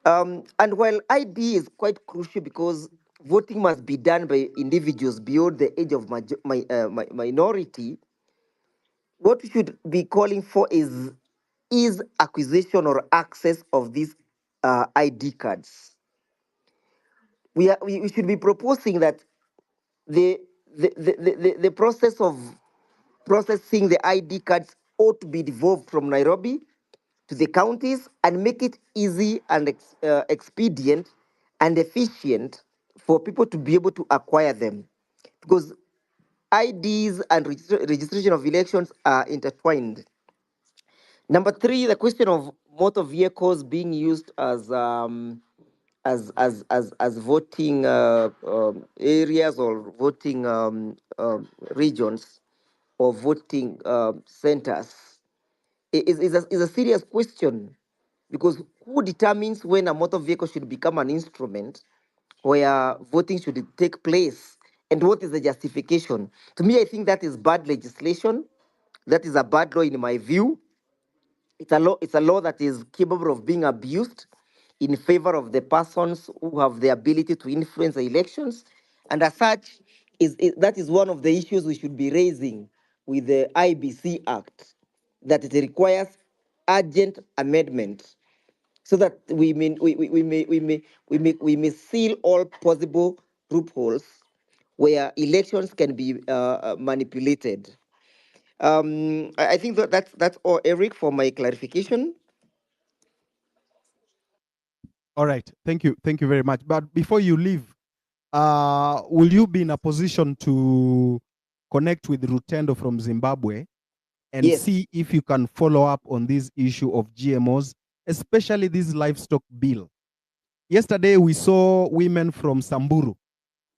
And while ID is quite crucial because voting must be done by individuals beyond the age of minority, what we should be calling for is acquisition or access of these ID cards. we should be proposing that the process of processing the ID cards ought to be devolved from Nairobi to the counties and make it easy and expedient and efficient for people to be able to acquire them, because IDs and registration of elections are intertwined. Number three, the question of motor vehicles being used as voting areas or voting regions or voting centers is a serious question, because who determines when a motor vehicle should become an instrument where voting should take place, and what is the justification? To me, I think that is bad legislation. That is a bad law in my view. It's a law that is capable of being abused in favor of the persons who have the ability to influence the elections. And as such, that is one of the issues we should be raising with the IBC Act, that it requires urgent amendment so that we may seal all possible loopholes where elections can be manipulated. I think that's all, Eric, for my clarification. All right. Thank you. Thank you very much. But before you leave, will you be in a position to connect with Rutendo from Zimbabwe and Yes. see if you can follow up on this issue of GMOs, especially this livestock bill? Yesterday, we saw women from Samburu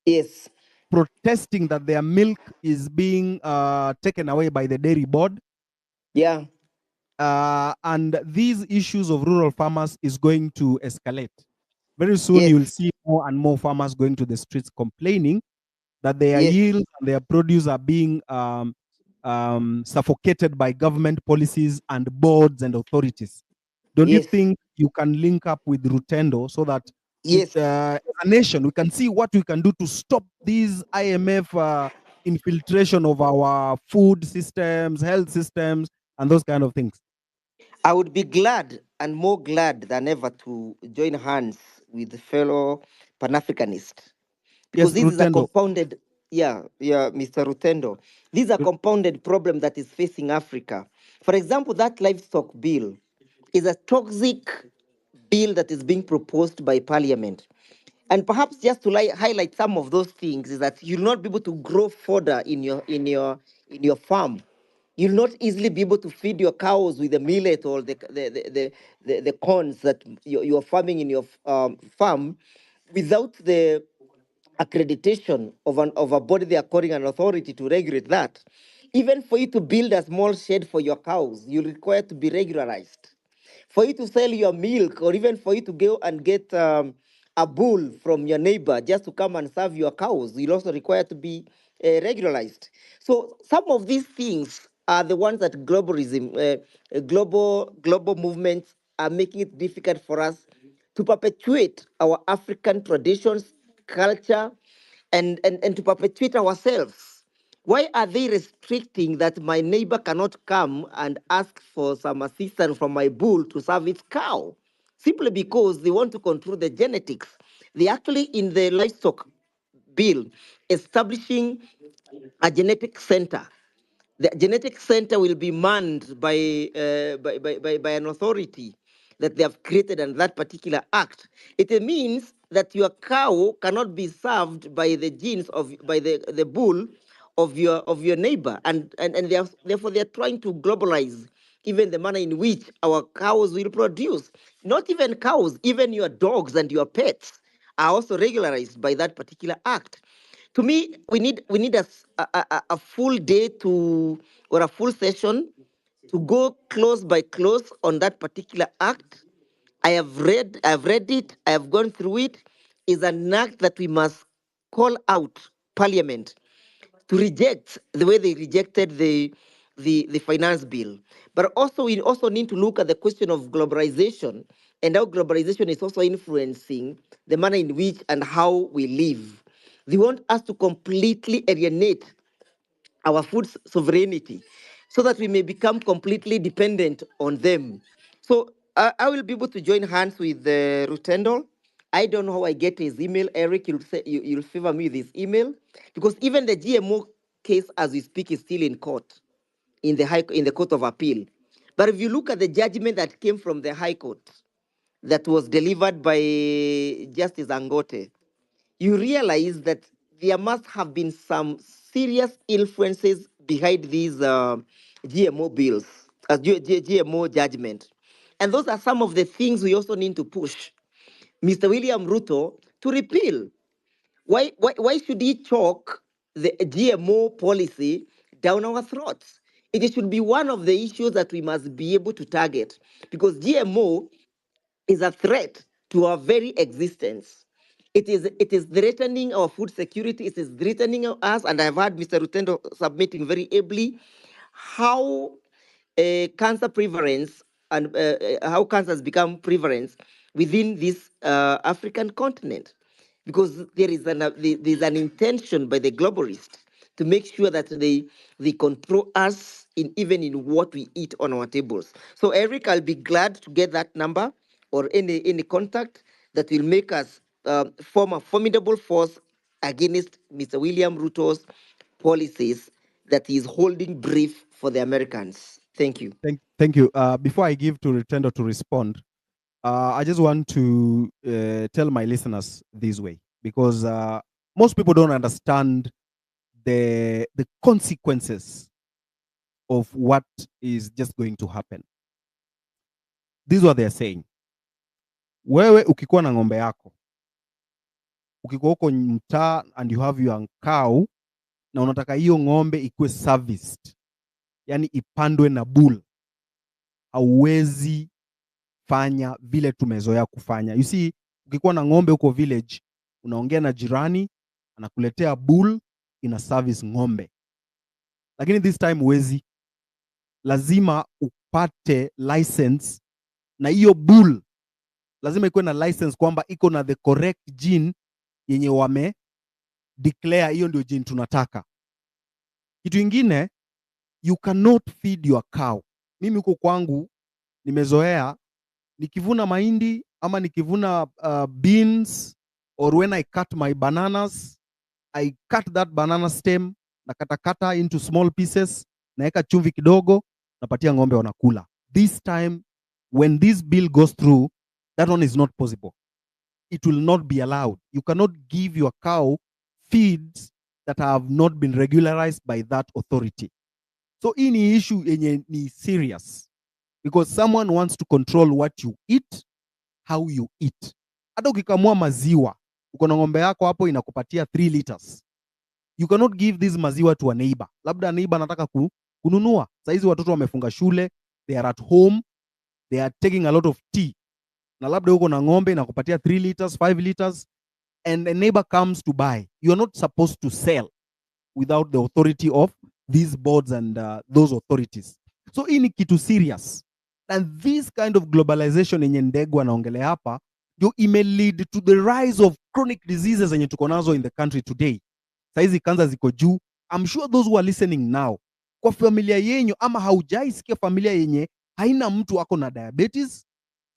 Yes. protesting that their milk is being taken away by the dairy board. Yeah. And these issues of rural farmers is going to escalate. Very soon, you will see more and more farmers going to the streets complaining that their yields and their produce are being suffocated by government policies and boards and authorities. Don't you think you can link up with Rutendo so that as a nation, we can see what we can do to stop these IMF infiltration of our food systems, health systems, and those kind of things? I would be glad and more glad than ever to join hands with fellow Pan-Africanists, because this is a compounded, Mr. Rutendo, this is a compounded problem that is facing Africa. For example, that livestock bill is a toxic bill that is being proposed by Parliament. And perhaps just to highlight some of those things is that you'll not be able to grow fodder in your farm. You'll not easily be able to feed your cows with the millet or the corns that you're farming in your farm without the accreditation of a body they are calling an authority to regulate that. Even for you to build a small shed for your cows, you require to be regularized. For you to sell your milk, or even for you to go and get a bull from your neighbor just to come and serve your cows, you'll also require to be regularized. So some of these things are the ones that global movements are making it difficult for us to perpetuate our African traditions, culture, and to perpetuate ourselves. Why are they restricting that my neighbor cannot come and ask for some assistance from my bull to serve its cow? Simply because they want to control the genetics. They actually, in the livestock bill, establishing a genetic center. The genetic center will be manned by an authority that they have created in that particular act. It means that your cow cannot be served by the genes of the bull of your neighbor, and therefore they are trying to globalize even the manner in which our cows will produce. Not even cows, even your dogs and your pets are also regularized by that particular act. To me, we need a full day or a full session to go close by close on that particular act. I've read it, I have gone through it. Is an act that we must call out Parliament to reject the way they rejected the finance bill. But also we also need to look at the question of globalization and how globalization is also influencing the manner in which and how we live. They want us to completely alienate our food sovereignty so that we may become completely dependent on them. So I will be able to join hands with Rutendo I don't know how I get his email. Eric, you'll favor me with his email, because even the GMO case as we speak is still in court, in the Court of Appeal. But if you look at the judgment that came from the High Court, that was delivered by Justice Angote, you realize that there must have been some serious influences behind these GMO bills, GMO judgment. And those are some of the things we also need to push Mr. William Ruto to repeal. Why should he choke the GMO policy down our throats? It should be one of the issues that we must be able to target, because GMO is a threat to our very existence. It is threatening our food security. It is threatening us, and I've heard Mr. Rutendo submitting very ably how cancer prevalence and how cancer has become prevalence within this African continent, because there's an intention by the globalists to make sure that they control us even in what we eat on our tables. So Eric, I'll be glad to get that number or any contact that will make us form a formidable force against Mr. William Ruto's policies that he is holding brief for the Americans. Thank you. Thank you. Before I give to Rutendo to respond, I just want to tell my listeners this way, because most people don't understand the consequences of what is just going to happen. This is what they're saying. Wewe ukikuwa na ng'ombe yako, ukikuwa huko mtaa and you have your cow, na unataka hiyo ng'ombe ikuwe serviced, yani ipandwe na bull, hauwezi fanya vile tumezoea kufanya. You see, ukikuwa na ng'ombe huko village, unaongea na jirani, anakuletea bull ina service ng'ombe. Lakini this time huwezi, lazima upate license, na hiyo bull lazima ikuwe na license kwamba iko na the correct gene yenye wame declare hiyo ndio gene tunataka. Kitu ingine, you cannot feed your cow. Mimi huko kwangu nimezoea nikivuna mahindi ama nikivuna beans, or when I cut my bananas, I cut that banana stem na katakata into small pieces, naeka chumvi kidogo, napatia ng'ombe wanakula. This time when this bill goes through, that one is not possible. It will not be allowed. You cannot give your cow feeds that have not been regularized by that authority. So hii ni issue yenye ni serious, because someone wants to control what you eat, how you eat. Hata ukikamua maziwa, uko na ng'ombe yako hapo inakupatia 3 liters. You cannot give this maziwa to a neighbor. Labda neighbor anataka kununua. Saizi watoto wamefunga shule, they are at home, they are taking a lot of tea. Na labda uko na ng'ombe inakupatia 3 liters, 5 liters, and a neighbor comes to buy. You are not supposed to sell without the authority of these boards and those authorities. So hii ni kitu serious. And this kind of globalization yenye Ndegu anaongelea hapa ndio ime lead to the rise of chronic diseases zenye tuko nazo in the country today. Saizi kanza ziko juu. I'm sure those who are listening now, kwa familia yenyu ama haujaisikia familia yenye haina mtu ako na diabetes,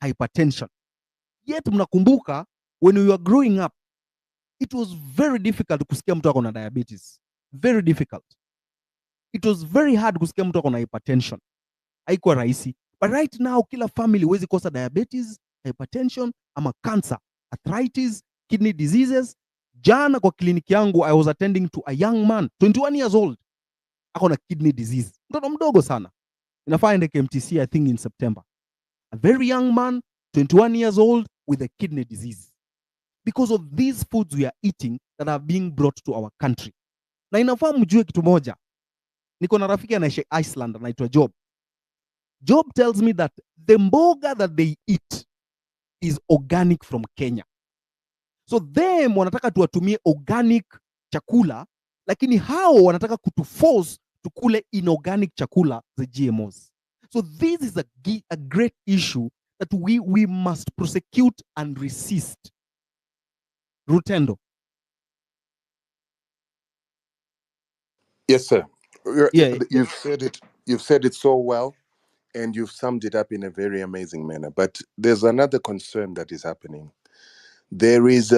hypertension. Yet mnakumbuka when we were growing up, it was very difficult kusikia mtu ako na diabetes. Very difficult. It was very hard kusikia mtu ako na hypertension. Haikuwa rahisi. But right now, kila family huwezi kosa diabetes, hypertension, ama cancer, arthritis, kidney diseases. Jana kwa kliniki yangu, I was attending to a young man, 21 years old. Ako na kidney disease. Mtoto mdogo sana. Inafaa ende KMTC, I think in September. A very young man, 21 years old, with a kidney disease. Because of these foods we are eating that are being brought to our country. Na inafaa mjue kitu moja. Niko na rafiki anaishi Iceland, anaitwa Job. Job tells me that the mboga that they eat is organic from Kenya. So them wanataka tuwatumie organic chakula, lakini hao wanataka kutuforce tukule inorganic chakula za GMOs. So this is a great issue that we must prosecute and resist. Rutendo. Yes, sir. Yeah. You've said it so well, and you've summed it up in a very amazing manner. But there's another concern that is happening. There is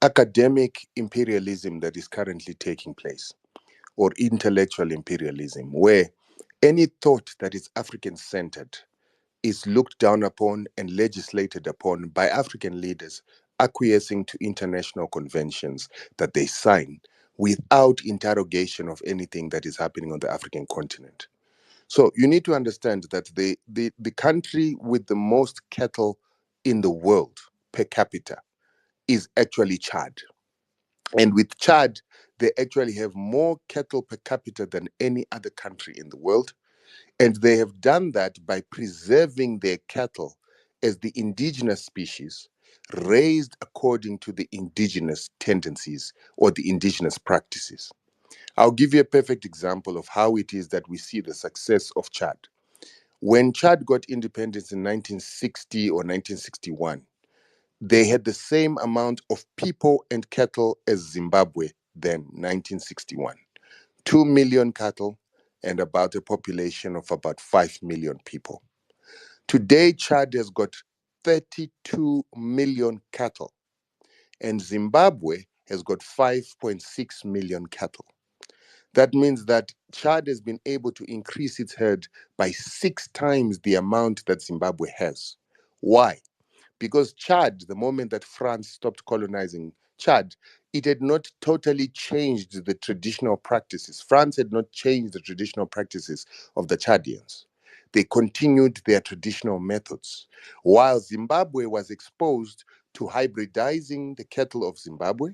academic imperialism that is currently taking place, or intellectual imperialism, where any thought that is African-centered is looked down upon and legislated upon by African leaders acquiescing to international conventions that they sign without interrogation of anything that is happening on the African continent. So you need to understand that the country with the most cattle in the world per capita is actually Chad. And with Chad, they actually have more cattle per capita than any other country in the world. And they have done that by preserving their cattle as the indigenous species, raised according to the indigenous tendencies or the indigenous practices. I'll give you a perfect example of how it is that we see the success of Chad. When Chad got independence in 1960 or 1961, they had the same amount of people and cattle as Zimbabwe then, 1961. 2 million cattle and about a population of about 5 million people. Today, Chad has got 32 million cattle, and Zimbabwe has got 5.6 million cattle. That means that Chad has been able to increase its herd by 6 times the amount that Zimbabwe has. Why? Because Chad, the moment that France stopped colonizing Chad, it had not totally changed the traditional practices. France had not changed the traditional practices of the Chadians. They continued their traditional methods, while Zimbabwe was exposed to hybridizing the cattle of Zimbabwe,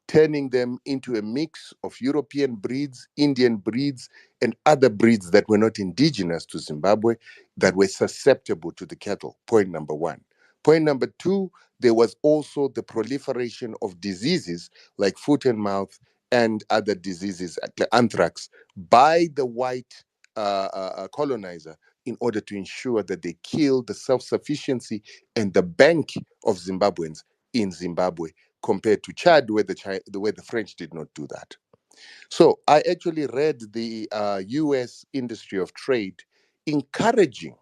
turning them into a mix of European breeds, Indian breeds, and other breeds that were not indigenous to Zimbabwe that were susceptible to the cattle. Point number one. Point number two, there was also the proliferation of diseases like foot and mouth and other diseases, like anthrax, by the white colonizer in order to ensure that they kill the self-sufficiency and the bank of Zimbabweans in Zimbabwe, compared to Chad, where the French did not do that. So I actually read the U.S. Industry of Trade encouraging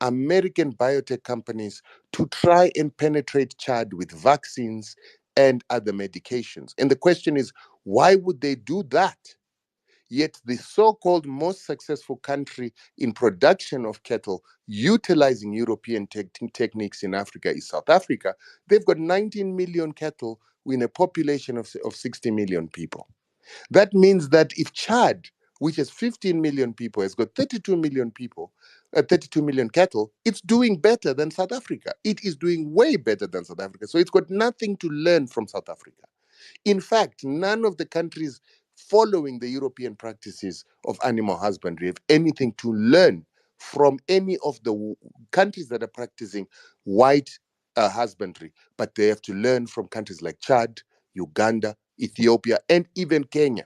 American biotech companies to try and penetrate Chad with vaccines and other medications. And the question is, why would they do that? Yet the so-called most successful country in production of cattle utilizing European techniques in Africa is South Africa. They've got 19 million cattle in a population of 60 million people. That means that if Chad, which has 15 million people, has got 32 million people, 32 million cattle, it's doing better than South Africa. It is doing way better than South Africa. So it's got nothing to learn from South Africa. In fact, none of the countries following the European practices of animal husbandry have anything to learn from any of the countries that are practicing white husbandry, but they have to learn from countries like Chad, Uganda, Ethiopia, and even Kenya.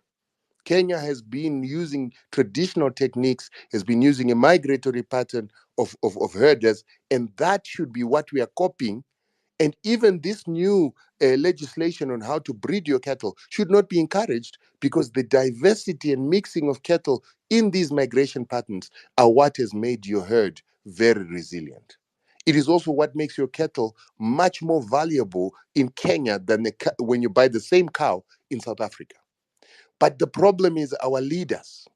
Kenya has been using traditional techniques, has been using a migratory pattern of herders, and that should be what we are copying. And even this new legislation on how to breed your cattle should not be encouraged, because the diversity and mixing of cattle in these migration patterns are what has made your herd very resilient. It is also what makes your cattle much more valuable in Kenya than when you buy the same cow in South Africa. But the problem is our leaders.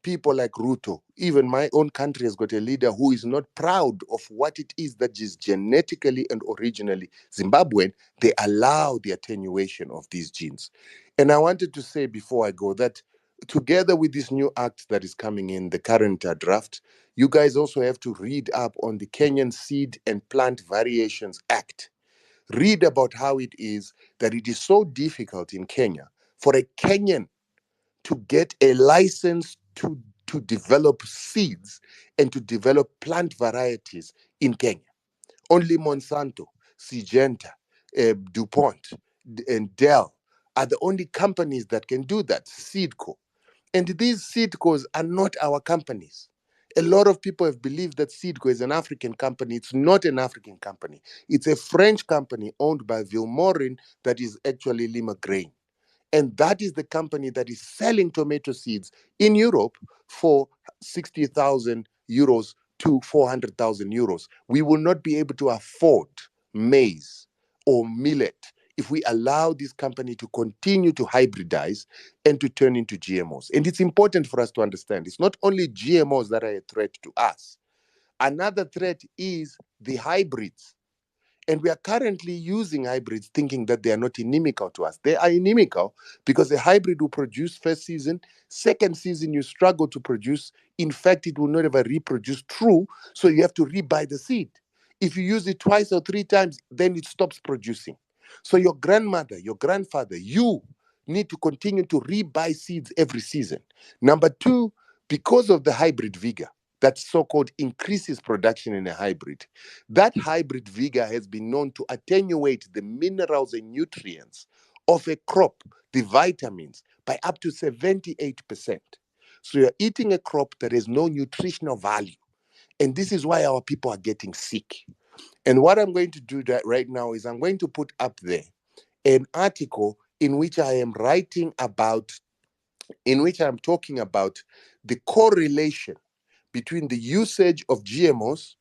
People like Ruto, even my own country has got a leader who is not proud of what it is that is genetically and originally Zimbabwean. They allow the attenuation of these genes. And I wanted to say before I go that together with this new act that is coming in, the current draft, you guys also have to read up on the Kenyan Seed and Plant Variations Act. Read about how it is that it is so difficult in Kenya for a Kenyan to get a license to develop seeds and to develop plant varieties in Kenya. Only Monsanto, Syngenta, DuPont, and Dell are the only companies that can do that, Seedco. And these Seedcos are not our companies. A lot of people have believed that Seedco is an African company. It's not an African company. It's a French company owned by Vilmorin that is actually Lima Grain. And that is the company that is selling tomato seeds in Europe for 60,000 euros to 400,000 euros. We will not be able to afford maize or millet if we allow this company to continue to hybridize and to turn into GMOs. And it's important for us to understand it's not only GMOs that are a threat to us. Another threat is the hybrids. And we are currently using hybrids thinking that they are not inimical to us. They are inimical because a hybrid will produce first season, second season you struggle to produce. In fact, it will not ever reproduce true, so you have to rebuy the seed. If you use it twice or 3 times, then it stops producing. So your grandmother, your grandfather, you need to continue to rebuy seeds every season. Number 2, because of the hybrid vigor, that so-called increases production in a hybrid. That hybrid vigor has been known to attenuate the minerals and nutrients of a crop, the vitamins, by up to 78%. So you're eating a crop that has no nutritional value. And this is why our people are getting sick. And what I'm going to do right now is I'm going to put up there an article in which I am writing about, in which I'm talking about the correlation between the usage of GMOs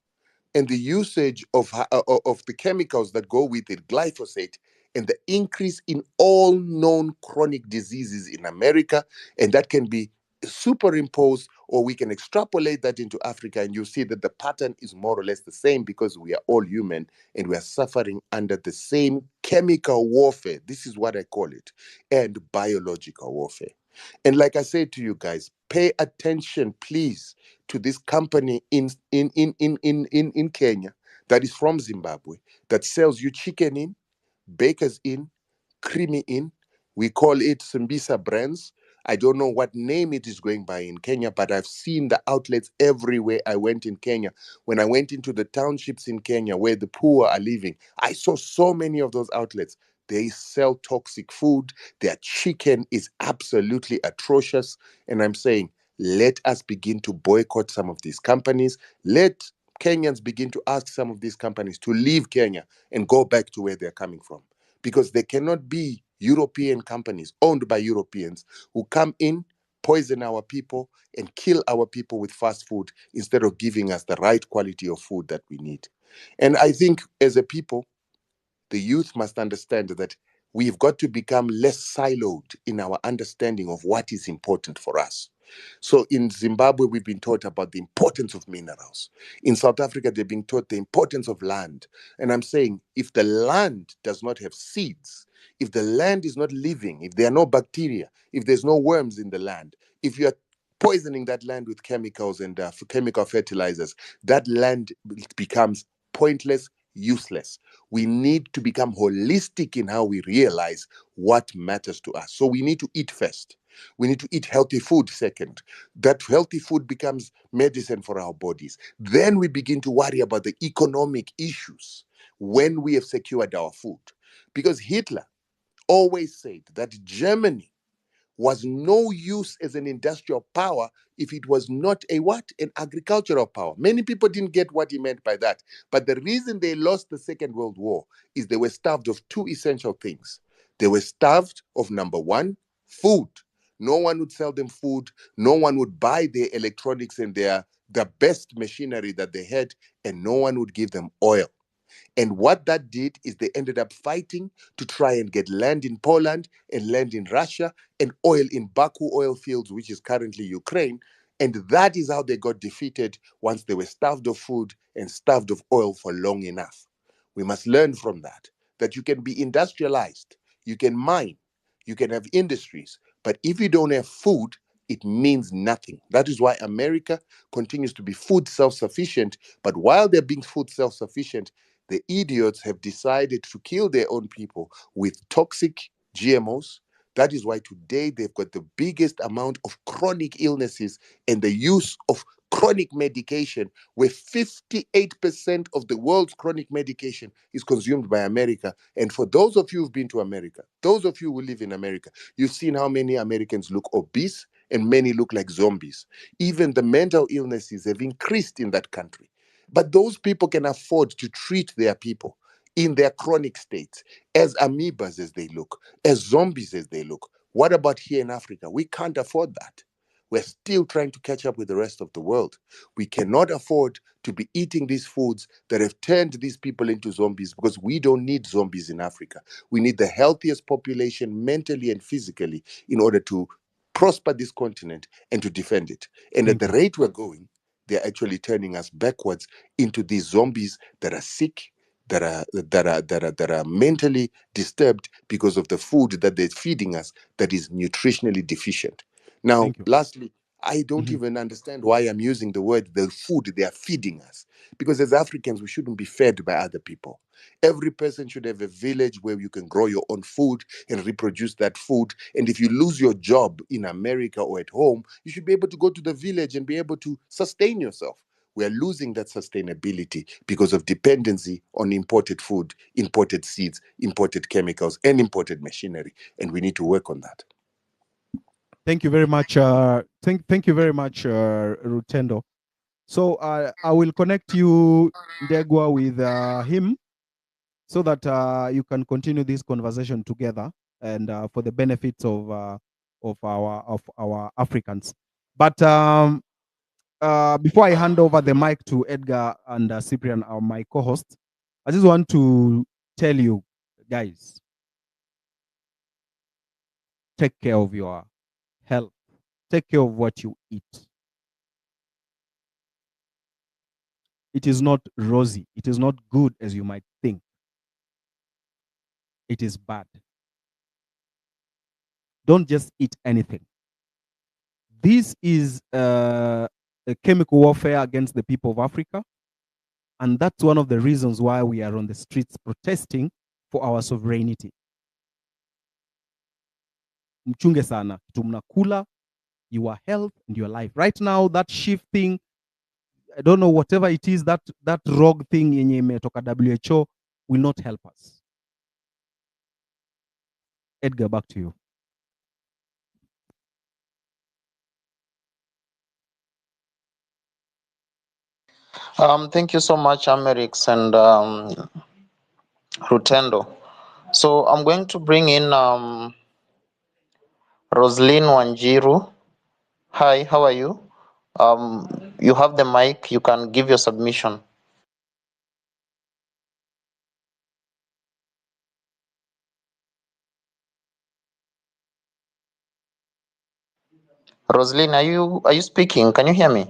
and the usage of the chemicals that go with it, glyphosate, and the increase in all known chronic diseases in America. And that can be superimposed, or we can extrapolate that into Africa, and you see that the pattern is more or less the same because we are all human and we are suffering under the same chemical warfare. This is what I call it, and biological warfare. And like I said to you guys, pay attention, please, to this company in Kenya that is from Zimbabwe that sells you Chicken Inn, Baker's Inn, Creamy Inn. We call it Simbisa Brands. I don't know what name it is going by in Kenya, but I've seen the outlets everywhere I went in Kenya. When I went into the townships in Kenya where the poor are living, I saw so many of those outlets. They sell toxic food. Their chicken is absolutely atrocious. And I'm saying, let us begin to boycott some of these companies. Let Kenyans begin to ask some of these companies to leave Kenya and go back to where they're coming from. Because they cannot be European companies owned by Europeans who come in, poison our people, and kill our people with fast food instead of giving us the right quality of food that we need. And I think as a people, the youth must understand that we've got to become less siloed in our understanding of what is important for us. So in Zimbabwe, we've been taught about the importance of minerals. In South Africa, they're being taught the importance of land. And I'm saying, if the land does not have seeds, if the land is not living, if there are no bacteria, if there's no worms in the land, if you're poisoning that land with chemicals and chemical fertilizers, that land becomes pointless, useless. We need to become holistic in how we realize what matters to us. So we need to eat first. We need to eat healthy food second. That healthy food becomes medicine for our bodies. Then we begin to worry about the economic issues when we have secured our food. Because Hitler always said that Germany was no use as an industrial power if it was not a what? An agricultural power. Many people didn't get what he meant by that. But the reason they lost the Second World War is they were starved of 2 essential things. They were starved of, number 1, food. No one would sell them food. No one would buy their electronics and the best machinery that they had, and no one would give them oil. And what that did is they ended up fighting to try and get land in Poland and land in Russia and oil in Baku oil fields, which is currently Ukraine. And that is how they got defeated once they were starved of food and starved of oil for long enough. We must learn from that you can be industrialized, you can mine, you can have industries, but if you don't have food, it means nothing. That is why America continues to be food self-sufficient. But while they're being food self-sufficient, the idiots have decided to kill their own people with toxic GMOs. That is why today they've got the biggest amount of chronic illnesses and the use of chronic medication, where 58% of the world's chronic medication is consumed by America. And for those of you who've been to America, those of you who live in America, you've seen how many Americans look obese and many look like zombies. Even the mental illnesses have increased in that country. But those people can afford to treat their people in their chronic states as amoebas as they look, as zombies as they look. What about here in Africa? We can't afford that. We're still trying to catch up with the rest of the world. We cannot afford to be eating these foods that have turned these people into zombies, because we don't need zombies in Africa. We need the healthiest population mentally and physically in order to prosper this continent and to defend it. And at Thank the you. rate we're going, they're actually turning us backwards into these zombies that are sick, that are mentally disturbed because of the food that they're feeding us that is nutritionally deficient. Now, Thank you. lastly, I don't Mhm. even understand why I'm using the word the food they are feeding us. Because as Africans, we shouldn't be fed by other people. Every person should have a village where you can grow your own food and reproduce that food. And if you lose your job in America or at home, you should be able to go to the village and be able to sustain yourself. We are losing that sustainability because of dependency on imported food, imported seeds, imported chemicals, and imported machinery. And we need to work on that. Thank you very much. Thank you very much, Rutendo. So I will connect you, Ndegwa, with him so that you can continue this conversation together and for the benefits of our Africans. But before I hand over the mic to Edgar and Cyprian, my co-host, I just want to tell you guys, take care of your health. Take care of what you eat. It is not rosy. It is not good as you might think. It is bad. Don't just eat anything. This is a chemical warfare against the people of Africa. And that's one of the reasons why we are on the streets protesting for our sovereignty. Mchunge sana, kitu mnakula, your health and your life. Right now, that shifting, I don't know, whatever it is, that rogue thing yenye imetoka WHO will not help us. Edgar, back to you. Thank you so much, Amerix and Rutendo. So I'm going to bring in Roslyn Wanjiru. Hi, how are you? You have the mic. You can give your submission. Roslyn, are you speaking? Can you hear me?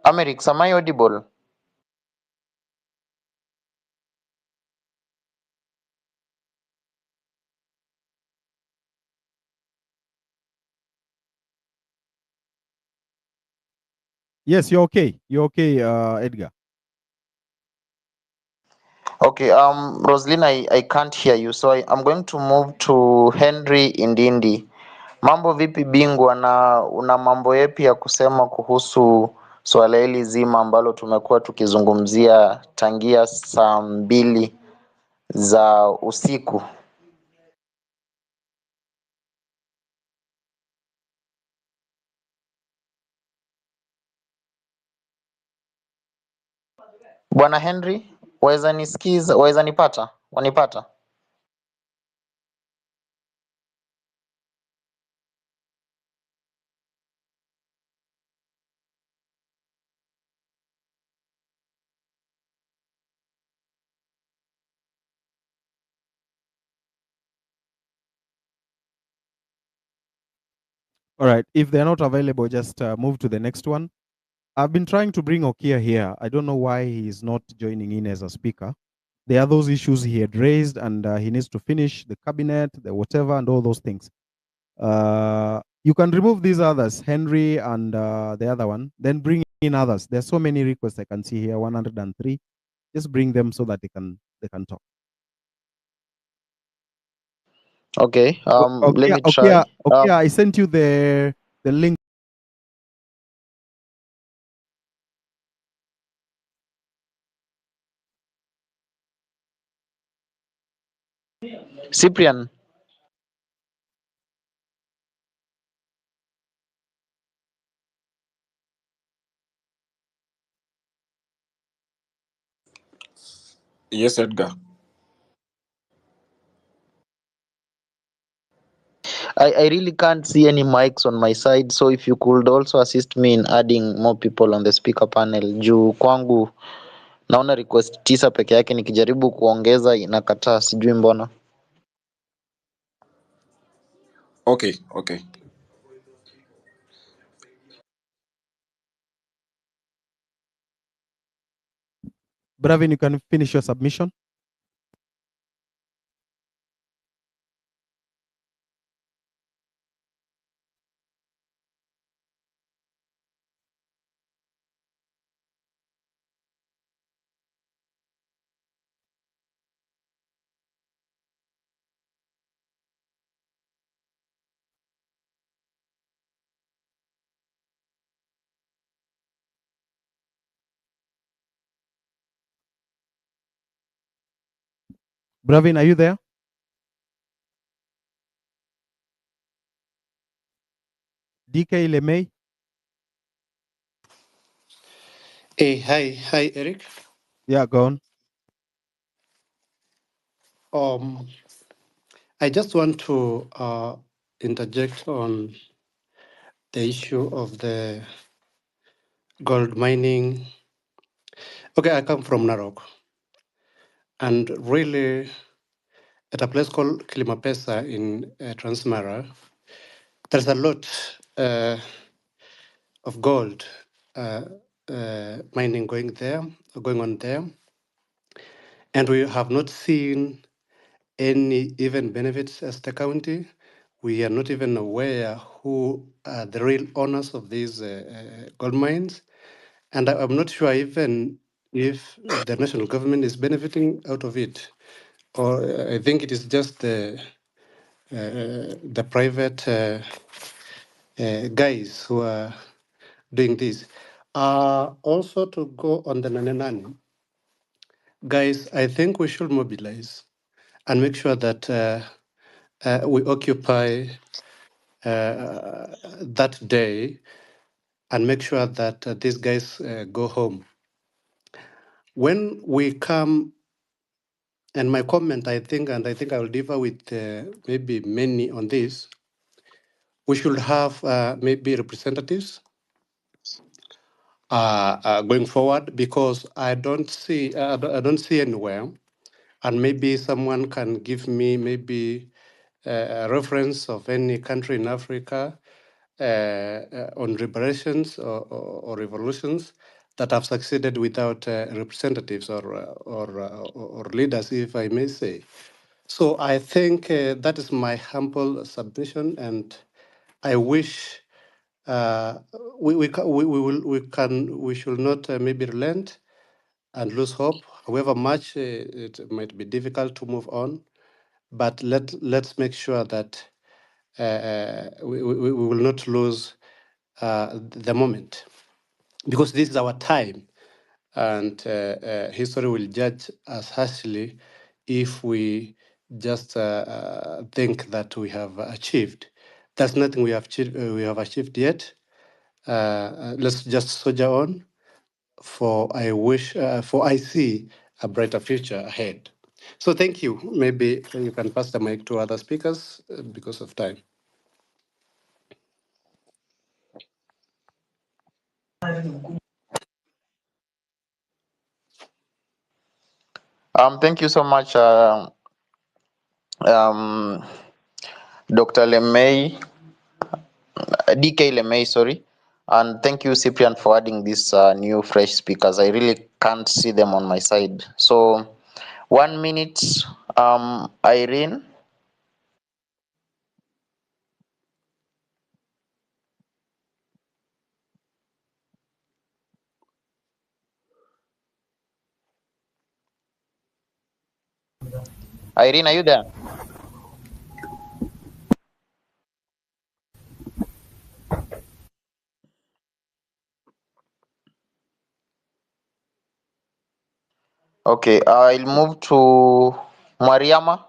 Amerix, am I audible? Yes, you're okay. You're okay, Edgar. Okay, Roslyn, I can't hear you, so I'm going to move to Henry Indindi. Mambo vipi bingwa, na una mambo yepi ya kusema kuhusu swala hili zima ambalo tumekuwa tukizungumzia tangia saa 2 za usiku? Bwana Henry, waweza nisikiza, waweza nipata? Wanipata? All right. If they're not available, just move to the next one. I've been trying to bring Okia here. I don't know why he's not joining in as a speaker. There are those issues he had raised, and he needs to finish the cabinet, the whatever, and all those things. You can remove these others, Henry and the other one, then bring in others. There's so many requests I can see here, 103. Just bring them so that they can talk. Okay, let me try. Okay, I sent you the link. Cyprian. Yes, Edgar. I really can't see any mics on my side, so if you could also assist me in adding more people on the speaker panel. Juu kwangu naona request 9 peke yake, nikijaribu kuongeza inakataa, sijui mbona. Okay, okay. Bravin, you can finish your submission. Bravin, are you there? DK Lemay? Hey, hi, Eric. Yeah, go on. I just want to interject on the issue of the gold mining. Okay, I come from Narok, and really, at a place called Kilimapesa in Transmara, there's a lot of gold mining going on there, and we have not seen any even benefits as the county. We are not even aware who are the real owners of these gold mines. And I'm not sure even if the national government is benefiting out of it. Or I think it is just the private guys who are doing this. Also, to go on the Nanenani, guys, I think we should mobilize and make sure that we occupy that day and make sure that these guys go home. When we come, and my comment, I think I will differ with maybe many on this, we should have maybe representatives going forward, because I don't see anywhere, and maybe someone can give me maybe a reference of any country in Africa on liberations or revolutions that have succeeded without representatives or leaders, if I may say. So I think that is my humble submission, and I wish we should not maybe relent and lose hope. However much it might be difficult to move on, but let's make sure that we will not lose the moment, because this is our time, and history will judge us harshly if we just think that we have achieved. There's nothing we have achieved yet. Let's just soldier on. For I see a brighter future ahead. So thank you. Maybe you can pass the mic to other speakers because of time. Thank you so much, Dr. Lemay, DK Lemay, sorry. And thank you, Cyprian, for adding these new fresh speakers. I really can't see them on my side. So 1 minute, Irene. Irene, are you there? Okay, I'll move to Mariama.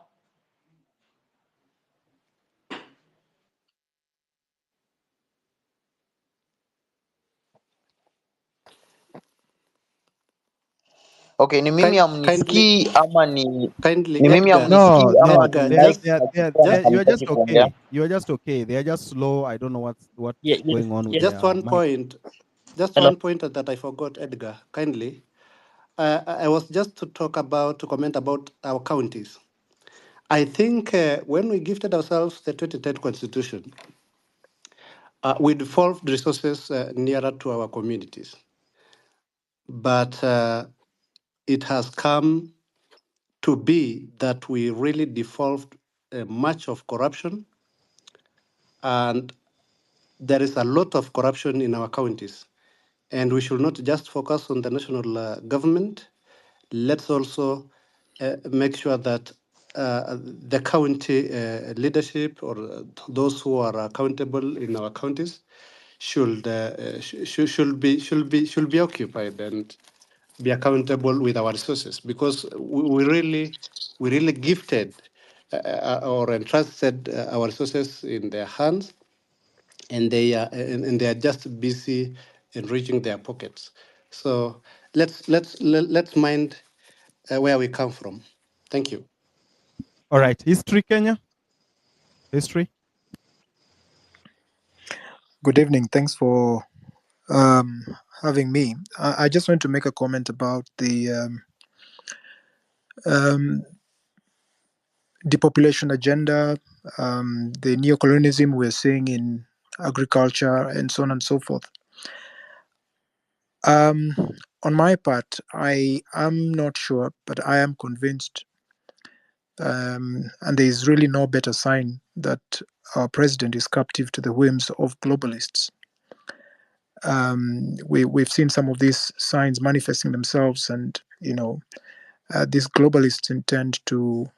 Okay, ni mimi kindly, amnisikii ama ni kindly, ni mimi Edgar, amnisikii No, ama no, ni Edgar, mic just, nachukua na you are just halitaki kuongea? okay. You are just okay. They are just slow. I don't know what's yes, going on with just their one mic. point. Just Hello. one point that I forgot, Edgar. Kindly, I was just to comment about our counties. I think when we gifted ourselves the 2010 constitution, we devolved resources nearer to our communities. But it has come to be that we really devolved much of corruption, and there is a lot of corruption in our counties. And we should not just focus on the national government. Let's also make sure that the county leadership or those who are accountable in our counties should be occupied and be accountable with our resources, because we really gifted or entrusted our resources in their hands, and they are just busy enriching their pockets. So let's mind where we come from. Thank you. All right, history, Kenya. History. Good evening. Thanks for having me. I just want to make a comment about the depopulation agenda, the neocolonialism we're seeing in agriculture, and so on and so forth. On my part, I am not sure, but I am convinced, and there is really no better sign that our president is captive to the whims of globalists. We've seen some of these signs manifesting themselves, and these globalists intend to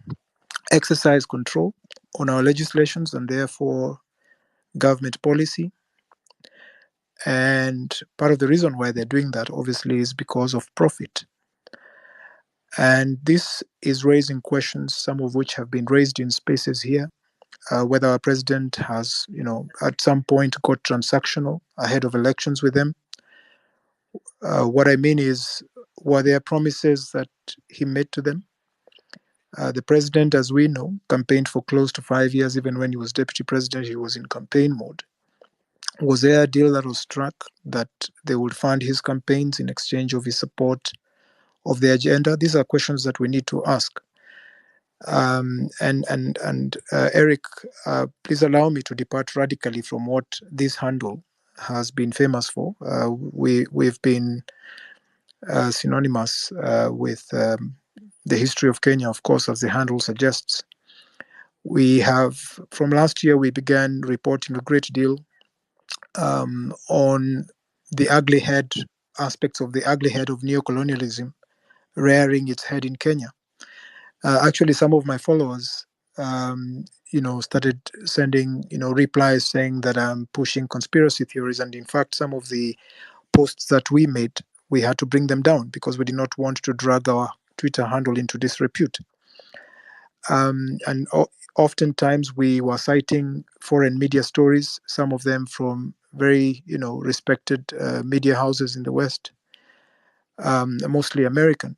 exercise control on our legislations and therefore government policy. And part of the reason why they're doing that, obviously, is because of profit. And this is raising questions, some of which have been raised in spaces here, whether our president has, at some point got transactional ahead of elections with them. What I mean is, were there promises that he made to them? The president, as we know, campaigned for close to 5 years. Even when he was deputy president, he was in campaign mode. Was there a deal that was struck that they would fund his campaigns in exchange of his support of the agenda? These are questions that we need to ask. Eric, please allow me to depart radically from what this handle has been famous for. We've been synonymous with the history of Kenya, of course, as the handle suggests. We have, from last year, we began reporting a great deal on the ugly head aspects of the ugly head of neocolonialism rearing its head in Kenya. Actually, some of my followers, started sending, replies saying that I'm pushing conspiracy theories, and in fact, some of the posts that we made, we had to bring them down because we did not want to drag our Twitter handle into disrepute. Oftentimes we were citing foreign media stories, some of them from very, respected media houses in the West, mostly American.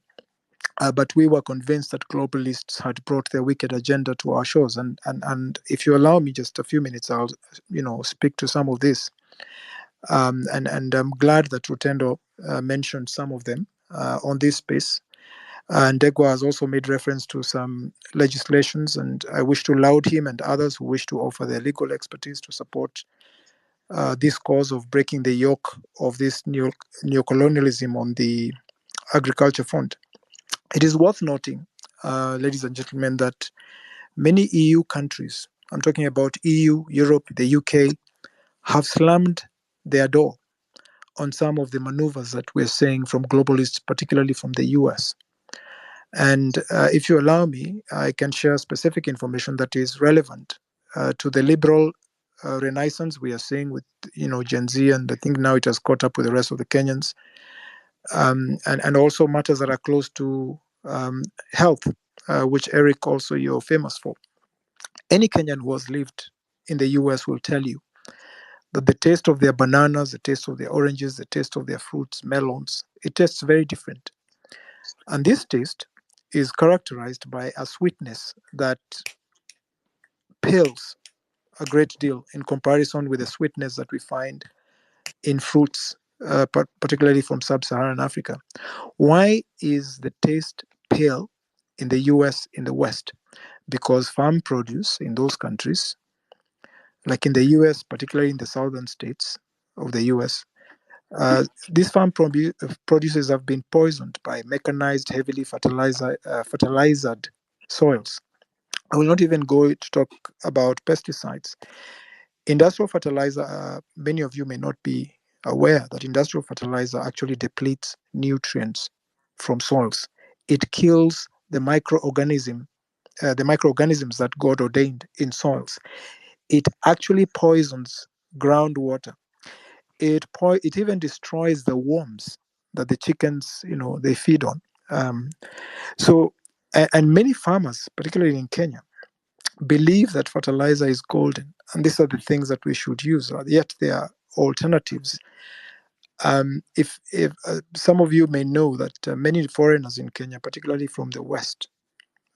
But we were convinced that globalists had brought their wicked agenda to our shores. And if you allow me just a few minutes, I'll, speak to some of this. And I'm glad that Rutendo mentioned some of them on this space. And Ndegwa has also made reference to some legislations, and I wish to laud him and others who wish to offer their legal expertise to support this cause of breaking the yoke of this neocolonialism on the agriculture front. It is worth noting, ladies and gentlemen, that many EU countries, I'm talking about EU, Europe, the UK, have slammed their door on some of the maneuvers that we're seeing from globalists, particularly from the US. And if you allow me, I can share specific information that is relevant to the liberal renaissance we are seeing with, Gen Z, and I think now it has caught up with the rest of the Kenyans, and also matters that are close to health, which Eric also you're famous for. Any Kenyan who has lived in the US will tell you that the taste of their bananas, the taste of their oranges, the taste of their fruits, melons, it tastes very different. And this taste is characterized by a sweetness that pales a great deal in comparison with the sweetness that we find in fruits, particularly from sub-Saharan Africa. Why is the taste pale in the US in the West? Because farm produce in those countries, like in the US, particularly in the southern states of the US, these farm producers have been poisoned by mechanized, heavily fertilized soils. I will not even go to talk about pesticides. Industrial fertilizer, many of you may not be aware that industrial fertilizer actually depletes nutrients from soils. It kills the microorganisms that God ordained in soils. It actually poisons groundwater. It even destroys the worms that the chickens, they feed on. And many farmers, particularly in Kenya, believe that fertilizer is golden, and these are the things that we should use. Yet there are alternatives. If some of you may know that many foreigners in Kenya, particularly from the West,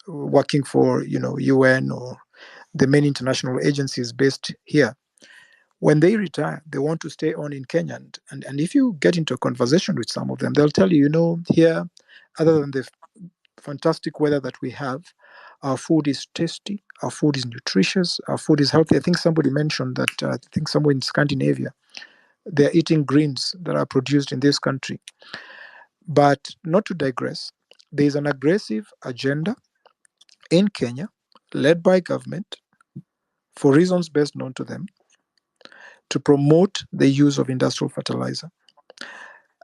working for UN or the many international agencies based here, when they retire, they want to stay on in Kenya. And if you get into a conversation with some of them, they'll tell you, here, other than the fantastic weather that we have, our food is tasty, our food is nutritious, our food is healthy. I think somebody mentioned that, I think somewhere in Scandinavia, they're eating greens that are produced in this country. But not to digress, there's an aggressive agenda in Kenya, led by government, for reasons best known to them, to promote the use of industrial fertilizer.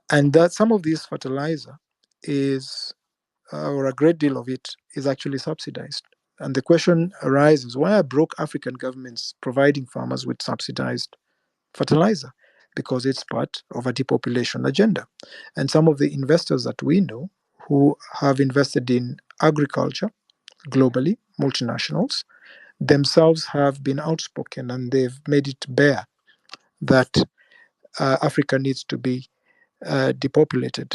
And that some of this fertilizer is, or a great deal of it, is actually subsidized. And the question arises, why are broke African governments providing farmers with subsidized fertilizer? Because it's part of a depopulation agenda. And some of the investors that we know who have invested in agriculture globally, multinationals, themselves have been outspoken, and they've made it bare that Africa needs to be depopulated.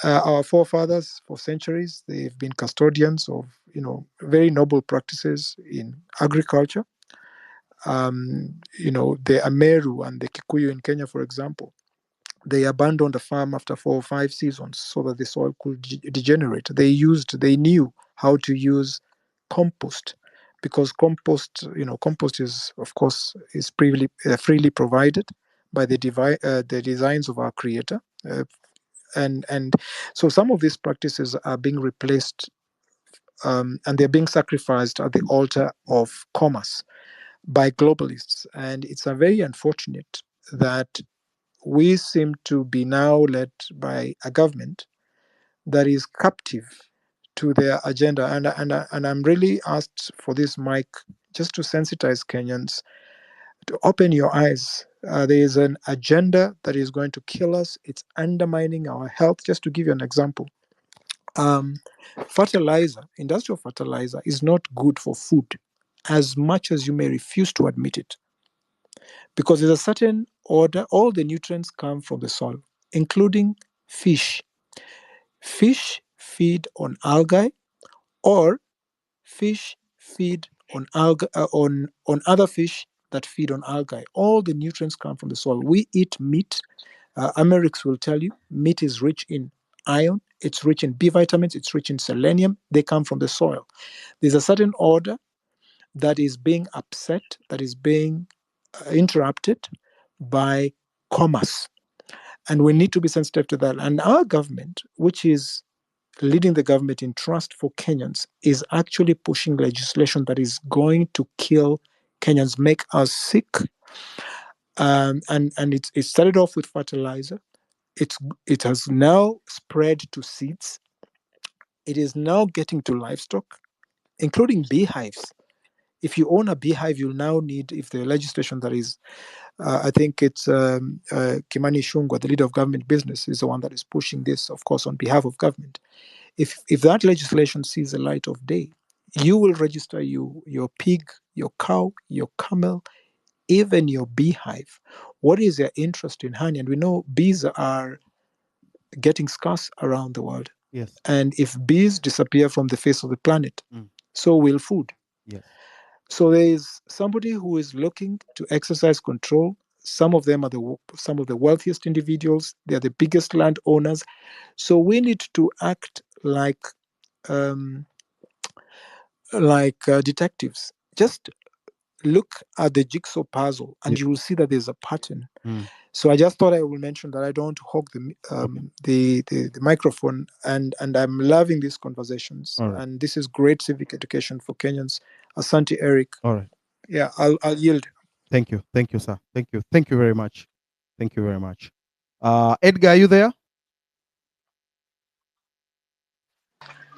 Our forefathers, for centuries, they've been custodians of very noble practices in agriculture. The Ameru and the Kikuyu in Kenya, for example, they abandoned a farm after 4 or 5 seasons so that the soil could degenerate. They knew how to use compost, because compost is, of course, is freely provided by the designs of our Creator. And so some of these practices are being replaced, and they're being sacrificed at the altar of commerce by globalists. And it's a very unfortunate that we seem to be now led by a government that is captive to their agenda. And I'm really asked for this mic just to sensitize Kenyans, to open your eyes. There is an agenda that is going to kill us. It's undermining our health. Just to give you an example, fertilizer, industrial fertilizer, is not good for food, as much as you may refuse to admit it. Because there's a certain order, all the nutrients come from the soil, including fish. Fish feed on algae, or fish feed on algae, on other fish that feed on algae. All the nutrients come from the soil. We eat meat. Americs will tell you meat is rich in iron, it's rich in B vitamins, it's rich in selenium. They come from the soil. There's a certain order that is being upset, that is being interrupted by commerce. And we need to be sensitive to that. And our government, which is leading the government in trust for Kenyans, is actually pushing legislation that is going to kill Kenyans, make us sick. And it started off with fertilizer. It has now spread to seeds. It is now getting to livestock, including beehives. If you own a beehive, you'll now need, if the legislation that is, I think it's Kimani Ichung'wah, the leader of government business, is the one that is pushing this, of course, on behalf of government. If that legislation sees the light of day, you will register your pig, your cow, your camel, even your beehive. What is their interest in honey? And we know bees are getting scarce around the world. Yes. And if bees disappear from the face of the planet, so will food. Yes. So there is somebody who is looking to exercise control. Some of them are some of the wealthiest individuals. They are the biggest landowners. So we need to act like detectives. Just look at the jigsaw puzzle, and you will see that there's a pattern. So I just thought I will mention that I don't hog the microphone, and I'm loving these conversations, All right. and this is great civic education for Kenyans. Asante, Eric. All right. Yeah, I'll yield. Thank you, sir. Thank you very much. Thank you very much. Edgar, are you there?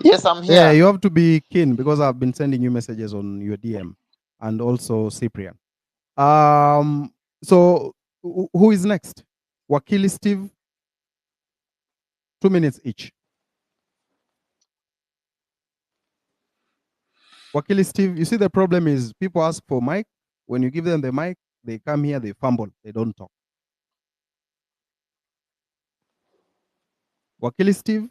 Yes, I'm Yeah, here. you have to be keen because I've been sending you messages on your DM, and also Cyprian. So who is next? Wakili Steve. 2 minutes each. Wakili Steve, you see the problem is people ask for mic. When you give them the mic, they come here, they fumble, they don't talk. Wakili Steve.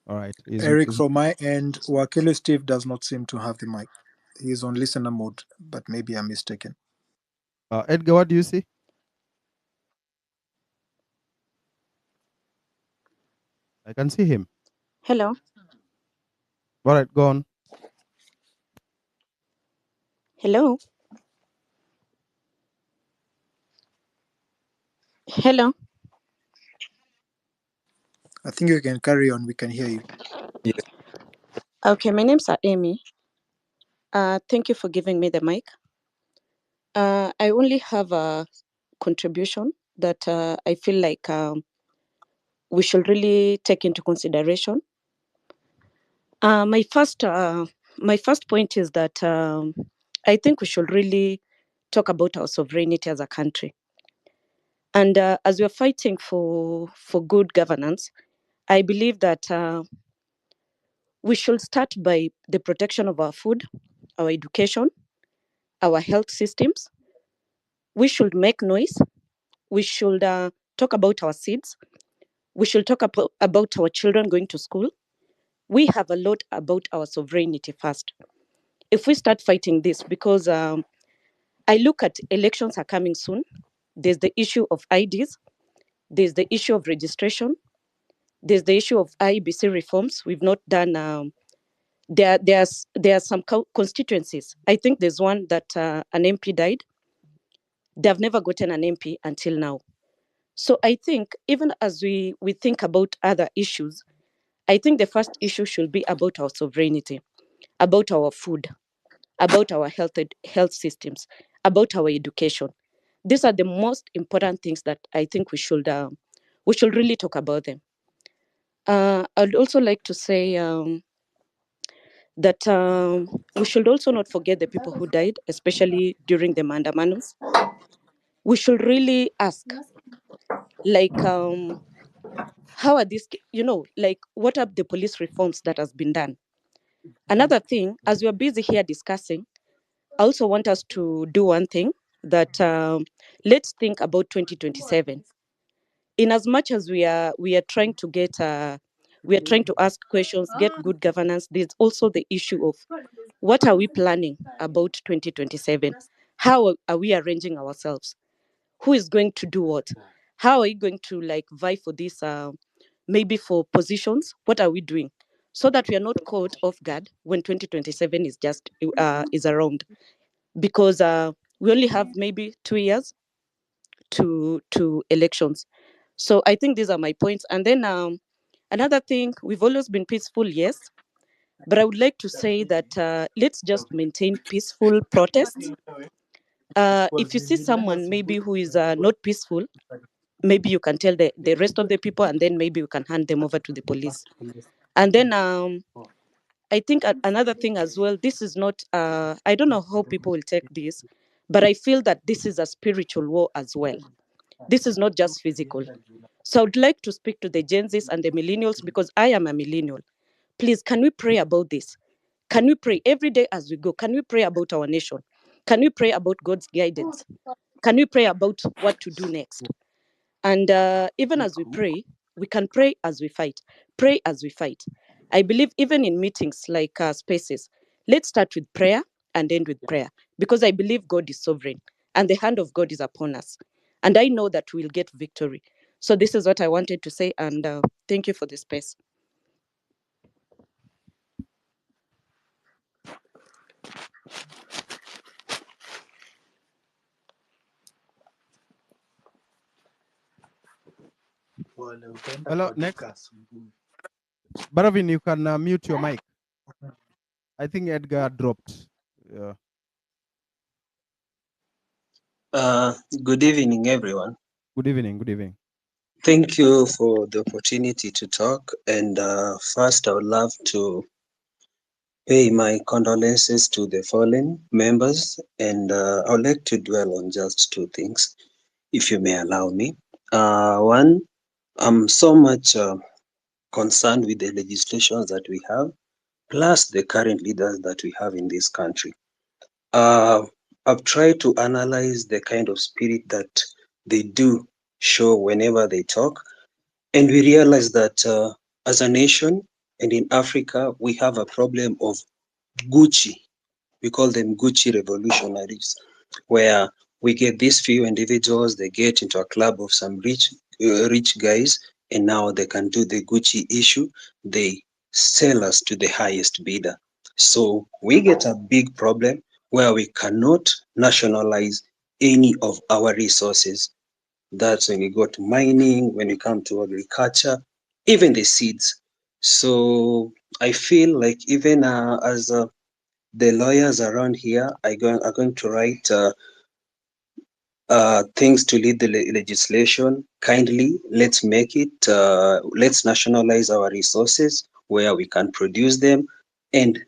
All right. Eric, from my end, Wakili Steve does not seem to have the mic. He's on listener mode, but maybe I'm mistaken. Edgar, what do you see? I can see him. Hello. All right, go on. Hello. Hello. I think you can carry on. We can hear you. Yes. Okay, my name's Amy. Thank you for giving me the mic. I only have a contribution that I feel like we should really take into consideration. My first point is that I think we should really talk about our sovereignty as a country. And as we're fighting for good governance, I believe that we should start by the protection of our food, our education, our health systems. We should make noise. We should talk about our seeds. We should talk about our children going to school. We have a lot about our sovereignty first. If we start fighting this, because I look at elections are coming soon. There's the issue of IDs. There's the issue of registration. There's the issue of IEBC reforms. We've not done. There are some constituencies. I think there's one that an MP died. They've never gotten an MP until now. So I think even as we think about other issues, I think the first issue should be about our sovereignty, about our food, about our health systems, about our education. These are the most important things that I think we should really talk about them. I'd also like to say that we should also not forget the people who died, especially during the Mandamanus. We should really ask, like, how are these, like, what are the police reforms that has been done? Another thing, as we're busy here discussing, I also want us to do one thing, that let's think about 2027. In as much as we are trying to get, we are trying to ask questions, get good governance, there's also the issue of what are we planning about 2027? How are we arranging ourselves? Who is going to do what? How are you going to vie for this, maybe for positions? What are we doing? So that we are not caught off guard when 2027 is just is around. Because we only have maybe 2 years to elections. So I think these are my points. And then another thing, we've always been peaceful, yes. But I would like to say that let's just maintain peaceful protests. If you see someone maybe who is not peaceful, maybe you can tell the rest of the people, and then maybe you can hand them over to the police. And then I think another thing as well, this is not, I don't know how people will take this, but I feel that this is a spiritual war as well. This is not just physical. So I would like to speak to the Gen Zs and the millennials, because I am a millennial. Please, can we pray about this? Can we pray every day as we go? Can we pray about our nation? Can we pray about God's guidance? Can we pray about what to do next? And even as we pray, we can pray as we fight. Pray as we fight. I believe even in meetings like spaces, let's start with prayer and end with prayer, because I believe God is sovereign and the hand of God is upon us. And I know that we'll get victory. So this is what I wanted to say, and thank you for the space. Hello, next. Baravin, you can mute your mic. I think Edgar dropped. Yeah. Good evening, everyone. Good evening. Good evening. Thank you for the opportunity to talk. And first, I would love to pay my condolences to the fallen members. And I would like to dwell on just two things, if you may allow me. One, I'm so much concerned with the legislations that we have, plus the current leaders that we have in this country. I've tried to analyze the kind of spirit that they do show whenever they talk, and we realize that as a nation and in Africa, we have a problem of Gucci. We call them Gucci revolutionaries, where we get these few individuals, they get into a club of some rich guys, and now they can do the Gucci issue. They sell us to the highest bidder. So we get a big problem where we cannot nationalize any of our resources. That's when we go to mining, when we come to agriculture, even the seeds. So I feel like even as the lawyers around here are going to write things to lead the legislation. Kindly, let's make it, let's nationalize our resources where we can produce them and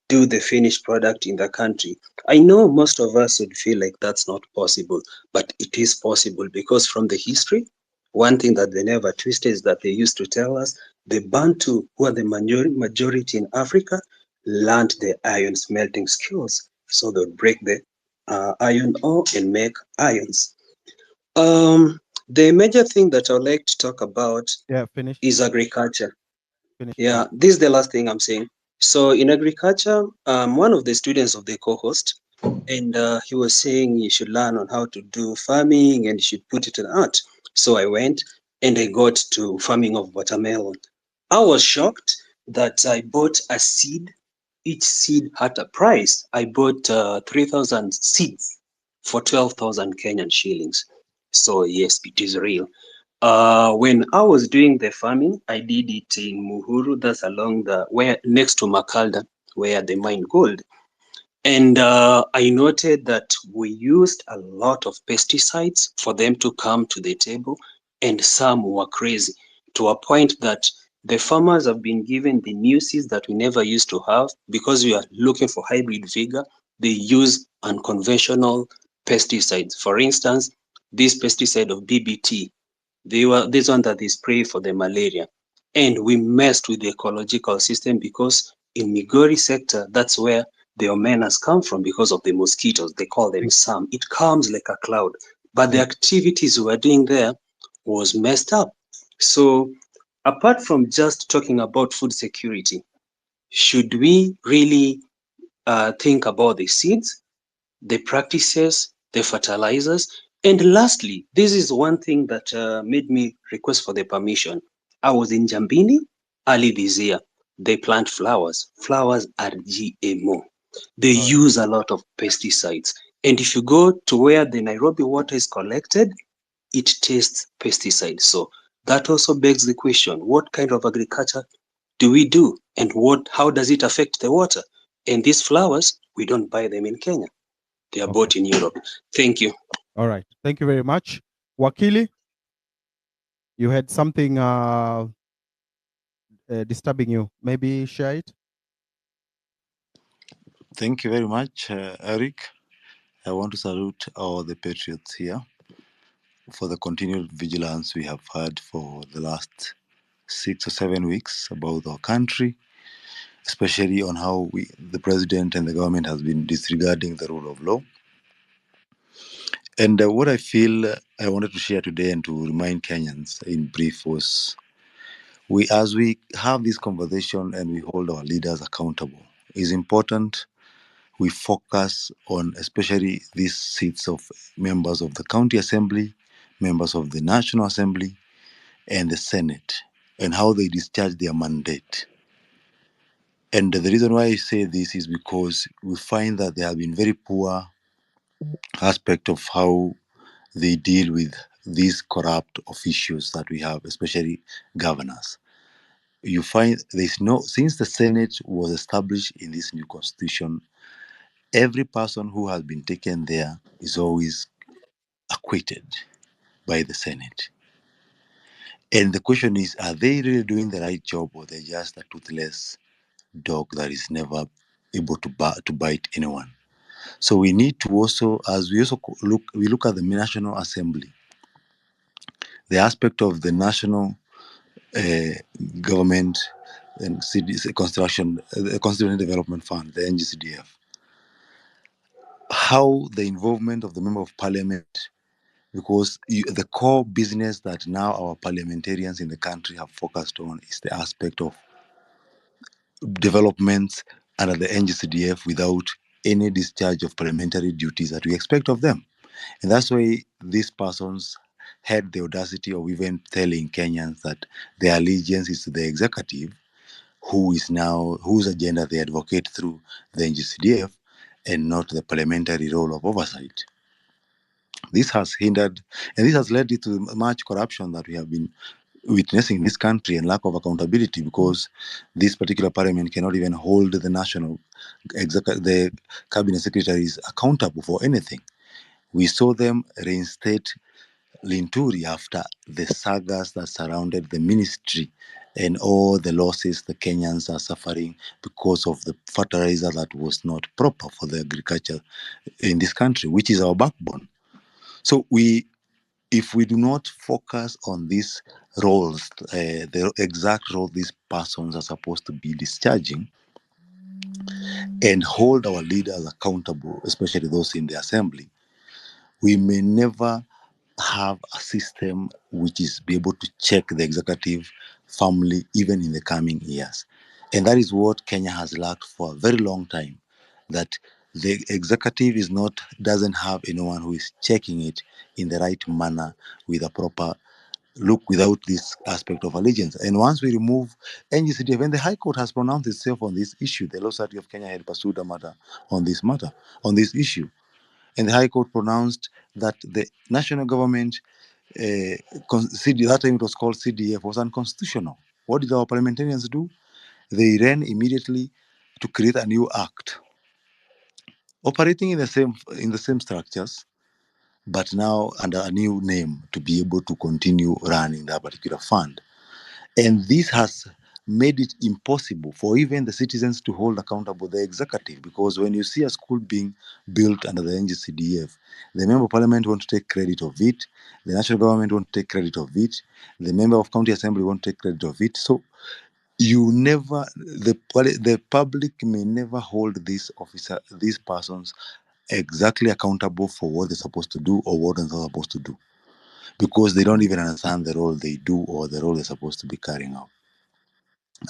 do the finished product in the country. I know most of us would feel like that's not possible, but it is possible, because from the history, one thing that they never twisted is that they used to tell us the Bantu, who are the majority in Africa, learned the iron smelting skills. So they'll break the iron ore and make irons. The major thing that I'd like to talk about is agriculture. Yeah, this is the last thing I'm saying. So in agriculture, one of the students of the co-host, and he was saying you should learn on how to do farming and you should put it in art. So I went and I got to farming of watermelon. I was shocked that I bought a seed. Each seed had a price. I bought 3,000 seeds for 12,000 Kenyan shillings. So yes, it is real. When I was doing the farming, I did it in Muhuru, that's along where next to Makalda, where they mine gold. And I noted that we used a lot of pesticides for them to come to the table, and some were crazy to a point that the farmers have been given the new seeds that we never used to have because we are looking for hybrid vigor. They use unconventional pesticides. For instance, this pesticide of BBT, this one that they spray for the malaria. And we messed with the ecological system because in Migori sector, that's where the omenas come from because of the mosquitoes. They call them SAM. It comes like a cloud. But the activities we were doing there was messed up. So apart from just talking about food security, should we really think about the seeds, the practices, the fertilizers? And lastly, this is one thing that made me request for the permission. I was in Jambini early this year. They plant flowers. Flowers are GMO. They use a lot of pesticides. And if you go to where the Nairobi water is collected, it tastes pesticides. So that also begs the question, what kind of agriculture do we do? And how does it affect the water? And these flowers, we don't buy them in Kenya. They are bought in Europe. Thank you. All right. Thank you very much. Wakili, you had something disturbing you. Maybe share it? Thank you very much, Eric. I want to salute all the patriots here for the continued vigilance we have had for the last 6 or 7 weeks about our country, especially on how the president and the government has been disregarding the rule of law. And what I feel I wanted to share today and to remind Kenyans in brief was as we have this conversation and we hold our leaders accountable, it's important we focus on especially these seats of members of the county assembly, members of the National Assembly, and the Senate, and how they discharge their mandate. And the reason why I say this is because we find that there have been very poor aspect of how they deal with these corrupt officials that we have, especially governors. You find there's no, since the Senate was established in this new constitution, every person who has been taken there is always acquitted by the Senate. And the question is, are they really doing the right job, or they're just a toothless dog that is never able to bite anyone? So we need to also, as we also look at the National Assembly, the aspect of the national government and construction, the Constituent Development Fund, the NGCDF, how the involvement of the Member of Parliament, because the core business that now our parliamentarians in the country have focused on is the aspect of developments under the NGCDF without any discharge of parliamentary duties that we expect of them. And that's why these persons had the audacity of even telling Kenyans that their allegiance is to the executive, whose agenda they advocate through the NGCDF, and not the parliamentary role of oversight. This has hindered, and this has led to much corruption that we have been witnessing in this country, and lack of accountability, because this particular parliament cannot even hold the the cabinet secretaries accountable for anything. We saw them reinstate Linturi after the sagas that surrounded the ministry and all the losses the Kenyans are suffering because of the fertilizer that was not proper for the agriculture in this country, which is our backbone. So if we do not focus on these roles, the exact role these persons are supposed to be discharging, and hold our leaders accountable, especially those in the assembly, we may never have a system which is be able to check the executive firmly even in the coming years. And that is what Kenya has lacked for a very long time, that the executive doesn't have anyone who is checking it in the right manner with a proper look, without this aspect of allegiance. And once we remove NGCDF, and the High Court has pronounced itself on this issue, the Law Society of Kenya had pursued a matter on this issue. And the High Court pronounced that the national government, that time it was called CDF, was unconstitutional. What did our parliamentarians do? They ran immediately to create a new act, operating in the same structures, but now under a new name, to be able to continue running that particular fund. And this has made it impossible for even the citizens to hold accountable the executive, because when you see a school being built under the NGCDF, the member of parliament won't take credit of it, the national government won't take credit of it, the member of county assembly won't take credit of it. So the public may never hold these persons exactly accountable for what they're supposed to do or what they're not supposed to do, because they don't even understand the role they do or the role they're supposed to be carrying out.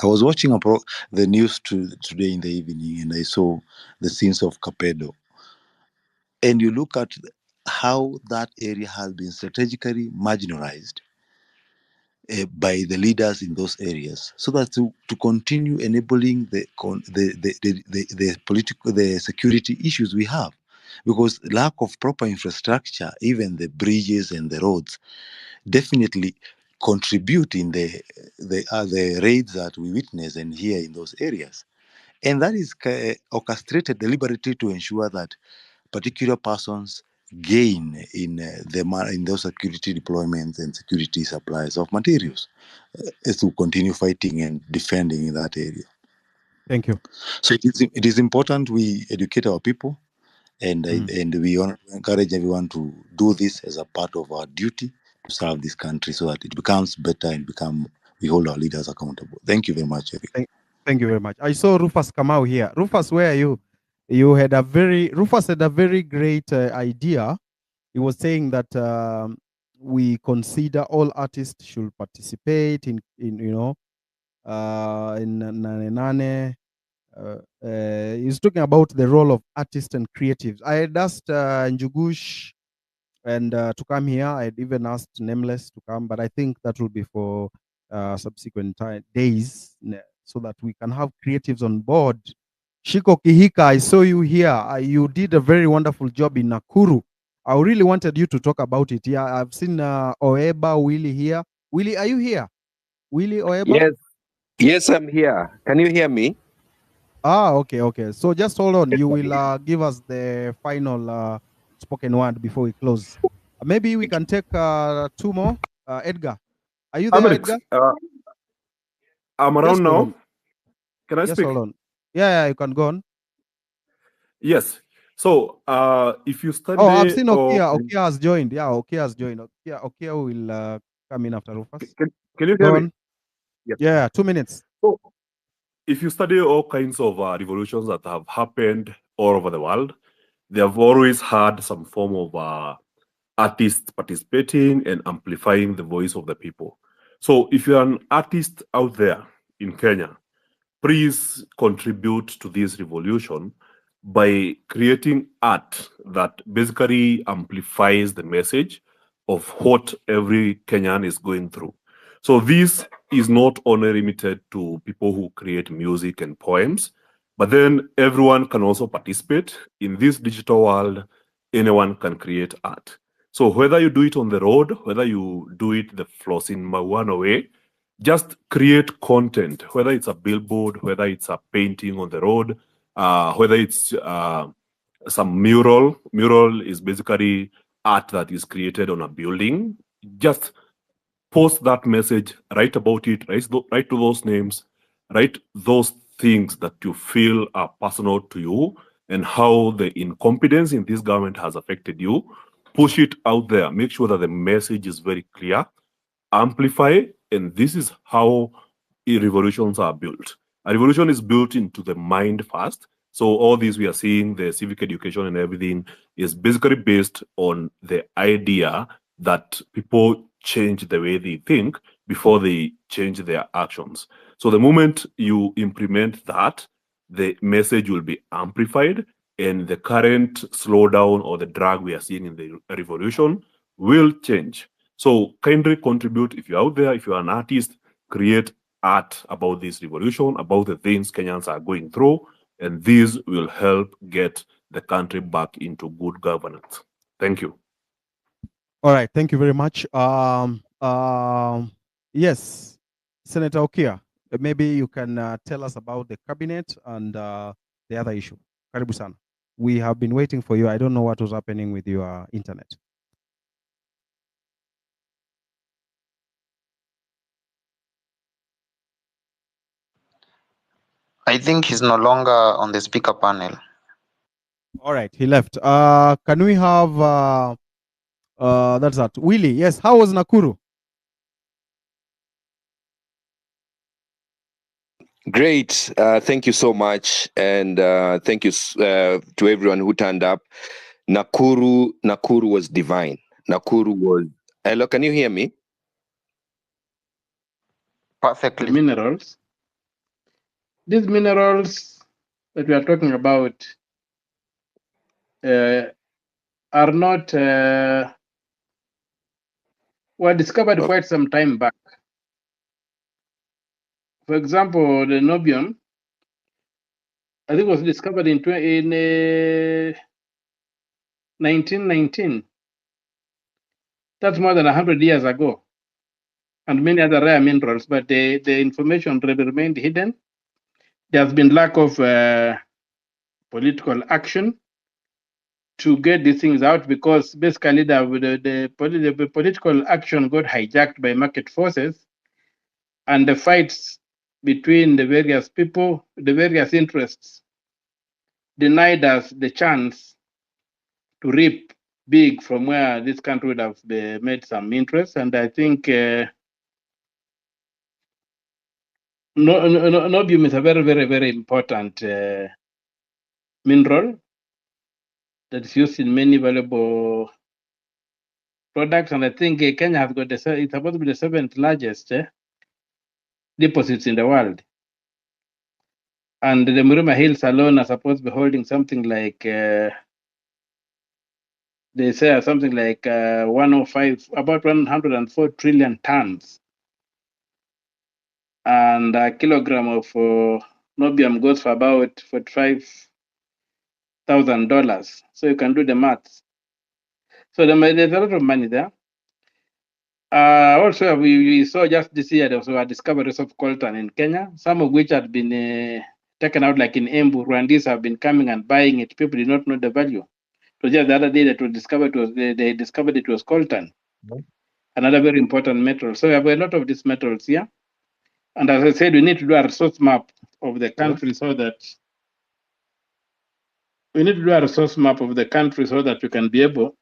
I was watching the news today in the evening, and I saw the scenes of Kapedo. And you look at how that area has been strategically marginalized by the leaders in those areas, so that to continue enabling the security issues we have, because lack of proper infrastructure, even the bridges and the roads, definitely contribute in the raids that we witness and hear in those areas. And that is orchestrated deliberately to ensure that particular persons gain in those security deployments and security supplies of materials to continue fighting and defending in that area. Thank you. So it is important we educate our people, and we encourage everyone to do this as a part of our duty to serve this country, so that it becomes better and we hold our leaders accountable. Thank you very much, Eric. Thank you very much. I saw Rufus Kamau here. Rufus, where are you? Rufus had a very great idea he was saying that we consider all artists should participate in in Nane Nane. He's talking about the role of artists and creatives. I had asked Njugush and to come here. I had even asked Nameless to come, but I think that will be for subsequent days, so that we can have creatives on board. Shiko Kihika, I saw you here. You did a very wonderful job in Nakuru. I really wanted you to talk about it. Yeah, I've seen Oeba, Willie here. Willie, are you here? Willie Oeba? Yes, yes, I'm here. Can you hear me? Ah, okay. So just hold on. You will give us the final spoken word before we close. Maybe we can take two more. Edgar, are you there, Alex, Edgar? I'm Just around hold now. on. Can I Just speak? hold on. Yeah, you can go on. Yes. So, if you study Oh, I've seen or Okia. Okia has joined. Yeah, Okia has joined. Okia will come in after Rufus. can you Go hear me? on. Yes. Yeah, 2 minutes. So, if you study all kinds of revolutions that have happened all over the world, they have always had some form of artists participating and amplifying the voice of the people. So, if you're an artist out there in Kenya, please contribute to this revolution by creating art that basically amplifies the message of what every Kenyan is going through. So this is not only limited to people who create music and poems, but then everyone can also participate. In this digital world, anyone can create art. So whether you do it on the road, whether you do it the Flossing Mawana way, just create content, whether it's a billboard, whether it's a painting on the road, whether it's some mural. Mural is basically art that is created on a building. Just post that message, write about it, write to those names, write those things that you feel are personal to you and how the incompetence in this government has affected you. Push it out there. Make sure that the message is very clear. Amplify, and this is how revolutions are built. A revolution is built into the mind first. So all these we are seeing, the civic education and everything, is basically based on the idea that people change the way they think before they change their actions. So the moment you implement that, the message will be amplified, and the current slowdown or the drag we are seeing in the revolution will change. So kindly contribute. If you're out there, if you're an artist, create art about this revolution, about the things Kenyans are going through, and this will help get the country back into good governance. Thank you. All right, thank you very much. Yes, Senator Okia, maybe you can tell us about the cabinet and the other issue. Karibu sana. We have been waiting for you. I don't know what was happening with your internet. I think he's no longer on the speaker panel. All right, he left. Can we have that's that. Willie, yes, how was Nakuru? Great. Thank you so much. And thank you to everyone who turned up. Nakuru was divine. Nakuru was... Hello, can you hear me? Perfectly. Minerals. These minerals that we are talking about are not... were discovered quite some time back. For example, the niobium, I think, was discovered in 1919. That's more than 100 years ago. And many other rare minerals, but the information remained hidden. There has been lack of political action to get these things out, because basically the political action got hijacked by market forces, and the fights between the various people, the various interests, denied us the chance to reap big from where this country would have made some interest. And I think niobium is a very, very, very important mineral that is used in many valuable products, and I think Kenya has got it's supposed to be the seventh largest deposits in the world. And the Murima Hills alone are supposed to be holding something like they say something like 105, about 104 trillion tons, and a kilogram of nobium goes for about $45,000. So you can do the maths. So there's a lot of money there. Also, we saw just this year there was a discoveries of coltan in Kenya, some of which had been taken out, like in Embu. Rwandese have been coming and buying it. People did not know the value. So just the other day that was discovered they discovered it was coltan, another very important metal. So we have a lot of these metals here. And as I said, we need to do a resource map of the country so that we can be able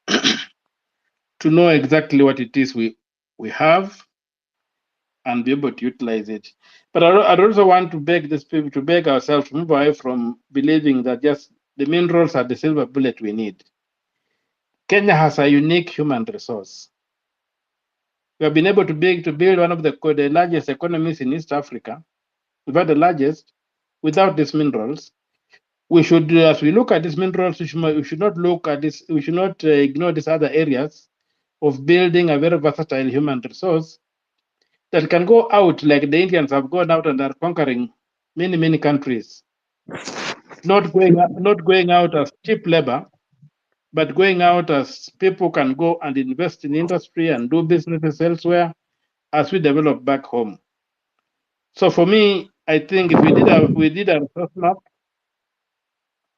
to know exactly what it is we have and be able to utilize it. But I'd also want to beg these people, to beg ourselves to move away from believing that just the minerals are the silver bullet we need. Kenya has a unique human resource. We have been able to build one of the largest economies in East Africa, about the largest, without these minerals. We should, as we look at these minerals, we should not look at this. We should not ignore these other areas of building a very versatile human resource that can go out like the Indians have gone out and are conquering many countries. Not going out as cheap labor, but going out as people can go and invest in industry and do businesses elsewhere as we develop back home. So for me, I think if we did a resource map,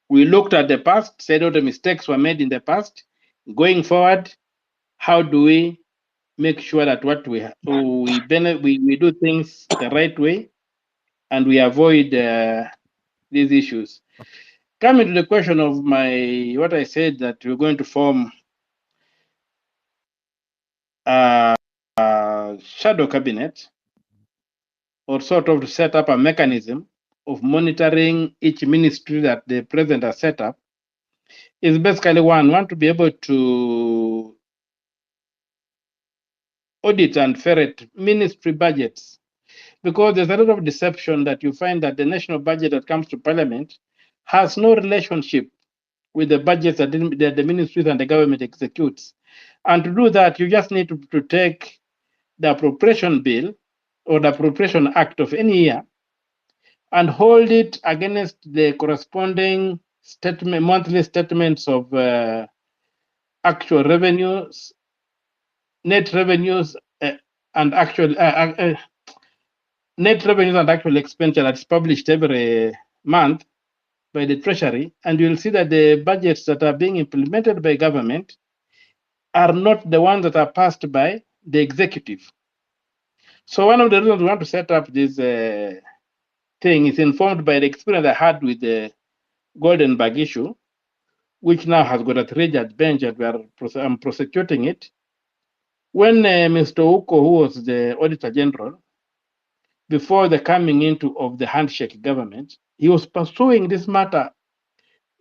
we looked at the past, said all the mistakes were made in the past. Going forward, how do we make sure that what we do things the right way and we avoid these issues? Coming to the question of what I said, that we're going to form a shadow cabinet, or sort of to set up a mechanism of monitoring each ministry that the president has set up, is basically one to be able to audit and ferret ministry budgets, because there's a lot of deception that you find that the national budget that comes to parliament has no relationship with the budgets that the ministries and the government executes. And to do that, you just need to take the appropriation bill or the appropriation act of any year and hold it against the corresponding monthly statements of actual revenues, net revenues, and actual net revenues and actual expenditure that's published every month by the Treasury, and you'll see that the budgets that are being implemented by government are not the ones that are passed by the executive. So one of the reasons we want to set up this thing is informed by the experience I had with the Goldenberg issue, which now has got a three-judge bench and I'm prosecuting it. When Mr. Uko, who was the Auditor General, before the coming into of the handshake government, he was pursuing this matter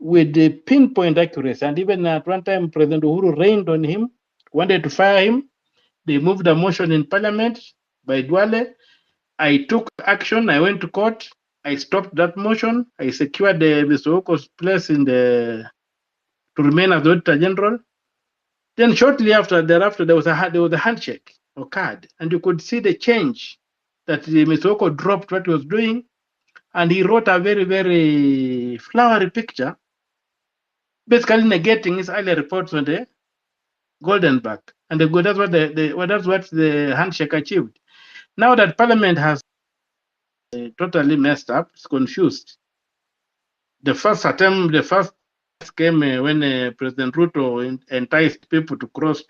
with the pinpoint accuracy. And even at one time, President Uhuru rained on him, wanted to fire him. They moved a motion in parliament by Dwale. I took action. I went to court. I stopped that motion. I secured Mr. Uko's place to remain as the Auditor General. Then shortly thereafter, there was a handshake occurred, and you could see the change that Mr. Oko dropped what he was doing, and he wrote a very, very flowery picture, basically negating his earlier reports on the Goldenberg. And that's what the handshake achieved. Now that Parliament has totally messed up, it's confused. The first came when President Ruto enticed people to cross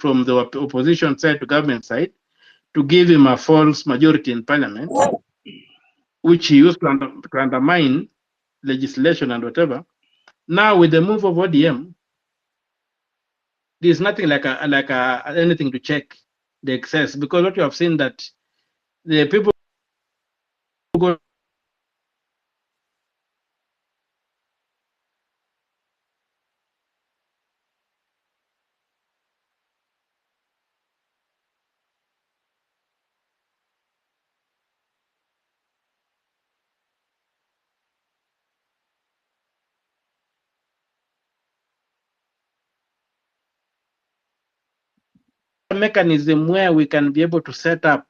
from the opposition side to government side to give him a false majority in parliament, which he used to undermine legislation and whatever. Now with the move of ODM, there's nothing like anything to check the excess, because what you have seen that the people who go mechanism where we can be able to set up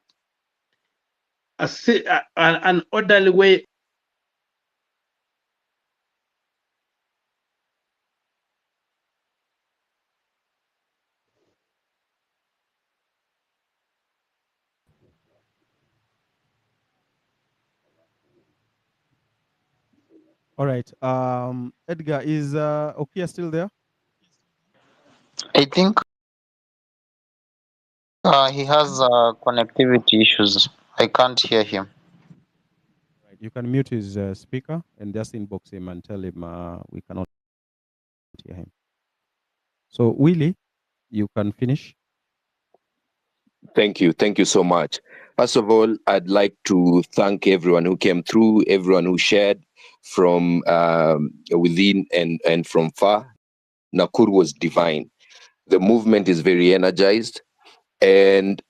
an orderly way. All right. Edgar, is Okia still there? I think he has connectivity issues. I can't hear him. Right. You can mute his speaker and just inbox him and tell him we cannot hear him. So, Willie, you can finish. Thank you. Thank you so much. First of all, I'd like to thank everyone who came through, everyone who shared from within and from far. Nakuru was divine. The movement is very energized, and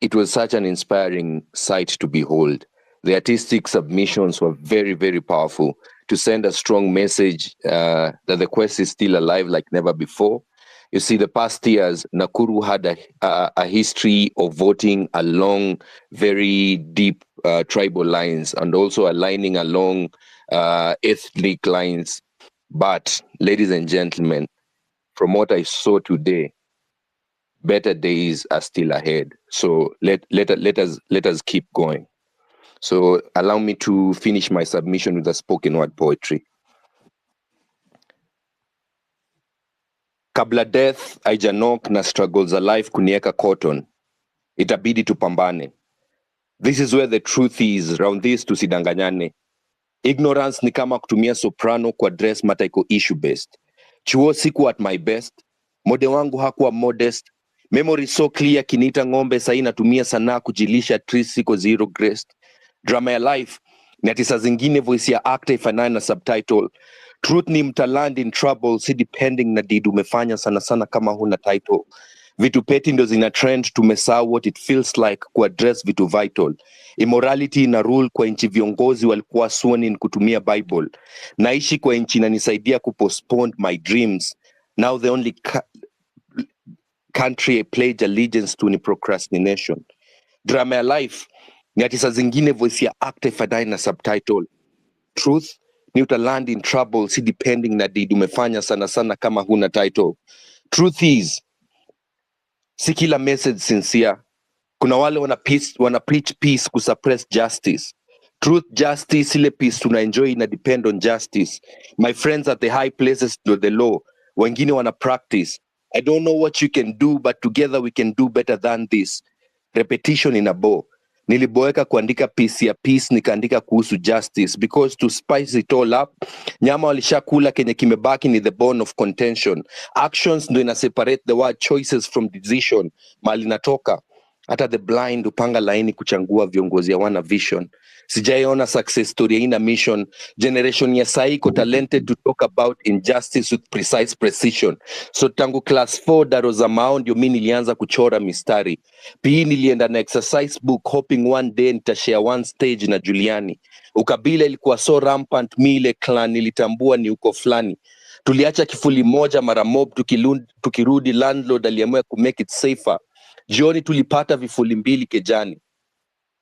it was such an inspiring sight to behold. The artistic submissions were very, very powerful to send a strong message that the quest is still alive like never before. You see, the past years, Nakuru had a history of voting along very deep tribal lines and also aligning along ethnic lines. But, ladies and gentlemen, from what I saw today, better days are still ahead. So let us keep going. So allow me to finish my submission with a spoken word poetry. Kabla death haijanok na struggles za life kunieka cotton, itabidi tupambane. This is where the truth is, round this tusidanganyane. Ignorance ni kama kutumia soprano kwa dress mata iko issue based. Chuo siku at my best, mode wangu hakuwa modest. Memory so clear kiniita ng'ombe sahi natumia sanaa kujilisha trees siko zero graced. Drama ya life ni ati saa zingine voice ya actor ifanane na subtitle. Truth ni mtaland in trouble, si depending na deed umefanya sana sana kama huna title. Vitu peti ndo zina trend, tumesahau what it feels like kuaddress vitu vital. Immorality na rule kwa nchi viongozi walikuwa sworn in kutumia Bible. Naishi kwa nchi inanisaidia kupostpone my dreams. Now the only country I pledge allegiance to ni procrastination. Drama ya life ni ati saa zingine voice ya actor ifanane na subtitle. Truth ni utaland in trouble, si depending na deed umefanya sana sana kama huna title. Truth is, si kila message sincere. Kuna wale wana preach peace kusuppress justice. Truth justice, ile peace tuna enjoy ina depend on justice. My friends at the high places know the law. Wengine wana practice. I don't know what you can do, but together we can do better than this. Repetition in a bow. Niliboeka kuandika piece ya peace, nikaandika kuhusu justice, because to spice it all up, nyama walishakula, kenye kimebaki ni the bone of contention. Actions ndo ina separate the word choices from decision. Mali natoka, hata the blind upanga laini kuchangua viongozi ya wana vision. Sijaiona success story ina mission. Generation ya sai iko talented to talk about injustice with precise precision. So tangu class 4 daro za mao ndio mimi nilianza kuchora mistari. PE nilienda na exercise book hoping one day nitashare one stage na Juliani. Ukabila ilikuwa so rampant, mile clan nilitambua ni uko fulani. Tuliacha kifuli moja mara mob, tukirudi landlord aliamua ku make it safer. Jioni tulipata vifuli mbili kejani.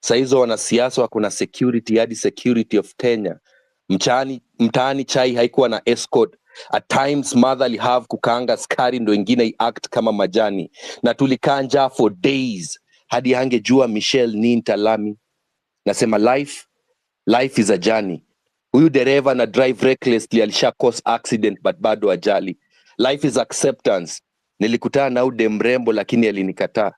Saizo wanasiasa wako na security hadi security of Kenya. Mtaani chai haikuwa na escort. At times mother have kukanga skari ndo ingine act kama majani. Na tulikaa njaa for days hadi hangejua Michelle ni ntalami. Nasema life is a journey. Huyu dereva na drive recklessly alisha cause accident but bado ajali. Life is acceptance. Nilikutana na ude mrembo lakini alinikataa.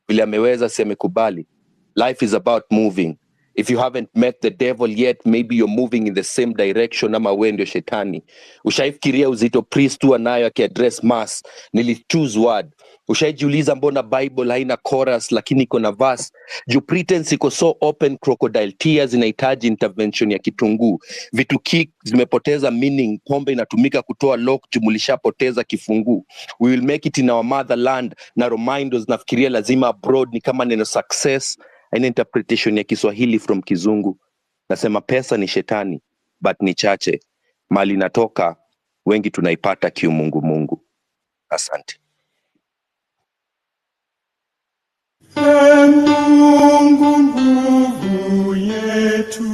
Vile ameweza si amekubali. Life is about moving. If you haven't met the devil yet, maybe you're moving in the same direction ama wewe ndio shetani. Ushaifikiria uzito priest tu anayo akiaddress mass, nilichoose word. Ushaijiuliza mbona Bible haina chorus lakini iko na verse? Juu pretense iko so open, crocodile tears inahitaji intervention ya kitunguu. Vitu kick zimepoteza meaning, pombe inatumika kutoa lock jumulishapoteza kifunguu. We will make it in our motherland. Na reminders nafikiria lazima abroad ni kama neno success. Aina interpretation ya Kiswahili from Kizungu. Nasema pesa ni shetani, but ni chache. Mali natoka, wengi tunaipata kiumungu mungu. Asante. Mungu nguvu yetu.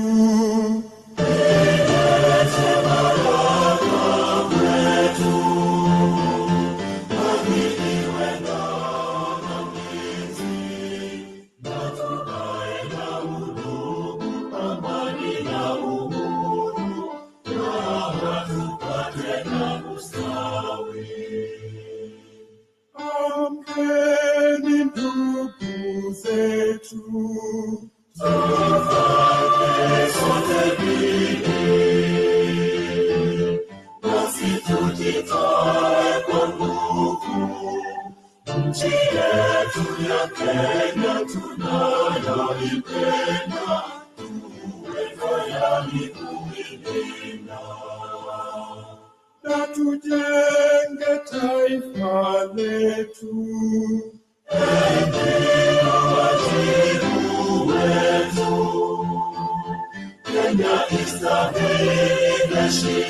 Amkeni ndugu zetu, tufanye sote bidii, nasi tujitoe kwa nguvu. Nchi yetu ya Kenya tunayoipenda, tuwe tayari kuilinda. Na tujenge taifa letu. Ndio wajibu wetu. Kenya istahili heshima.